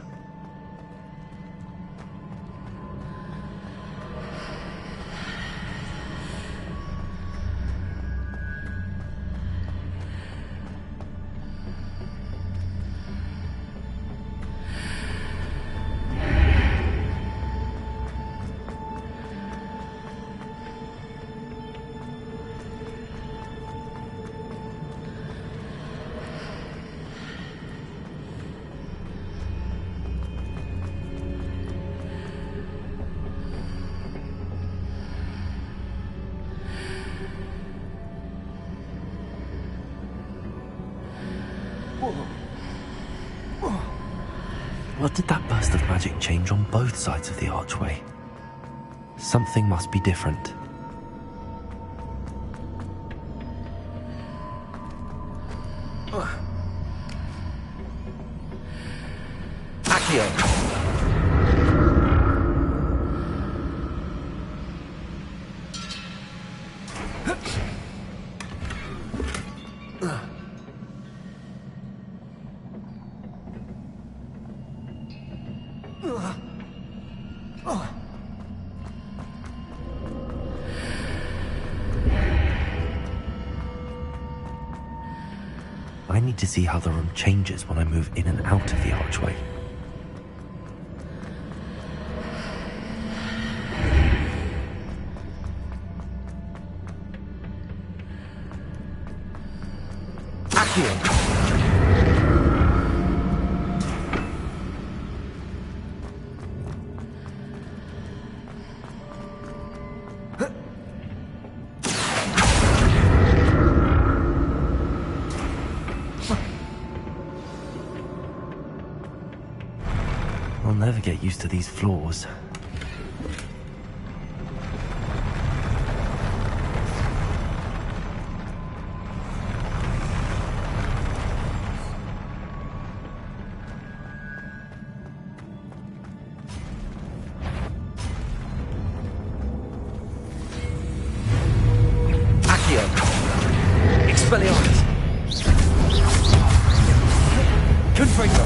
What did that burst of magic change on both sides of the archway? Something must be different. Accio! I need to see how the room changes when I move in and out of the archway. I'll never get used to these floors. Expelliarmus! Confringo!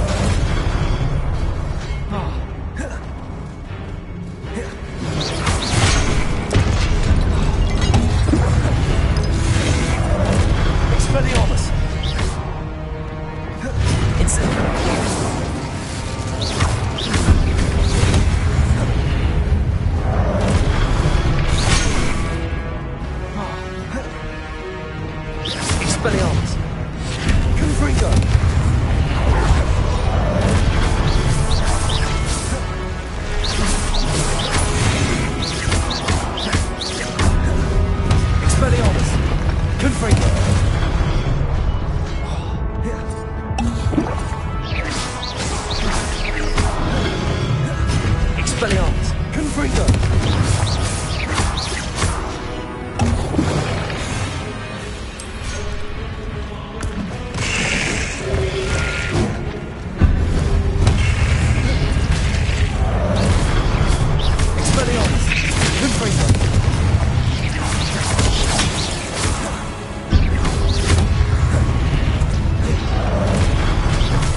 Expelliarmus! Expelliarmus! Confringo! Expelliarmus! Confringo! Expelliarmus! Confringo!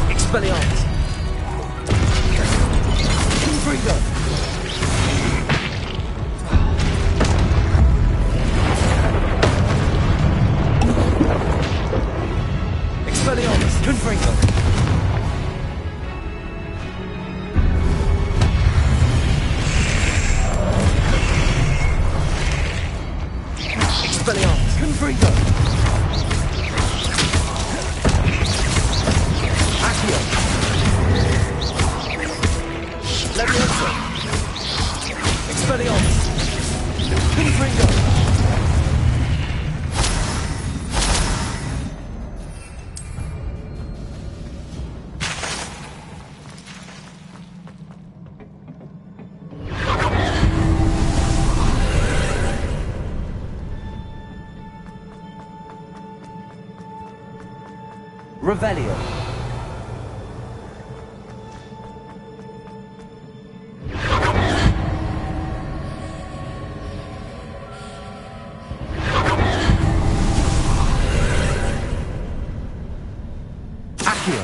Expelliarmus! Confringo! Expelliarmus! Confringo! Expelliarmus! Confringo! Accio! Leviosa! Expelliarmus! Confringo! Revelio. Accio.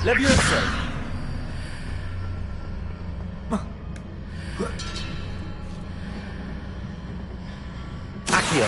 Leviosa. Accio.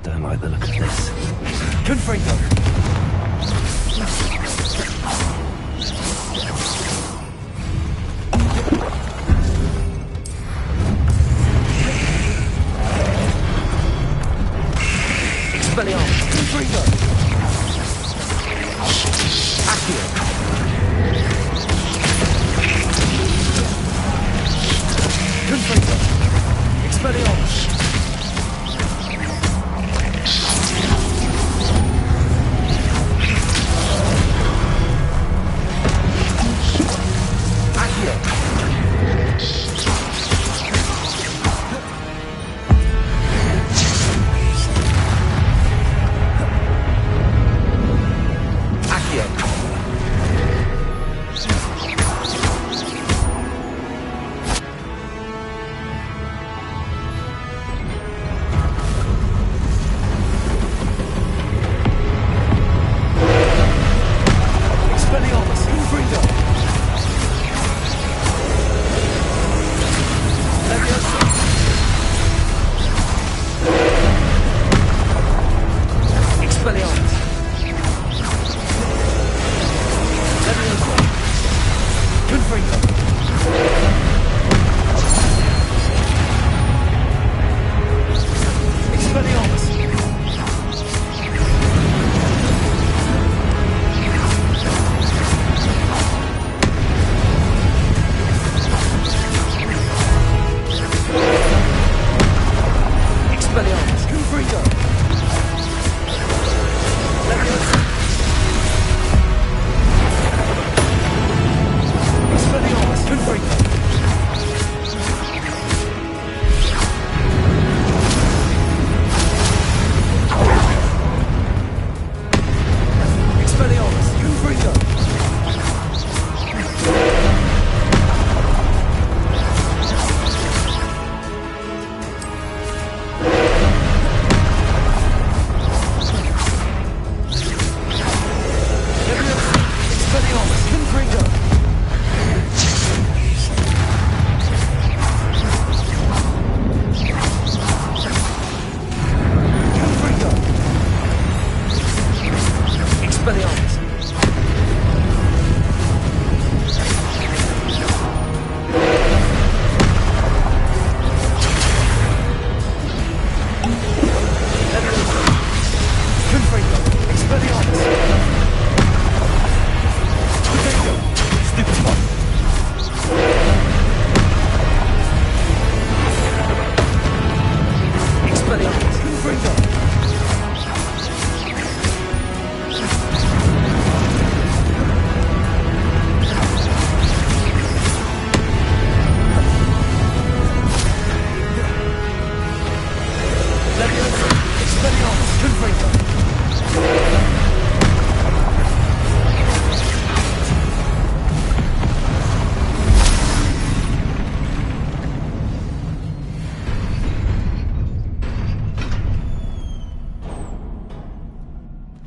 Don't like the look of this. Confringo! Expelliarmus! Confringo! Accio! Confringo! Expelliarmus!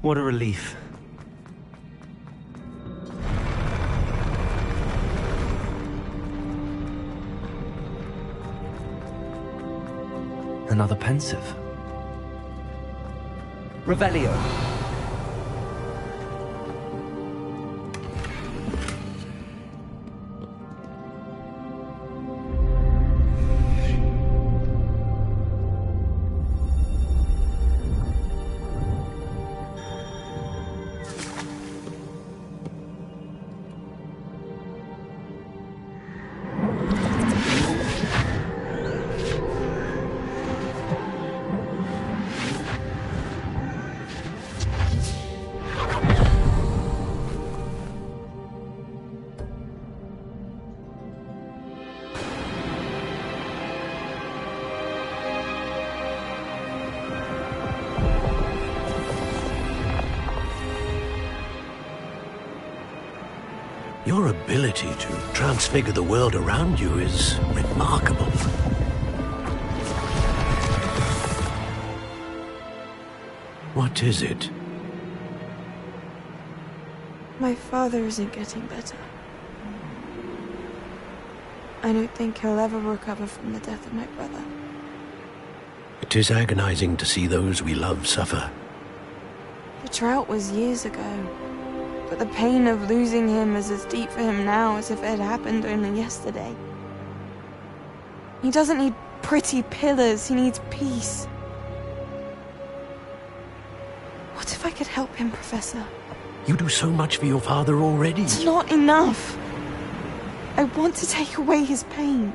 What a relief. Another pensive. Revelio. Your ability to transfigure the world around you is remarkable. What is it? My father isn't getting better. I don't think he'll ever recover from the death of my brother. It is agonizing to see those we love suffer. The drought was years ago, but the pain of losing him is as deep for him now as if it had happened only yesterday. He doesn't need pretty pillars, he needs peace. What if I could help him, Professor? You do so much for your father already. It's not enough. I want to take away his pain.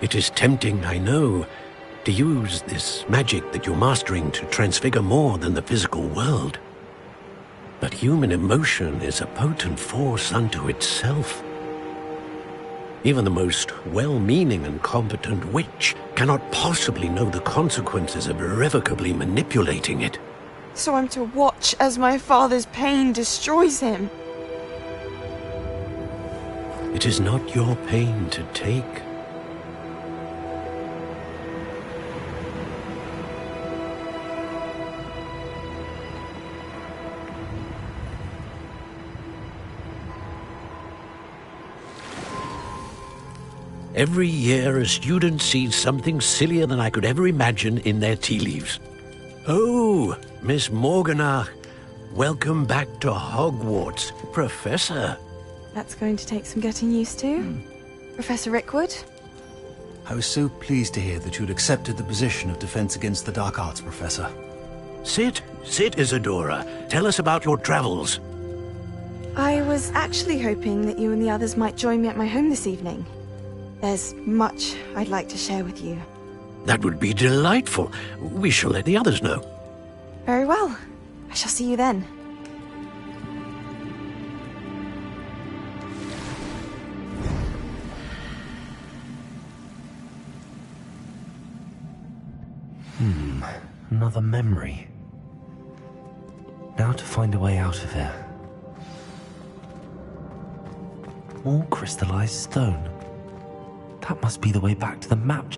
It is tempting, I know, to use this magic that you're mastering to transfigure more than the physical world. But human emotion is a potent force unto itself. Even the most well-meaning and competent witch cannot possibly know the consequences of irrevocably manipulating it. So I'm to watch as my father's pain destroys him. It is not your pain to take. Every year, a student sees something sillier than I could ever imagine in their tea leaves. Oh, Miss Morganach, welcome back to Hogwarts, Professor. That's going to take some getting used to. Professor Rickwood? I was so pleased to hear that you'd accepted the position of Defense Against the Dark Arts, Professor. Sit, Isadora. Tell us about your travels. I was actually hoping that you and the others might join me at my home this evening. There's much I'd like to share with you. That would be delightful. We shall let the others know. Very well. I shall see you then. Another memory. Now to find a way out of here. More crystallized stone. That must be the way back to the map.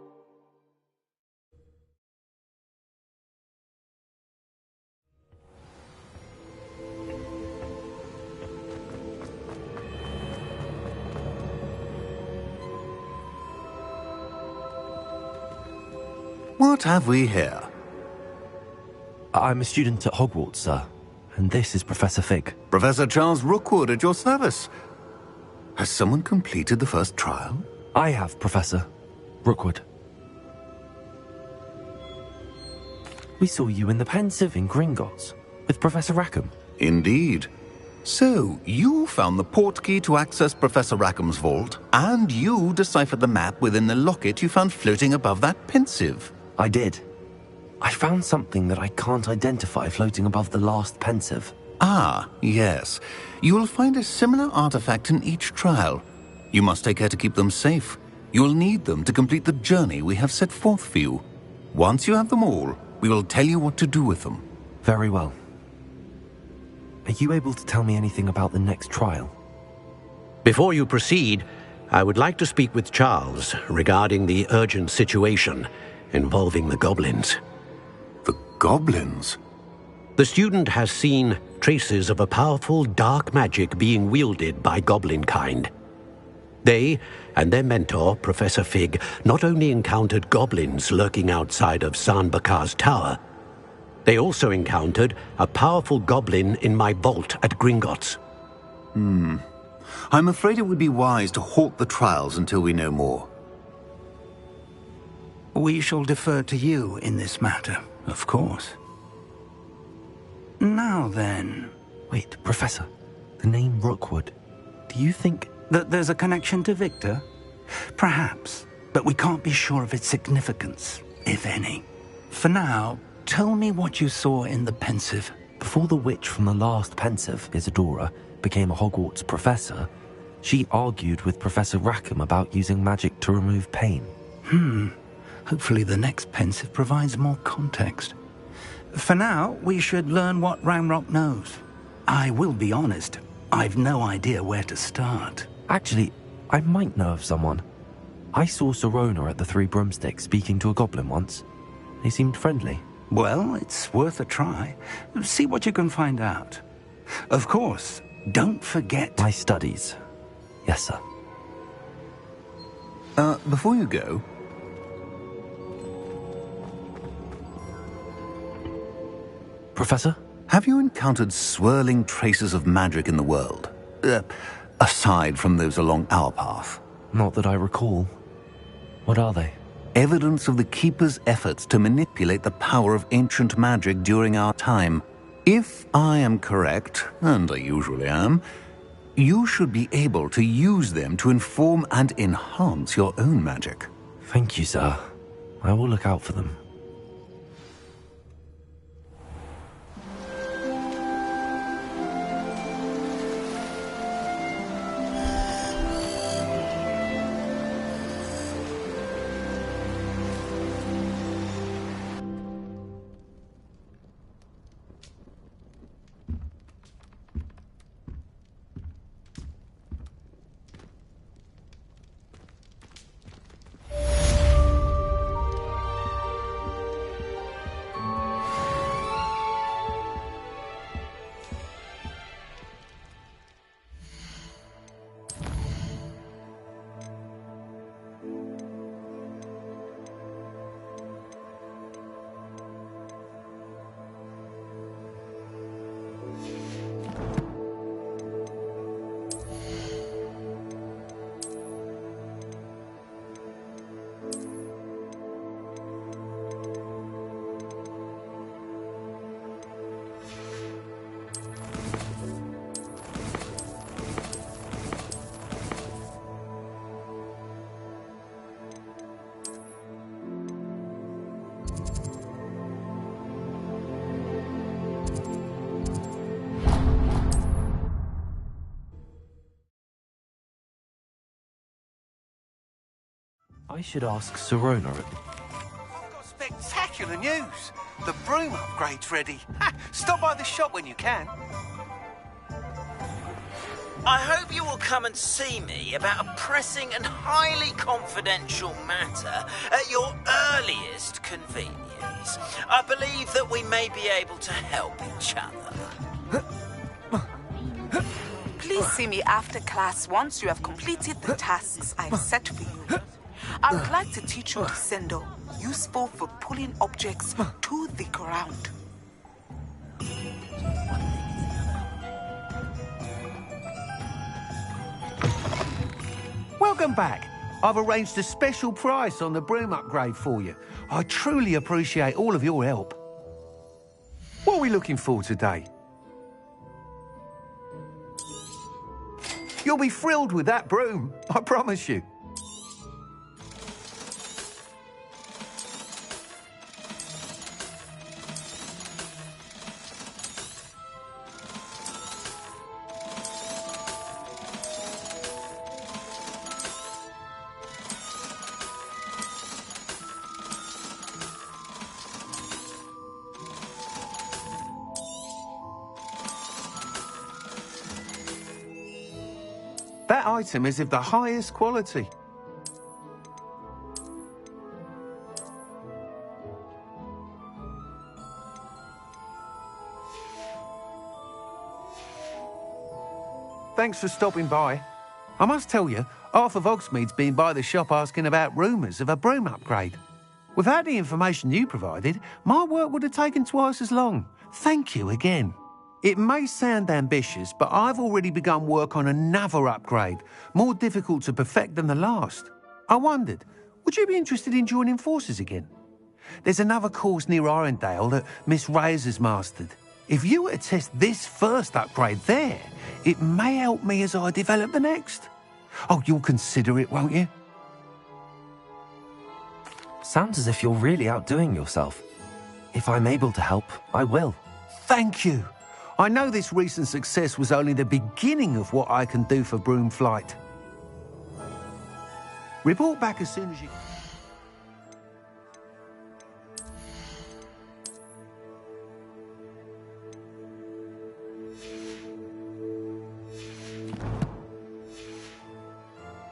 What have we here? I'm a student at Hogwarts, sir. And this is Professor Fig. Professor Charles Rookwood at your service. Has someone completed the first trial? I have, Professor Rookwood. We saw you in the Pensive in Gringotts with Professor Rackham. Indeed. So, you found the portkey to access Professor Rackham's vault, and you deciphered the map within the locket you found floating above that Pensive. I did. I found something that I can't identify floating above the last Pensive. Ah, yes. You will find a similar artifact in each trial. You must take care to keep them safe. You will need them to complete the journey we have set forth for you. Once you have them all, we will tell you what to do with them. Very well. Are you able to tell me anything about the next trial? Before you proceed, I would like to speak with Charles regarding the urgent situation involving the goblins. The goblins? The student has seen traces of a powerful dark magic being wielded by goblin kind. They and their mentor, Professor Fig, not only encountered goblins lurking outside of San Bakar's tower, they also encountered a powerful goblin in my vault at Gringotts. I'm afraid it would be wise to halt the trials until we know more. We shall defer to you in this matter, of course. Now then... Wait, Professor. The name Rookwood. Do you think... that there's a connection to Victor? Perhaps, but we can't be sure of its significance, if any. For now, tell me what you saw in the Pensive. Before the witch from the last Pensive, Isadora, became a Hogwarts professor, she argued with Professor Rackham about using magic to remove pain. Hopefully the next Pensive provides more context. For now, we should learn what Ranrock knows. I will be honest, I've no idea where to start. Actually, I might know of someone. I saw Serona at the Three Broomsticks speaking to a goblin once. They seemed friendly. Well, it's worth a try. See what you can find out. Of course, don't forget... my studies. Yes, sir. Before you go... Professor? Have you encountered swirling traces of magic in the world? Aside from those along our path? Not that I recall. What are they? Evidence of the Keeper's efforts to manipulate the power of ancient magic during our time. If I am correct, and I usually am, you should be able to use them to inform and enhance your own magic. Thank you, sir. I will look out for them. I should ask Serona. Spectacular news! The broom upgrade's ready. Stop by the shop when you can. I hope you will come and see me about a pressing and highly confidential matter at your earliest convenience. I believe that we may be able to help each other. Please see me after class once you have completed the tasks I've set for you. I would like to teach you Descendo, useful for pulling objects to the ground. Welcome back. I've arranged a special price on the broom upgrade for you. I truly appreciate all of your help. What are we looking for today? You'll be thrilled with that broom, I promise you. That item is of the highest quality. Thanks for stopping by. I must tell you, half of Hogsmeade's been by the shop asking about rumours of a broom upgrade. Without the information you provided, my work would have taken twice as long. Thank you again. It may sound ambitious, but I've already begun work on another upgrade, more difficult to perfect than the last. I wondered, would you be interested in joining forces again? There's another course near Irondale that Miss Reyes has mastered. If you were to test this first upgrade there, it may help me as I develop the next. Oh, you'll consider it, won't you? Sounds as if you're really outdoing yourself. If I'm able to help, I will. Thank you. I know this recent success was only the beginning of what I can do for Broom Flight. Report back as soon as you...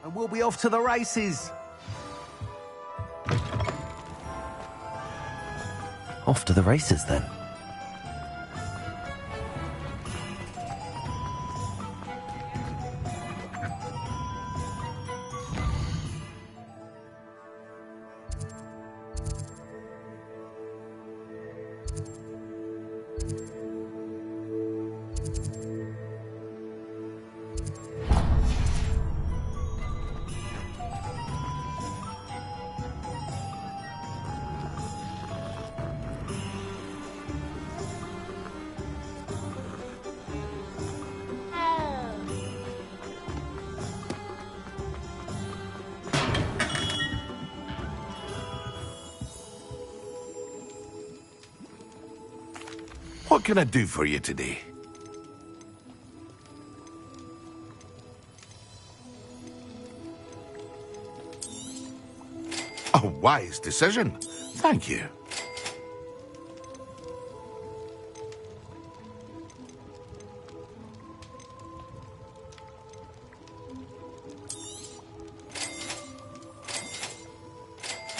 And we'll be off to the races. Off to the races, then. What can I do for you today? A wise decision. Thank you.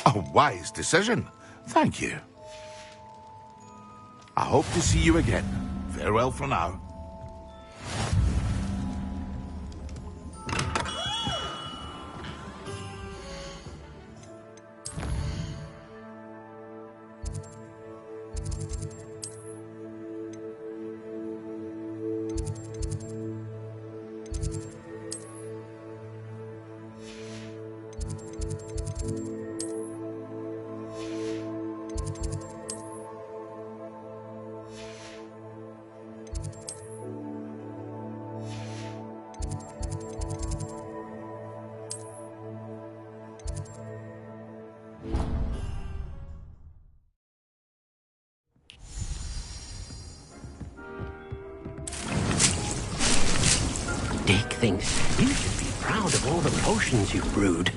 A wise decision. Thank you. I hope to see you again. Farewell for now. Dick thinks you should be proud of all the potions you've brewed.